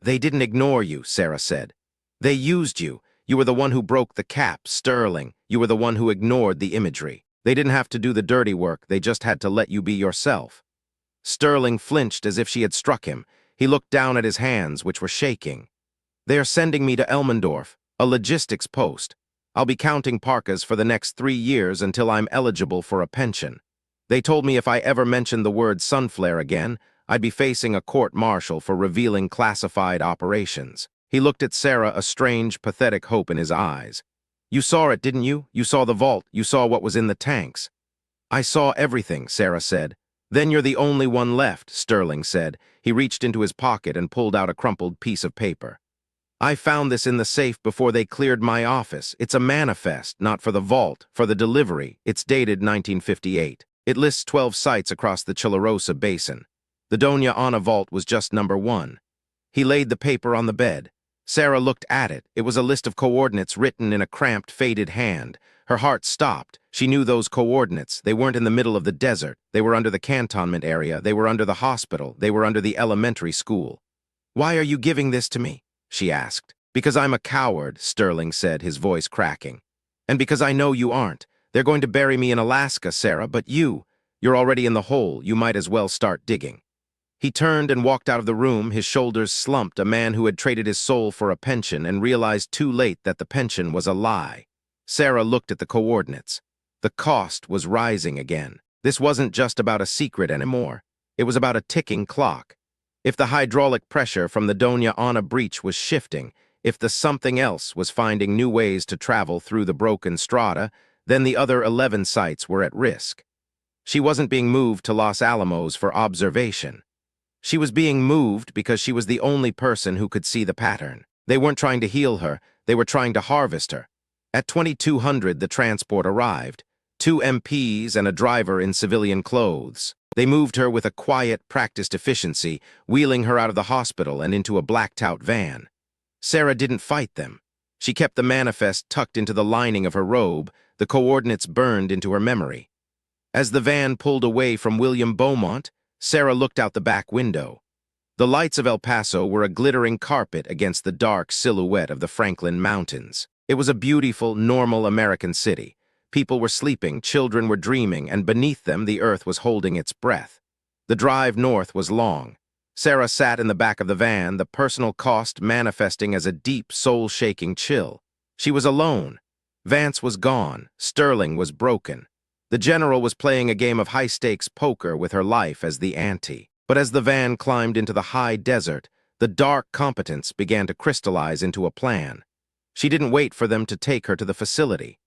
"They didn't ignore you," Sarah said. "They used you. You were the one who broke the cap, Sterling. You were the one who ignored the imagery. They didn't have to do the dirty work. They just had to let you be yourself." Sterling flinched as if she had struck him. He looked down at his hands, which were shaking. "They are sending me to Elmendorf, a logistics post. I'll be counting parkas for the next 3 years until I'm eligible for a pension. They told me if I ever mentioned the word sunflare again, I'd be facing a court-martial for revealing classified operations." He looked at Sarah, a strange, pathetic hope in his eyes. "You saw it, didn't you? You saw the vault. You saw what was in the tanks." "I saw everything," Sarah said. "Then you're the only one left," Sterling said. He reached into his pocket and pulled out a crumpled piece of paper. "I found this in the safe before they cleared my office. It's a manifest, not for the vault, for the delivery. It's dated 1958. It lists 12 sites across the Chilarosa Basin. The Doña Ana vault was just number 1. He laid the paper on the bed. Sarah looked at it. It was a list of coordinates written in a cramped, faded hand. Her heart stopped. She knew those coordinates. They weren't in the middle of the desert. They were under the cantonment area. They were under the hospital. They were under the elementary school. "Why are you giving this to me?" she asked. "Because I'm a coward," Sterling said, his voice cracking. "And because I know you aren't. They're going to bury me in Alaska, Sarah, but you're already in the hole. You might as well start digging." He turned and walked out of the room, his shoulders slumped, a man who had traded his soul for a pension and realized too late that the pension was a lie. Sarah looked at the coordinates. The cost was rising again. This wasn't just about a secret anymore. It was about a ticking clock. If the hydraulic pressure from the Doña Ana breach was shifting, if the something else was finding new ways to travel through the broken strata, then the other 11 sites were at risk. She wasn't being moved to Los Alamos for observation. She was being moved because she was the only person who could see the pattern. They weren't trying to heal her, they were trying to harvest her. At 2200, the transport arrived. 2 MPs and a driver in civilian clothes. They moved her with a quiet, practiced efficiency, wheeling her out of the hospital and into a blacked-out van. Sarah didn't fight them. She kept the manifest tucked into the lining of her robe, the coordinates burned into her memory. As the van pulled away from William Beaumont, Sarah looked out the back window. The lights of El Paso were a glittering carpet against the dark silhouette of the Franklin Mountains. It was a beautiful, normal American city. People were sleeping, children were dreaming, and beneath them the earth was holding its breath. The drive north was long. Sarah sat in the back of the van, the personal cost manifesting as a deep, soul-shaking chill. She was alone. Vance was gone. Sterling was broken. The general was playing a game of high-stakes poker with her life as the ante. But as the van climbed into the high desert, the dark competence began to crystallize into a plan. She didn't wait for them to take her to the facility.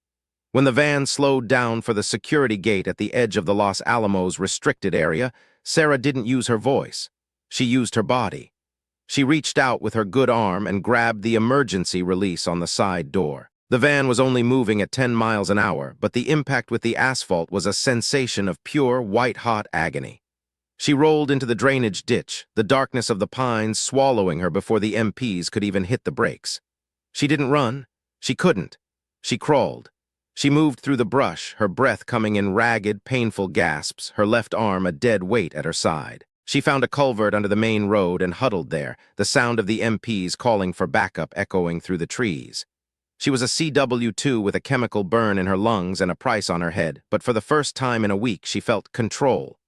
When the van slowed down for the security gate at the edge of the Los Alamos restricted area, Sarah didn't use her voice. She used her body. She reached out with her good arm and grabbed the emergency release on the side door. The van was only moving at 10 miles an hour, but the impact with the asphalt was a sensation of pure, white-hot agony. She rolled into the drainage ditch, the darkness of the pines swallowing her before the MPs could even hit the brakes. She didn't run. She couldn't. She crawled. She moved through the brush, her breath coming in ragged, painful gasps, her left arm a dead weight at her side. She found a culvert under the main road and huddled there, the sound of the MPs calling for backup echoing through the trees. She was a CW2 with a chemical burn in her lungs and a price on her head, but for the first time in a week she felt control.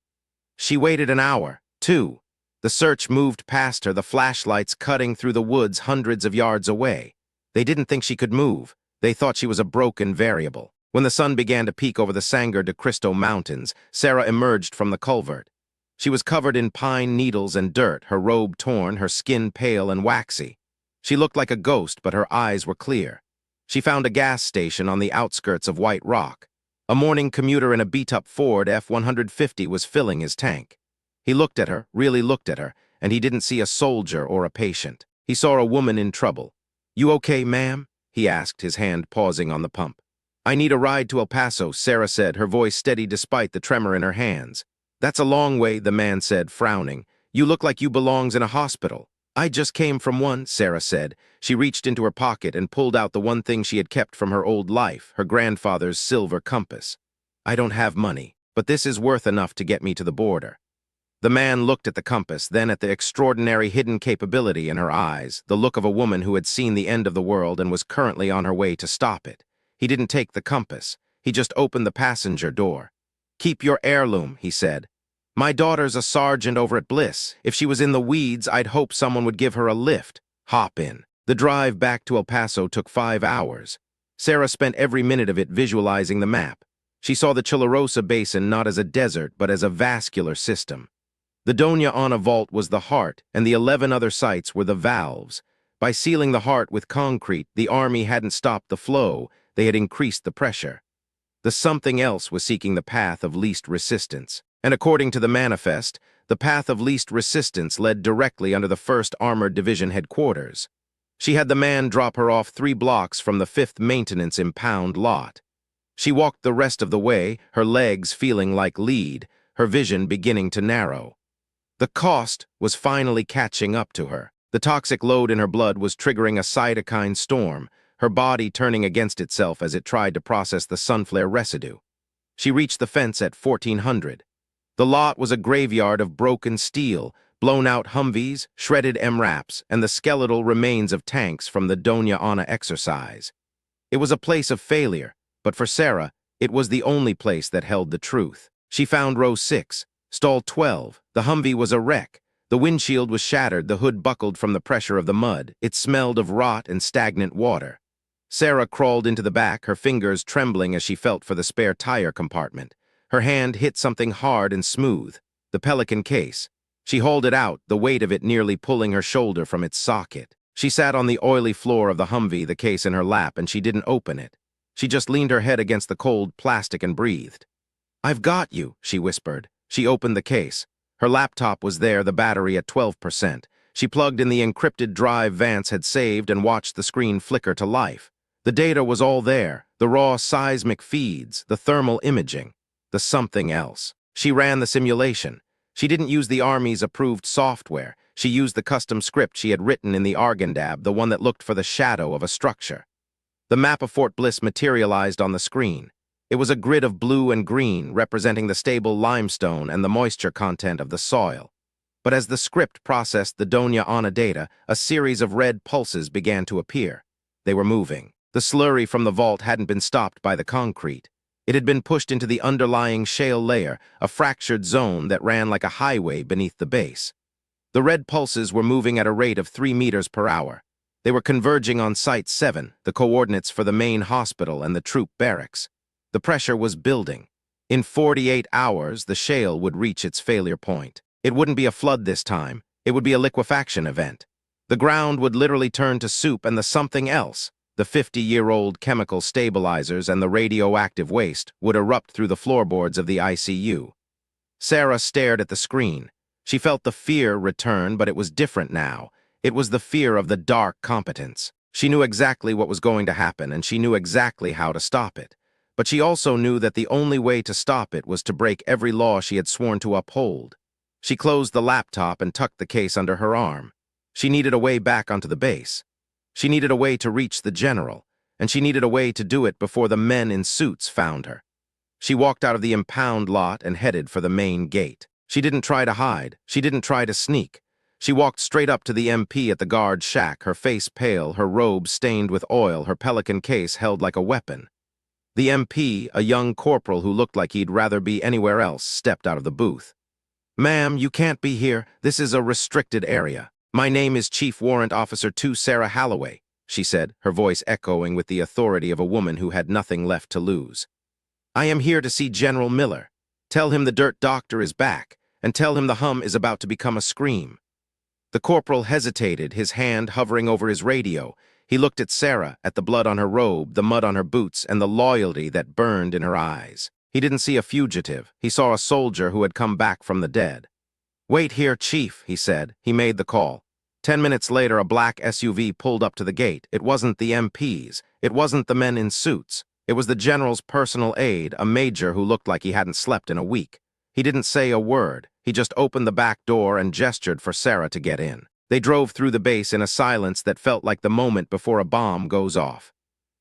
She waited an hour, 2. The search moved past her, the flashlights cutting through the woods hundreds of yards away. They didn't think she could move. They thought she was a broken variable. When the sun began to peek over the Sangre de Cristo Mountains, Sarah emerged from the culvert. She was covered in pine needles and dirt, her robe torn, her skin pale and waxy. She looked like a ghost, but her eyes were clear. She found a gas station on the outskirts of White Rock. A morning commuter in a beat-up Ford F-150 was filling his tank. He looked at her, really looked at her, and he didn't see a soldier or a patient. He saw a woman in trouble. "You okay, ma'am?" he asked, his hand pausing on the pump. "I need a ride to El Paso," Sarah said, her voice steady despite the tremor in her hands. "That's a long way," the man said, frowning. "You look like you belongs in a hospital." "I just came from one," Sarah said. She reached into her pocket and pulled out the one thing she had kept from her old life, her grandfather's silver compass. "I don't have money, but this is worth enough to get me to the border." The man looked at the compass, then at the extraordinary hidden capability in her eyes, the look of a woman who had seen the end of the world and was currently on her way to stop it. He didn't take the compass. He just opened the passenger door. "Keep your heirloom," he said. "My daughter's a sergeant over at Bliss. If she was in the weeds, I'd hope someone would give her a lift. Hop in." The drive back to El Paso took 5 hours. Sarah spent every minute of it visualizing the map. She saw the Chilarosa Basin not as a desert, but as a vascular system. The Doña Ana Vault was the heart, and the 11 other sites were the valves. By sealing the heart with concrete, the army hadn't stopped the flow, they had increased the pressure. The something else was seeking the path of least resistance. And according to the manifest, the path of least resistance led directly under the 1st Armored Division headquarters. She had the man drop her off 3 blocks from the 5th Maintenance Impound lot. She walked the rest of the way, her legs feeling like lead, her vision beginning to narrow. The cost was finally catching up to her. The toxic load in her blood was triggering a cytokine storm, her body turning against itself as it tried to process the sunflare residue. She reached the fence at 1400. The lot was a graveyard of broken steel, blown-out Humvees, shredded MRAPs, and the skeletal remains of tanks from the Doña Ana exercise. It was a place of failure, but for Sarah, it was the only place that held the truth. She found row 6. Stall 12. The Humvee was a wreck. The windshield was shattered, the hood buckled from the pressure of the mud. It smelled of rot and stagnant water. Sarah crawled into the back, her fingers trembling as she felt for the spare tire compartment. Her hand hit something hard and smooth, the Pelican case. She hauled it out, the weight of it nearly pulling her shoulder from its socket. She sat on the oily floor of the Humvee, the case in her lap, and she didn't open it. She just leaned her head against the cold plastic and breathed. "I've got you," she whispered. She opened the case. Her laptop was there, the battery at 12%. She plugged in the encrypted drive Vance had saved and watched the screen flicker to life. The data was all there, the raw seismic feeds, the thermal imaging, the something else. She ran the simulation. She didn't use the Army's approved software. She used the custom script she had written in the Argandab, the one that looked for the shadow of a structure. The map of Fort Bliss materialized on the screen. It was a grid of blue and green, representing the stable limestone and the moisture content of the soil. But as the script processed the Doña Ana data, a series of red pulses began to appear. They were moving. The slurry from the vault hadn't been stopped by the concrete. It had been pushed into the underlying shale layer, a fractured zone that ran like a highway beneath the base. The red pulses were moving at a rate of 3 meters per hour. They were converging on Site 7, the coordinates for the main hospital and the troop barracks. The pressure was building. In 48 hours, the shale would reach its failure point. It wouldn't be a flood this time. It would be a liquefaction event. The ground would literally turn to soup, and the something else, the 50-year-old chemical stabilizers and the radioactive waste, would erupt through the floorboards of the ICU. Sarah stared at the screen. She felt the fear return, but it was different now. It was the fear of the dark competence. She knew exactly what was going to happen, and she knew exactly how to stop it. But she also knew that the only way to stop it was to break every law she had sworn to uphold. She closed the laptop and tucked the case under her arm. She needed a way back onto the base. She needed a way to reach the general, and she needed a way to do it before the men in suits found her. She walked out of the impound lot and headed for the main gate. She didn't try to hide. She didn't try to sneak. She walked straight up to the MP at the guard shack, her face pale, her robe stained with oil, her pelican case held like a weapon. The MP, a young corporal who looked like he'd rather be anywhere else, stepped out of the booth. "Ma'am, you can't be here. This is a restricted area. My name is Chief Warrant Officer 2 Sarah Halloway," she said, her voice echoing with the authority of a woman who had nothing left to lose. "I am here to see General Miller. Tell him the dirt doctor is back, and tell him the hum is about to become a scream." The corporal hesitated, his hand hovering over his radio. He looked at Sarah, at the blood on her robe, the mud on her boots, and the loyalty that burned in her eyes. He didn't see a fugitive. He saw a soldier who had come back from the dead. "Wait here, Chief," he said. He made the call. 10 minutes later, a black SUV pulled up to the gate. It wasn't the MPs. It wasn't the men in suits. It was the general's personal aide, a major who looked like he hadn't slept in a week. He didn't say a word. He just opened the back door and gestured for Sarah to get in. They drove through the base in a silence that felt like the moment before a bomb goes off.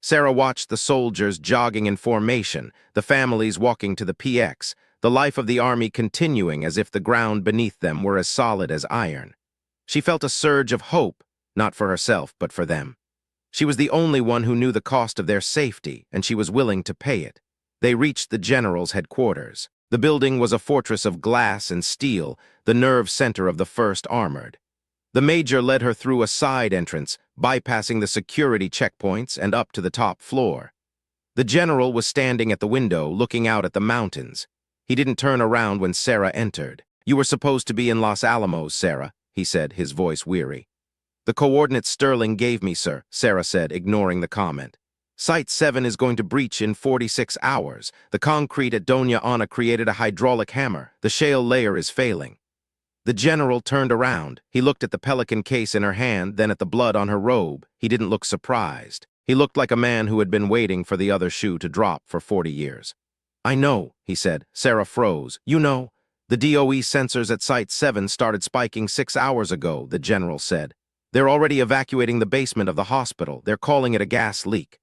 Sarah watched the soldiers jogging in formation, the families walking to the PX, the life of the army continuing as if the ground beneath them were as solid as iron. She felt a surge of hope, not for herself, but for them. She was the only one who knew the cost of their safety, and she was willing to pay it. They reached the general's headquarters. The building was a fortress of glass and steel, the nerve center of the 1st Armored. The major led her through a side entrance, bypassing the security checkpoints and up to the top floor. The general was standing at the window, looking out at the mountains. He didn't turn around when Sarah entered. "You were supposed to be in Los Alamos, Sarah," he said, his voice weary. "The coordinates Sterling gave me, sir," Sarah said, ignoring the comment. "Site 7 is going to breach in 46 hours. The concrete at Doña Ana created a hydraulic hammer. The shale layer is failing." The general turned around. He looked at the pelican case in her hand, then at the blood on her robe. He didn't look surprised. He looked like a man who had been waiting for the other shoe to drop for 40 years. "I know," he said. Sarah froze. "You know, the DOE sensors at Site 7 started spiking 6 hours ago," the general said. "They're already evacuating the basement of the hospital. They're calling it a gas leak."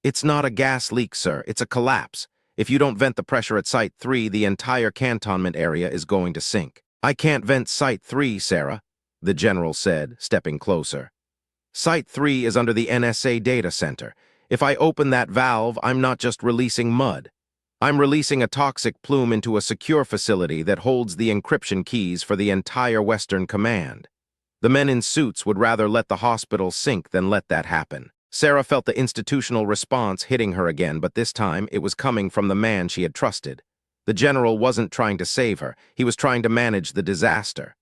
"It's not a gas leak, sir. It's a collapse. If you don't vent the pressure at Site 3, the entire cantonment area is going to sink." "I can't vent Site 3, Sarah," the general said, stepping closer. "Site 3 is under the NSA data center. If I open that valve, I'm not just releasing mud. I'm releasing a toxic plume into a secure facility that holds the encryption keys for the entire Western Command. The men in suits would rather let the hospital sink than let that happen." Sarah felt the institutional response hitting her again, but this time it was coming from the man she had trusted. The general wasn't trying to save her. He was trying to manage the disaster.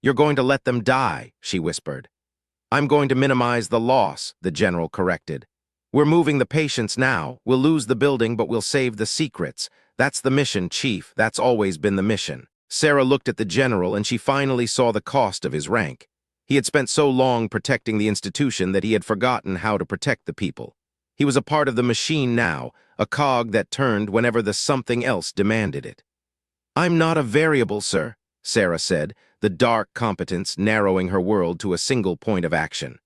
"You're going to let them die," she whispered. "I'm going to minimize the loss," the general corrected. "We're moving the patients now. We'll lose the building, but we'll save the secrets. That's the mission, Chief. That's always been the mission." Sarah looked at the general, and she finally saw the cost of his rank. He had spent so long protecting the institution that he had forgotten how to protect the people. He was a part of the machine now, a cog that turned whenever the something else demanded it. "I'm not a variable, sir," Sarah said, the dark competence narrowing her world to a single point of action.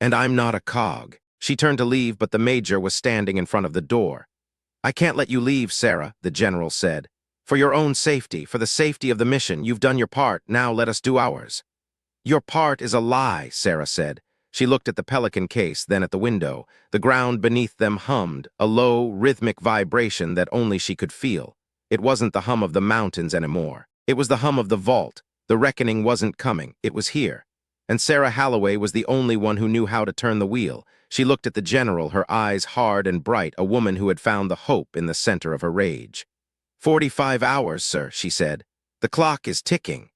"And I'm not a cog." She turned to leave, but the major was standing in front of the door. "I can't let you leave, Sarah," the general said. "For your own safety, for the safety of the mission, you've done your part, now let us do ours." "Your part is a lie," Sarah said. She looked at the pelican case, then at the window. The ground beneath them hummed, a low, rhythmic vibration that only she could feel. It wasn't the hum of the mountains anymore. It was the hum of the vault. The reckoning wasn't coming. It was here. And Sarah Halloway was the only one who knew how to turn the wheel. She looked at the general, her eyes hard and bright, a woman who had found the hope in the center of her rage. 45 hours, sir," she said. "The clock is ticking."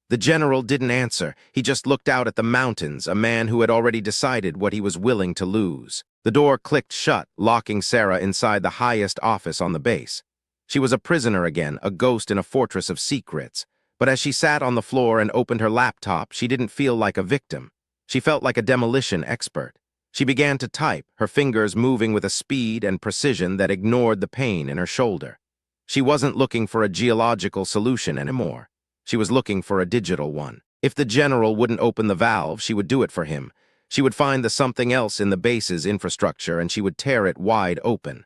The general didn't answer. He just looked out at the mountains, a man who had already decided what he was willing to lose. The door clicked shut, locking Sarah inside the highest office on the base. She was a prisoner again, a ghost in a fortress of secrets. But as she sat on the floor and opened her laptop, she didn't feel like a victim. She felt like a demolition expert. She began to type, her fingers moving with a speed and precision that ignored the pain in her shoulder. She wasn't looking for a geological solution anymore. She was looking for a digital one. If the general wouldn't open the valve, she would do it for him. She would find the something else in the base's infrastructure and she would tear it wide open.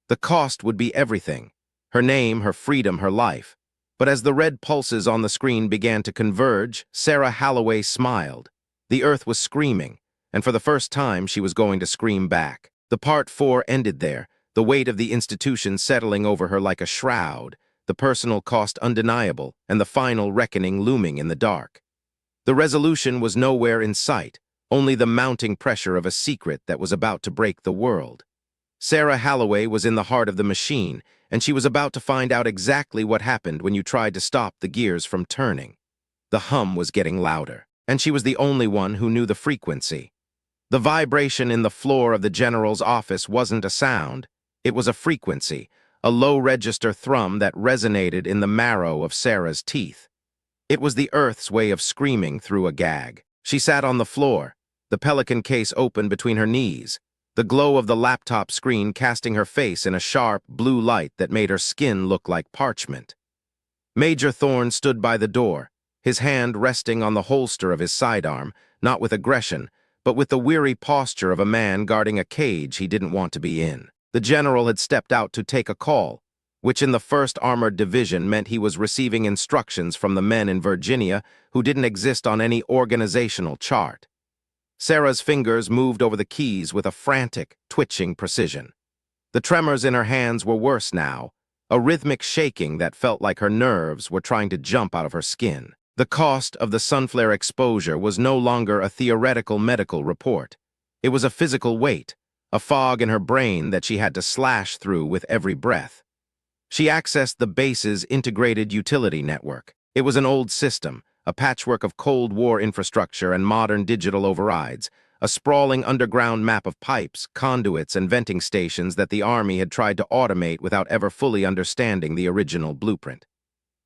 The cost would be everything. Her name, her freedom, her life. But as the red pulses on the screen began to converge, Sarah Halloway smiled. The earth was screaming, and for the first time she was going to scream back. The Part 4 ended there, the weight of the institution settling over her like a shroud, the personal cost undeniable, and the final reckoning looming in the dark. The resolution was nowhere in sight, only the mounting pressure of a secret that was about to break the world. Sarah Halloway was in the heart of the machine, and she was about to find out exactly what happened when you tried to stop the gears from turning. The hum was getting louder, and she was the only one who knew the frequency. The vibration in the floor of the general's office wasn't a sound, it was a frequency, a low-register thrum that resonated in the marrow of Sarah's teeth. It was the Earth's way of screaming through a gag. She sat on the floor, the Pelican case open between her knees, the glow of the laptop screen casting her face in a sharp, blue light that made her skin look like parchment. Major Thorne stood by the door, his hand resting on the holster of his sidearm, not with aggression, but with the weary posture of a man guarding a cage he didn't want to be in. The general had stepped out to take a call, which in the 1st Armored Division meant he was receiving instructions from the men in Virginia who didn't exist on any organizational chart. Sarah's fingers moved over the keys with a frantic, twitching precision. The tremors in her hands were worse now, a rhythmic shaking that felt like her nerves were trying to jump out of her skin. The cost of the sunflare exposure was no longer a theoretical medical report. It was a physical weight, a fog in her brain that she had to slash through with every breath. She accessed the base's integrated utility network. It was an old system, a patchwork of Cold War infrastructure and modern digital overrides, a sprawling underground map of pipes, conduits, and venting stations that the Army had tried to automate without ever fully understanding the original blueprint.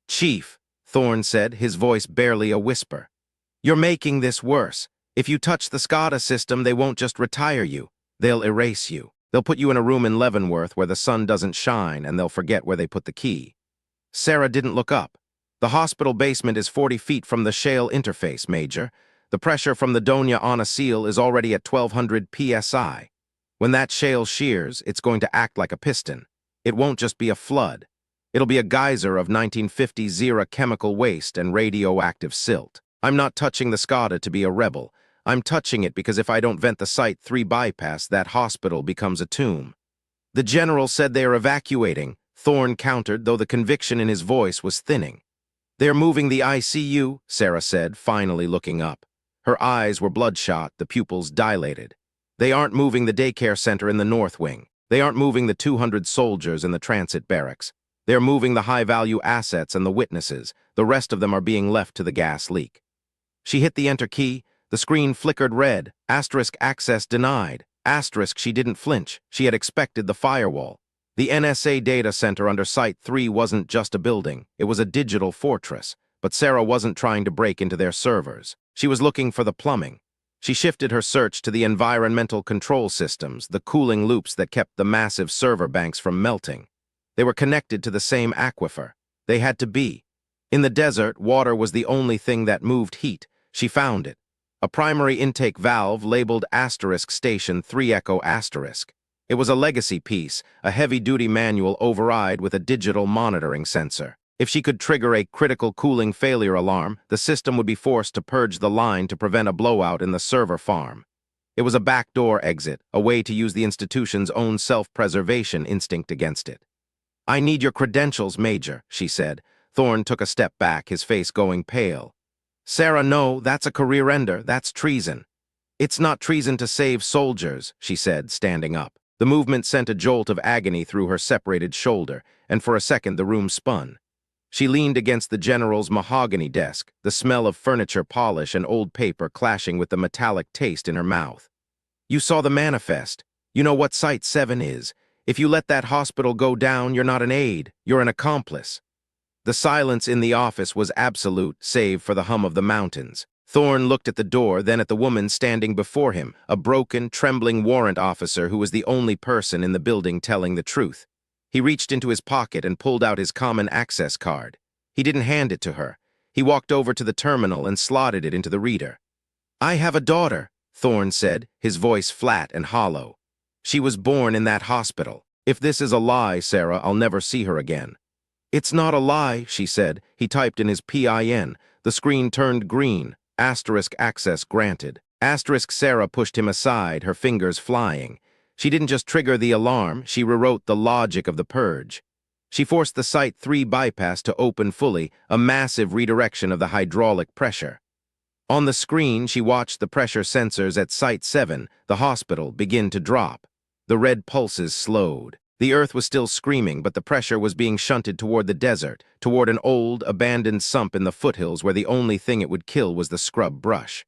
"Chief," Thorne said, his voice barely a whisper, "you're making this worse. If you touch the SCADA system, they won't just retire you. They'll erase you. They'll put you in a room in Leavenworth where the sun doesn't shine and they'll forget where they put the key." Sarah didn't look up. "The hospital basement is 40 feet from the shale interface, Major. The pressure from the Doña Ana seal is already at 1200 psi. When that shale shears, it's going to act like a piston. It won't just be a flood. It'll be a geyser of 1950 Zera chemical waste and radioactive silt. I'm not touching the SCADA to be a rebel. I'm touching it because if I don't vent the Site 3 bypass, that hospital becomes a tomb." "The general said they are evacuating," Thorne countered, though the conviction in his voice was thinning. "They're moving the ICU," Sarah said, finally looking up. Her eyes were bloodshot, the pupils dilated. "They aren't moving the daycare center in the North Wing. They aren't moving the 200 soldiers in the transit barracks. They're moving the high-value assets and the witnesses. The rest of them are being left to the gas leak." She hit the enter key. The screen flickered red, asterisk access denied, asterisk she didn't flinch. She had expected the firewall. The NSA data center under Site 3 wasn't just a building, it was a digital fortress, but Sarah wasn't trying to break into their servers. She was looking for the plumbing. She shifted her search to the environmental control systems, the cooling loops that kept the massive server banks from melting. They were connected to the same aquifer. They had to be. In the desert, water was the only thing that moved heat. She found it. A primary intake valve labeled asterisk station 3 echo asterisk. It was a legacy piece, a heavy-duty manual override with a digital monitoring sensor. If she could trigger a critical cooling failure alarm, the system would be forced to purge the line to prevent a blowout in the server farm. It was a backdoor exit, a way to use the institution's own self-preservation instinct against it. "I need your credentials, Major," she said. Thorne took a step back, his face going pale. "Sarah, no, that's a career ender. That's treason." "It's not treason to save soldiers," she said, standing up. The movement sent a jolt of agony through her separated shoulder, and for a second the room spun. She leaned against the general's mahogany desk, the smell of furniture polish and old paper clashing with the metallic taste in her mouth. "You saw the manifest. You know what Site 7 is. If you let that hospital go down, you're not an aide, you're an accomplice." The silence in the office was absolute, save for the hum of the mountains. Thorne looked at the door, then at the woman standing before him, a broken, trembling warrant officer who was the only person in the building telling the truth. He reached into his pocket and pulled out his common access card. He didn't hand it to her. He walked over to the terminal and slotted it into the reader. "I have a daughter," Thorne said, his voice flat and hollow. "She was born in that hospital. If this is a lie, Sarah, I'll never see her again." "It's not a lie," she said. He typed in his PIN. The screen turned green. Asterisk access granted. Asterisk Sarah pushed him aside, her fingers flying. She didn't just trigger the alarm, she rewrote the logic of the purge. She forced the Site 3 bypass to open fully, a massive redirection of the hydraulic pressure. On the screen, she watched the pressure sensors at Site 7, the hospital, begin to drop. The red pulses slowed. The Earth was still screaming, but the pressure was being shunted toward the desert, toward an old, abandoned sump in the foothills where the only thing it would kill was the scrub brush.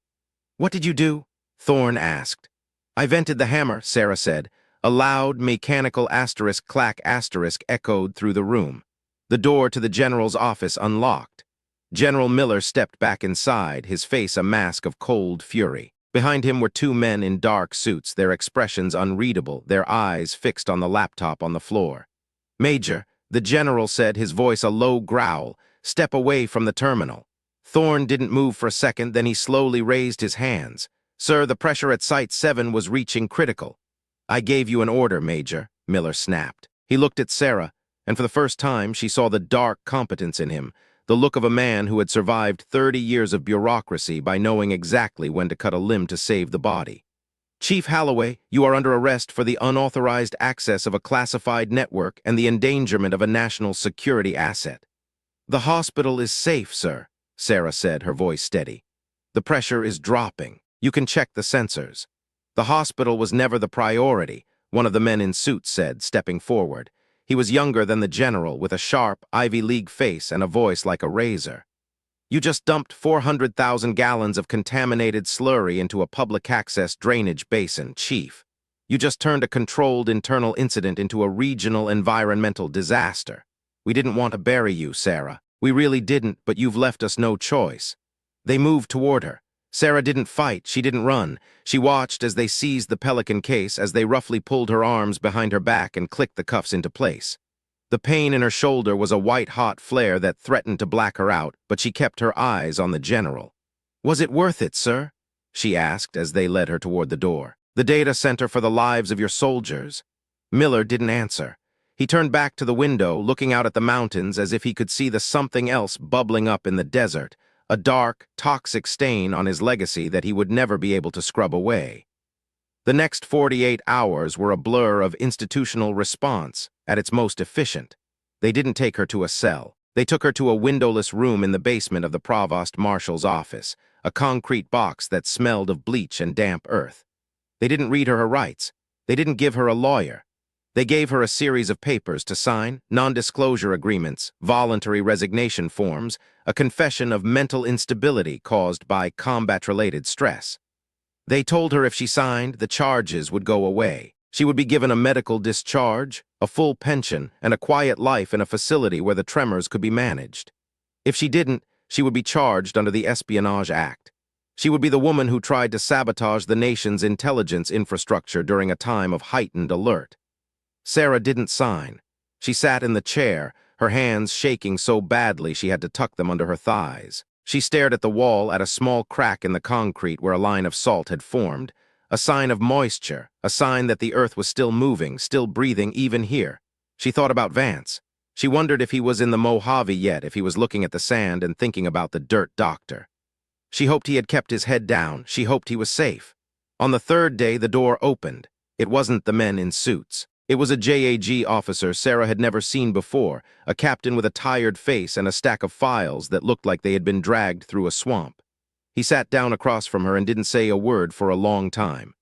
"What did you do?" Thorne asked. "I vented the hammer," Sarah said. A loud, mechanical asterisk clack asterisk echoed through the room. The door to the general's office unlocked. General Miller stepped back inside, his face a mask of cold fury. Behind him were two men in dark suits, their expressions unreadable, their eyes fixed on the laptop on the floor. "Major," the general said, his voice a low growl, "step away from the terminal." Thorne didn't move for a second, then he slowly raised his hands. "Sir, the pressure at Site 7 was reaching critical." "I gave you an order, Major," Miller snapped. He looked at Sarah, and for the first time she saw the dark competence in him, the look of a man who had survived 30 years of bureaucracy by knowing exactly when to cut a limb to save the body. "Chief Holloway, you are under arrest for the unauthorized access of a classified network and the endangerment of a national security asset." "The hospital is safe, sir," Sarah said, her voice steady. "The pressure is dropping. You can check the sensors." "The hospital was never the priority," one of the men in suits said, stepping forward. He was younger than the general, with a sharp, Ivy League face and a voice like a razor. "You just dumped 400,000 gallons of contaminated slurry into a public access drainage basin, Chief. You just turned a controlled internal incident into a regional environmental disaster. We didn't want to bury you, Sarah. We really didn't, but you've left us no choice." They moved toward her. Sarah didn't fight, she didn't run. She watched as they seized the Pelican case, as they roughly pulled her arms behind her back and clicked the cuffs into place. The pain in her shoulder was a white-hot flare that threatened to black her out, but she kept her eyes on the general. "Was it worth it, sir?" she asked as they led her toward the door. "The data center for the lives of your soldiers." Miller didn't answer. He turned back to the window, looking out at the mountains as if he could see the something else bubbling up in the desert, a dark, toxic stain on his legacy that he would never be able to scrub away. The next 48 hours were a blur of institutional response at its most efficient. They didn't take her to a cell. They took her to a windowless room in the basement of the Provost Marshal's office, a concrete box that smelled of bleach and damp earth. They didn't read her rights. They didn't give her a lawyer. They gave her a series of papers to sign, non-disclosure agreements, voluntary resignation forms, a confession of mental instability caused by combat-related stress. They told her if she signed, the charges would go away. She would be given a medical discharge, a full pension, and a quiet life in a facility where the tremors could be managed. If she didn't, she would be charged under the Espionage Act. She would be the woman who tried to sabotage the nation's intelligence infrastructure during a time of heightened alert. Sarah didn't sign. She sat in the chair, her hands shaking so badly she had to tuck them under her thighs. She stared at the wall, at a small crack in the concrete where a line of salt had formed, a sign of moisture, a sign that the earth was still moving, still breathing even here. She thought about Vance. She wondered if he was in the Mojave yet, if he was looking at the sand and thinking about the dirt doctor. She hoped he had kept his head down. She hoped he was safe. On the third day, the door opened. It wasn't the men in suits. It was a JAG officer Sarah had never seen before, a captain with a tired face and a stack of files that looked like they had been dragged through a swamp. He sat down across from her and didn't say a word for a long time.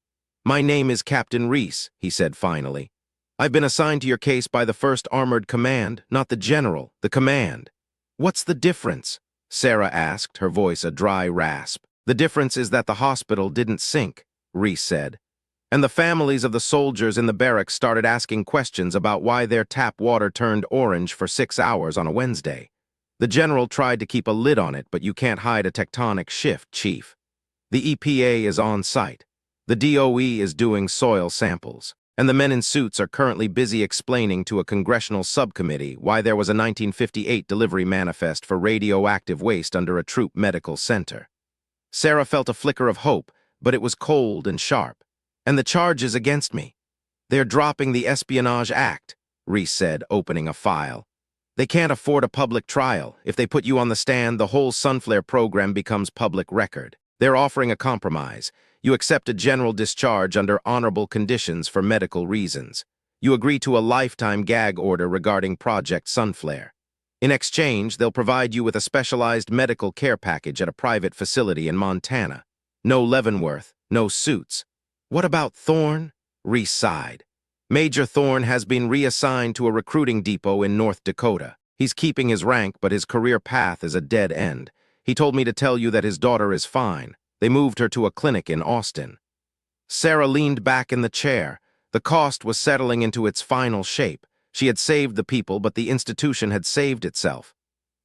"My name is Captain Reese," he said finally. "I've been assigned to your case by the 1st Armored Command, not the General, the command." "What's the difference?" Sarah asked, her voice a dry rasp. "The difference is that the hospital didn't sink," Reese said. "And the families of the soldiers in the barracks started asking questions about why their tap water turned orange for 6 hours on a Wednesday. The general tried to keep a lid on it, but you can't hide a tectonic shift, Chief. The EPA is on site. The DOE is doing soil samples. and the men in suits are currently busy explaining to a congressional subcommittee why there was a 1958 delivery manifest for radioactive waste under a troop medical center. Sarah felt a flicker of hope, but it was cold and sharp. And the charges against me. They're dropping the Espionage Act, Reese said, opening a file. They can't afford a public trial. If they put you on the stand, the whole Sunflare program becomes public record. They're offering a compromise. You accept a general discharge under honorable conditions for medical reasons. You agree to a lifetime gag order regarding Project Sunflare. In exchange, they'll provide you with a specialized medical care package at a private facility in Montana. No Leavenworth, no suits. What about Thorne? Reese sighed. Major Thorne has been reassigned to a recruiting depot in North Dakota. He's keeping his rank, but his career path is a dead end. He told me to tell you that his daughter is fine. They moved her to a clinic in Austin. Sarah leaned back in the chair. The cost was settling into its final shape. She had saved the people, but the institution had saved itself.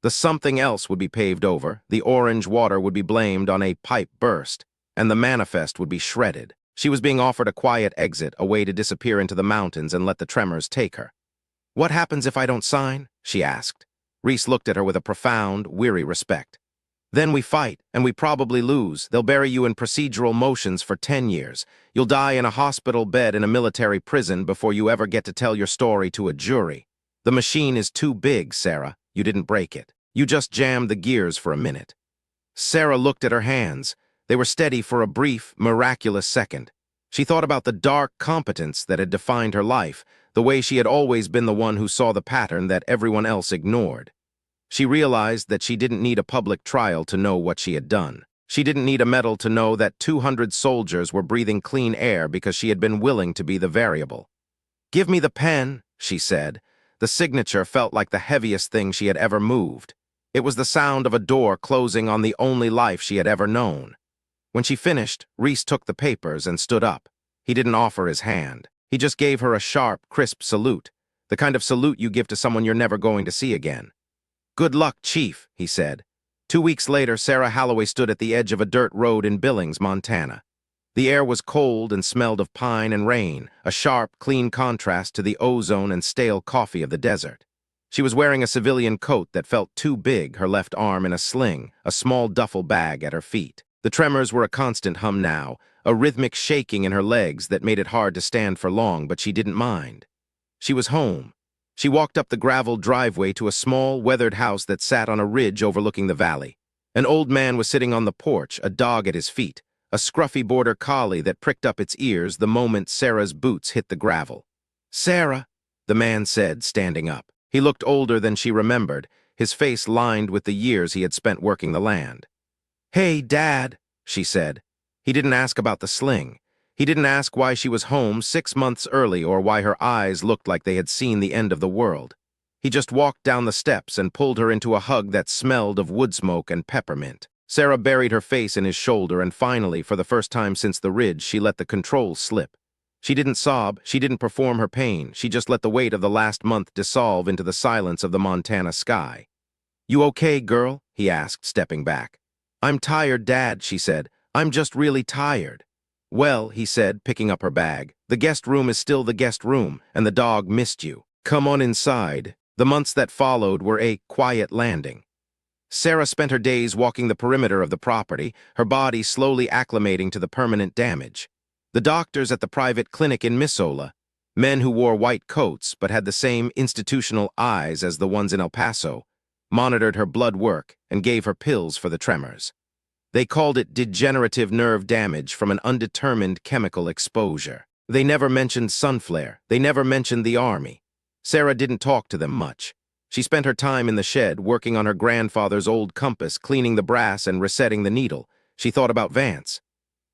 The something else would be paved over, the orange water would be blamed on a pipe burst, and the manifest would be shredded. She was being offered a quiet exit, a way to disappear into the mountains and let the tremors take her. What happens if I don't sign? She asked. Reese looked at her with a profound, weary respect. Then we fight, and we probably lose. They'll bury you in procedural motions for 10 years. You'll die in a hospital bed in a military prison before you ever get to tell your story to a jury. The machine is too big, Sarah. You didn't break it. You just jammed the gears for a minute. Sarah looked at her hands. They were steady for a brief, miraculous second. She thought about the dark competence that had defined her life, the way she had always been the one who saw the pattern that everyone else ignored. She realized that she didn't need a public trial to know what she had done. She didn't need a medal to know that 200 soldiers were breathing clean air because she had been willing to be the variable. "Give me the pen," she said. The signature felt like the heaviest thing she had ever moved. It was the sound of a door closing on the only life she had ever known. When she finished, Reese took the papers and stood up. He didn't offer his hand. He just gave her a sharp, crisp salute, the kind of salute you give to someone you're never going to see again. "Good luck, Chief," he said. 2 weeks later, Sarah Halloway stood at the edge of a dirt road in Billings, Montana. The air was cold and smelled of pine and rain, a sharp, clean contrast to the ozone and stale coffee of the desert. She was wearing a civilian coat that felt too big, her left arm in a sling, a small duffel bag at her feet. The tremors were a constant hum now, a rhythmic shaking in her legs that made it hard to stand for long, but she didn't mind. She was home. She walked up the gravel driveway to a small, weathered house that sat on a ridge overlooking the valley. An old man was sitting on the porch, a dog at his feet, a scruffy border collie that pricked up its ears the moment Sarah's boots hit the gravel. "Sarah," the man said, standing up. He looked older than she remembered, his face lined with the years he had spent working the land. "Hey, Dad," she said. He didn't ask about the sling. He didn't ask why she was home 6 months early or why her eyes looked like they had seen the end of the world. He just walked down the steps and pulled her into a hug that smelled of wood smoke and peppermint. Sarah buried her face in his shoulder and finally, for the first time since the ridge, she let the controls slip. She didn't sob, she didn't perform her pain, she just let the weight of the last month dissolve into the silence of the Montana sky. "You okay, girl?" he asked, stepping back. "I'm tired, Dad," she said. "I'm just really tired." "Well," he said, picking up her bag, "the guest room is still the guest room, and the dog missed you. Come on inside." The months that followed were a quiet landing. Sarah spent her days walking the perimeter of the property, her body slowly acclimating to the permanent damage. The doctors at the private clinic in Missoula, men who wore white coats but had the same institutional eyes as the ones in El Paso, monitored her blood work and gave her pills for the tremors. They called it degenerative nerve damage from an undetermined chemical exposure. They never mentioned Sunflare. They never mentioned the army. Sarah didn't talk to them much. She spent her time in the shed, working on her grandfather's old compass, cleaning the brass and resetting the needle. She thought about Vance.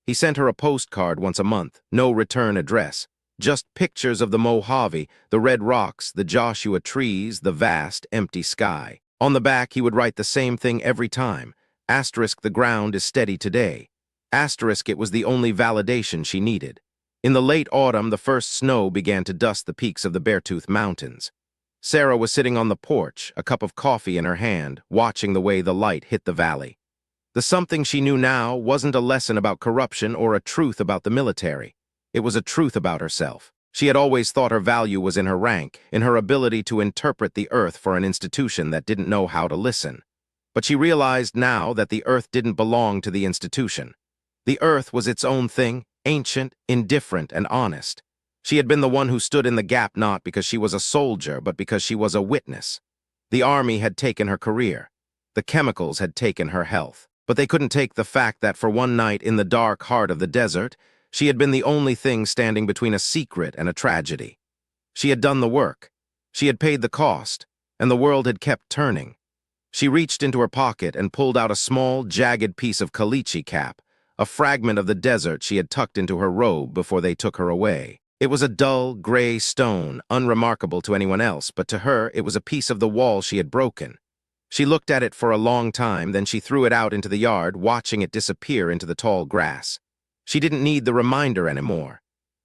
He sent her a postcard once a month, no return address. Just pictures of the Mojave, the red rocks, the Joshua trees, the vast, empty sky. On the back, he would write the same thing every time. Asterisk, the ground is steady today. Asterisk, it was the only validation she needed. In the late autumn, the first snow began to dust the peaks of the Beartooth Mountains. Sarah was sitting on the porch, a cup of coffee in her hand, watching the way the light hit the valley. The something she knew now wasn't a lesson about corruption or a truth about the military. It was a truth about herself. She had always thought her value was in her rank, in her ability to interpret the earth for an institution that didn't know how to listen. But she realized now that the earth didn't belong to the institution. The earth was its own thing, ancient, indifferent, and honest. She had been the one who stood in the gap not because she was a soldier, but because she was a witness. The army had taken her career. The chemicals had taken her health. But they couldn't take the fact that for one night in the dark heart of the desert, she had been the only thing standing between a secret and a tragedy. She had done the work. She had paid the cost, and the world had kept turning. She reached into her pocket and pulled out a small, jagged piece of caliche cap, a fragment of the desert she had tucked into her robe before they took her away. It was a dull, gray stone, unremarkable to anyone else, but to her it was a piece of the wall she had broken. She looked at it for a long time, then she threw it out into the yard, watching it disappear into the tall grass. She didn't need the reminder anymore.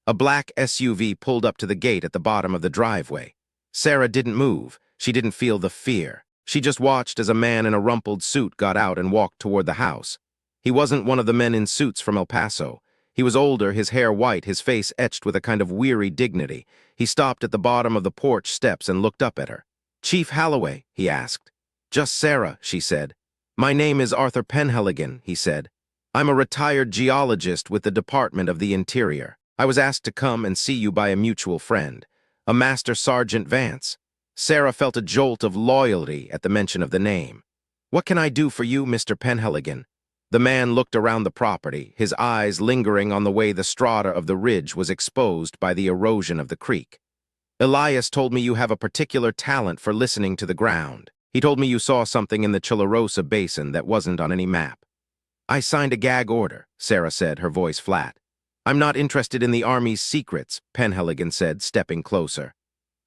A black SUV pulled up to the gate at the bottom of the driveway. Sarah didn't move. She didn't feel the fear. She just watched as a man in a rumpled suit got out and walked toward the house. He wasn't one of the men in suits from El Paso. He was older, his hair white, his face etched with a kind of weary dignity. He stopped at the bottom of the porch steps and looked up at her. "Chief Halloway?" he asked. "Just Sarah," she said. "My name is Arthur Penhaligon," he said. "I'm a retired geologist with the Department of the Interior. I was asked to come and see you by a mutual friend, a Master Sergeant Vance." Sarah felt a jolt of loyalty at the mention of the name. "What can I do for you, Mr. Penhaligon?" The man looked around the property, his eyes lingering on the way the strata of the ridge was exposed by the erosion of the creek. "Elias told me you have a particular talent for listening to the ground. He told me you saw something in the Chilarosa Basin that wasn't on any map." "I signed a gag order," Sarah said, her voice flat. "I'm not interested in the Army's secrets," Penhaligon said, stepping closer.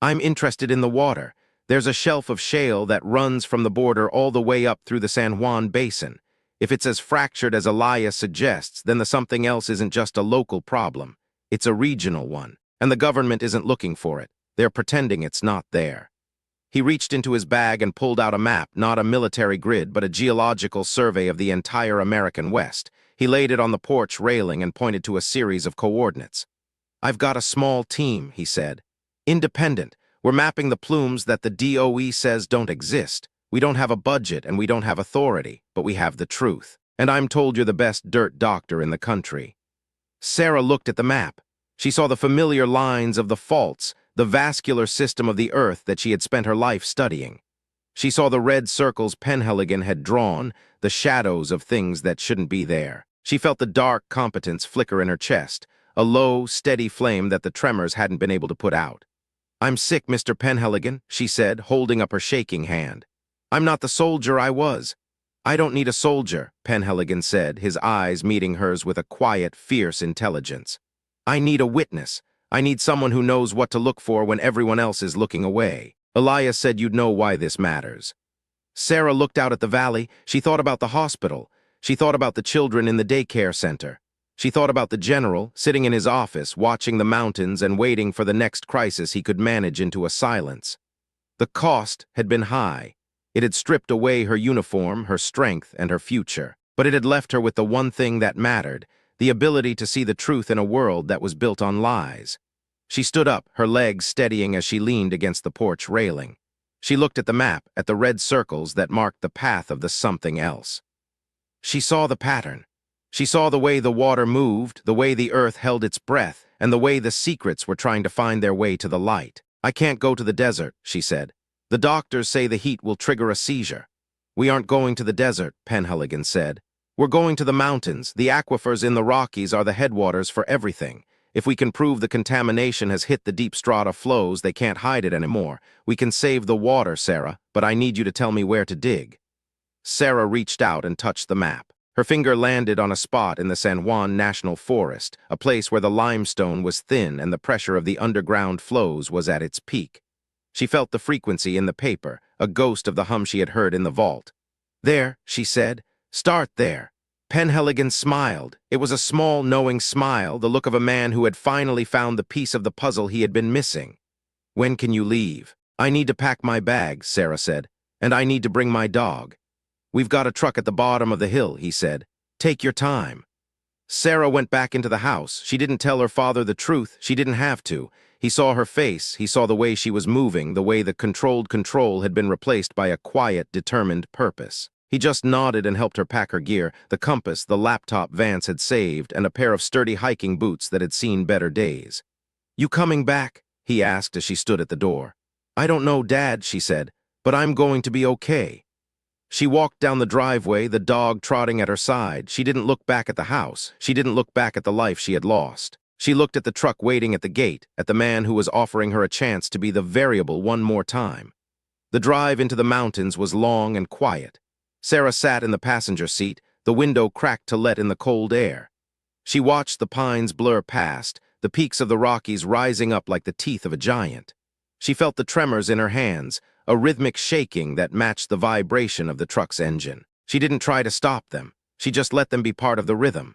"I'm interested in the water. There's a shelf of shale that runs from the border all the way up through the San Juan Basin. If it's as fractured as Elias suggests, then the something else isn't just a local problem. It's a regional one, and the government isn't looking for it. They're pretending it's not there." He reached into his bag and pulled out a map, not a military grid, but a geological survey of the entire American West. He laid it on the porch railing and pointed to a series of coordinates. "I've got a small team," he said. "Independent. We're mapping the plumes that the DOE says don't exist. We don't have a budget and we don't have authority, but we have the truth. And I'm told you're the best dirt doctor in the country." Sarah looked at the map. She saw the familiar lines of the faults, the vascular system of the earth that she had spent her life studying. She saw the red circles Penhaligon had drawn, the shadows of things that shouldn't be there. She felt the dark competence flicker in her chest, a low, steady flame that the tremors hadn't been able to put out. "I'm sick, Mr. Penhaligon," she said, holding up her shaking hand. "I'm not the soldier I was." "I don't need a soldier," Penhaligon said, his eyes meeting hers with a quiet, fierce intelligence. "I need a witness. I need someone who knows what to look for when everyone else is looking away. Elias said you'd know why this matters." Sarah looked out at the valley. She thought about the hospital. She thought about the children in the daycare center. She thought about the general, sitting in his office, watching the mountains and waiting for the next crisis he could manage into a silence. The cost had been high. It had stripped away her uniform, her strength, and her future. But it had left her with the one thing that mattered, the ability to see the truth in a world that was built on lies. She stood up, her legs steadying as she leaned against the porch railing. She looked at the map, at the red circles that marked the path of the something else. She saw the pattern. She saw the way the water moved, the way the earth held its breath, and the way the secrets were trying to find their way to the light. "I can't go to the desert," she said. "The doctors say the heat will trigger a seizure." "We aren't going to the desert," Penhaligon said. "We're going to the mountains. The aquifers in the Rockies are the headwaters for everything. If we can prove the contamination has hit the deep strata flows, they can't hide it anymore. We can save the water, Sarah, but I need you to tell me where to dig." Sarah reached out and touched the map. Her finger landed on a spot in the San Juan National Forest, a place where the limestone was thin and the pressure of the underground flows was at its peak. She felt the frequency in the paper, a ghost of the hum she had heard in the vault. "There," she said. "Start there." Penhaligon smiled. It was a small, knowing smile, the look of a man who had finally found the piece of the puzzle he had been missing. "When can you leave?" "I need to pack my bags," Sarah said, "and I need to bring my dog." "We've got a truck at the bottom of the hill," he said. "Take your time." Sarah went back into the house. She didn't tell her father the truth. She didn't have to. He saw her face. He saw the way she was moving, the way the controlled control had been replaced by a quiet, determined purpose. He just nodded and helped her pack her gear, the compass the laptop Vance had saved, and a pair of sturdy hiking boots that had seen better days. "You coming back?" he asked as she stood at the door. "I don't know, Dad," she said, "but I'm going to be okay." She walked down the driveway, the dog trotting at her side. She didn't look back at the house. She didn't look back at the life she had lost. She looked at the truck waiting at the gate, at the man who was offering her a chance to be the variable one more time. The drive into the mountains was long and quiet. Sarah sat in the passenger seat, the window cracked to let in the cold air. She watched the pines blur past, the peaks of the Rockies rising up like the teeth of a giant. She felt the tremors in her hands, a rhythmic shaking that matched the vibration of the truck's engine. She didn't try to stop them. She just let them be part of the rhythm.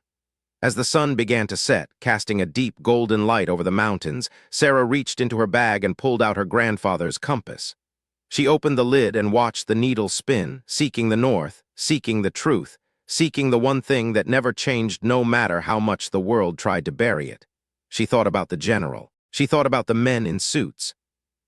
As the sun began to set, casting a deep golden light over the mountains, Sarah reached into her bag and pulled out her grandfather's compass. She opened the lid and watched the needle spin, seeking the north, seeking the truth, seeking the one thing that never changed no matter how much the world tried to bury it. She thought about the general. She thought about the men in suits.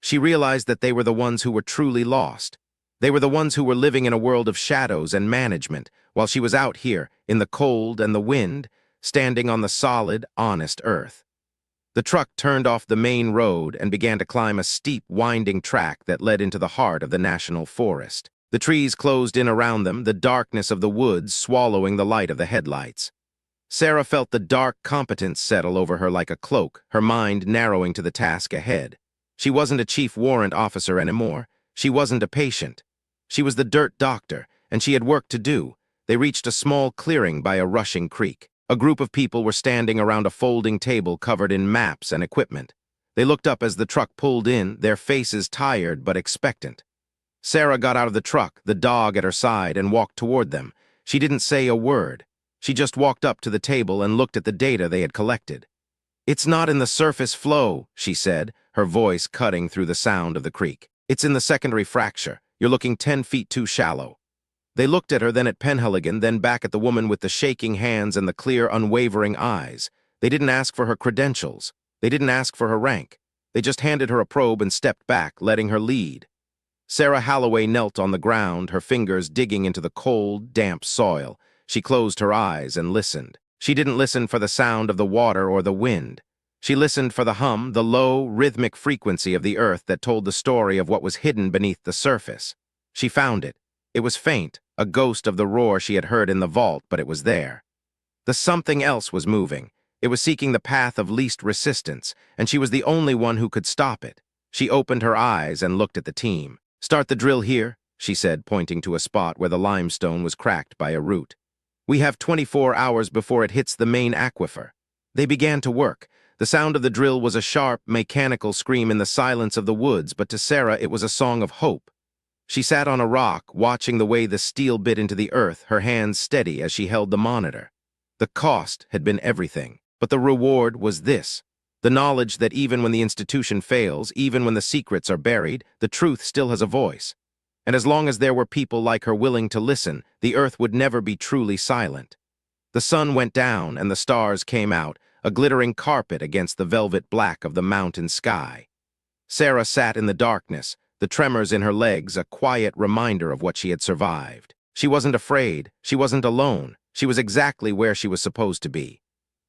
She realized that they were the ones who were truly lost. They were the ones who were living in a world of shadows and management, while she was out here, in the cold and the wind, standing on the solid, honest earth. The truck turned off the main road and began to climb a steep, winding track that led into the heart of the national forest. The trees closed in around them, the darkness of the woods swallowing the light of the headlights. Sarah felt the dark competence settle over her like a cloak, her mind narrowing to the task ahead. She wasn't a chief warrant officer anymore. She wasn't a patient. She was the dirt doctor, and she had work to do. They reached a small clearing by a rushing creek. A group of people were standing around a folding table covered in maps and equipment. They looked up as the truck pulled in, their faces tired but expectant. Sarah got out of the truck, the dog at her side, and walked toward them. She didn't say a word. She just walked up to the table and looked at the data they had collected. "It's not in the surface flow," she said, her voice cutting through the sound of the creek. "It's in the secondary fracture. You're looking 10 feet too shallow." They looked at her, then at Penhaligon, then back at the woman with the shaking hands and the clear, unwavering eyes. They didn't ask for her credentials. They didn't ask for her rank. They just handed her a probe and stepped back, letting her lead. Sarah Halloway knelt on the ground, her fingers digging into the cold, damp soil. She closed her eyes and listened. She didn't listen for the sound of the water or the wind. She listened for the hum, the low, rhythmic frequency of the earth that told the story of what was hidden beneath the surface. She found it. It was faint, a ghost of the roar she had heard in the vault, but it was there. The something else was moving. It was seeking the path of least resistance, and she was the only one who could stop it. She opened her eyes and looked at the team. "Start the drill here," she said, pointing to a spot where the limestone was cracked by a root. "We have 24 hours before it hits the main aquifer." They began to work. The sound of the drill was a sharp, mechanical scream in the silence of the woods, but to Sarah it was a song of hope. She sat on a rock, watching the way the steel bit into the earth, her hands steady as she held the monitor. The cost had been everything, but the reward was this: the knowledge that even when the institution fails, even when the secrets are buried, the truth still has a voice. And as long as there were people like her willing to listen, the earth would never be truly silent. The sun went down and the stars came out, a glittering carpet against the velvet black of the mountain sky. Sarah sat in the darkness, the tremors in her legs a quiet reminder of what she had survived. She wasn't afraid. She wasn't alone. She was exactly where she was supposed to be.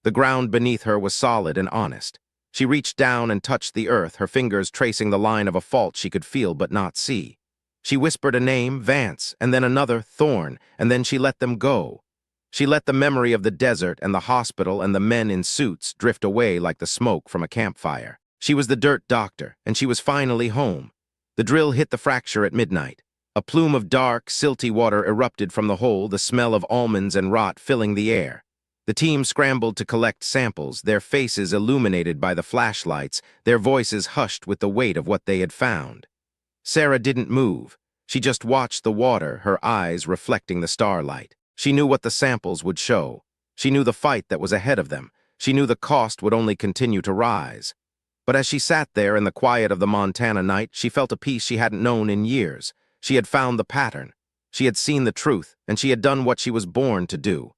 The ground beneath her was solid and honest. She reached down and touched the earth, her fingers tracing the line of a fault she could feel but not see. She whispered a name, Vance, and then another, Thorn, and then she let them go. She let the memory of the desert and the hospital and the men in suits drift away like the smoke from a campfire. She was the dirt doctor, and she was finally home. The drill hit the fracture at midnight. A plume of dark, silty water erupted from the hole, the smell of almonds and rot filling the air. The team scrambled to collect samples, their faces illuminated by the flashlights, their voices hushed with the weight of what they had found. Sarah didn't move. She just watched the water, her eyes reflecting the starlight. She knew what the samples would show. She knew the fight that was ahead of them. She knew the cost would only continue to rise. But as she sat there in the quiet of the Montana night, she felt a peace she hadn't known in years. She had found the pattern. She had seen the truth, and she had done what she was born to do.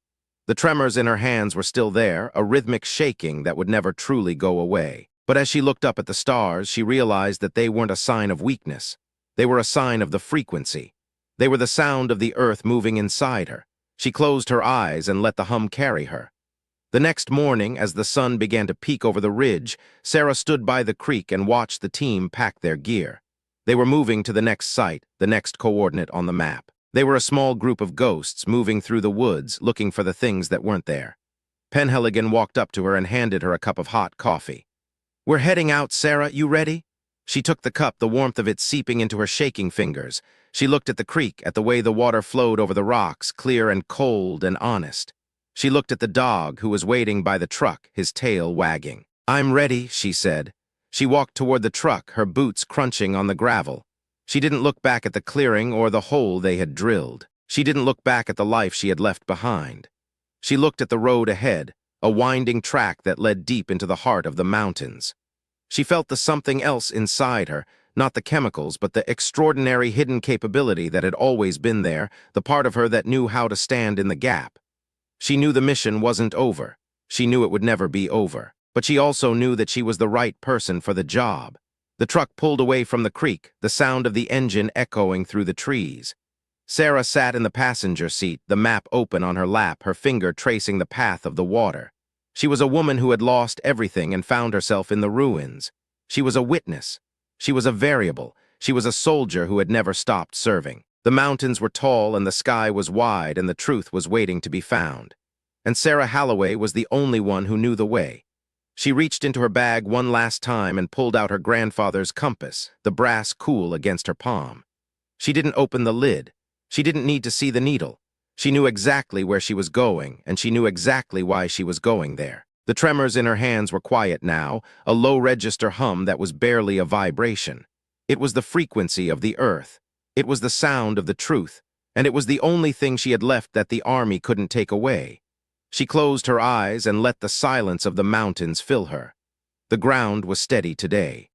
The tremors in her hands were still there, a rhythmic shaking that would never truly go away. But as she looked up at the stars, she realized that they weren't a sign of weakness. They were a sign of the frequency. They were the sound of the earth moving inside her. She closed her eyes and let the hum carry her. The next morning, as the sun began to peek over the ridge, Sarah stood by the creek and watched the team pack their gear. They were moving to the next site, the next coordinate on the map. They were a small group of ghosts moving through the woods, looking for the things that weren't there. Penhaligon walked up to her and handed her a cup of hot coffee. "We're heading out, Sarah. You ready?" She took the cup, the warmth of it seeping into her shaking fingers. She looked at the creek, at the way the water flowed over the rocks, clear and cold and honest. She looked at the dog, who was waiting by the truck, his tail wagging. "I'm ready," she said. She walked toward the truck, her boots crunching on the gravel. She didn't look back at the clearing or the hole they had drilled. She didn't look back at the life she had left behind. She looked at the road ahead, a winding track that led deep into the heart of the mountains. She felt the something else inside her, not the chemicals, but the extraordinary hidden capability that had always been there, the part of her that knew how to stand in the gap. She knew the mission wasn't over. She knew it would never be over. But she also knew that she was the right person for the job. The truck pulled away from the creek, the sound of the engine echoing through the trees. Sarah sat in the passenger seat, the map open on her lap, her finger tracing the path of the water. She was a woman who had lost everything and found herself in the ruins. She was a witness. She was a variable. She was a soldier who had never stopped serving. The mountains were tall and the sky was wide and the truth was waiting to be found. And Sarah Halloway was the only one who knew the way. She reached into her bag one last time and pulled out her grandfather's compass, the brass cool against her palm. She didn't open the lid. She didn't need to see the needle. She knew exactly where she was going, and she knew exactly why she was going there. The tremors in her hands were quiet now, a low-register hum that was barely a vibration. It was the frequency of the earth. It was the sound of the truth, and it was the only thing she had left that the army couldn't take away. She closed her eyes and let the silence of the mountains fill her. The ground was steady today.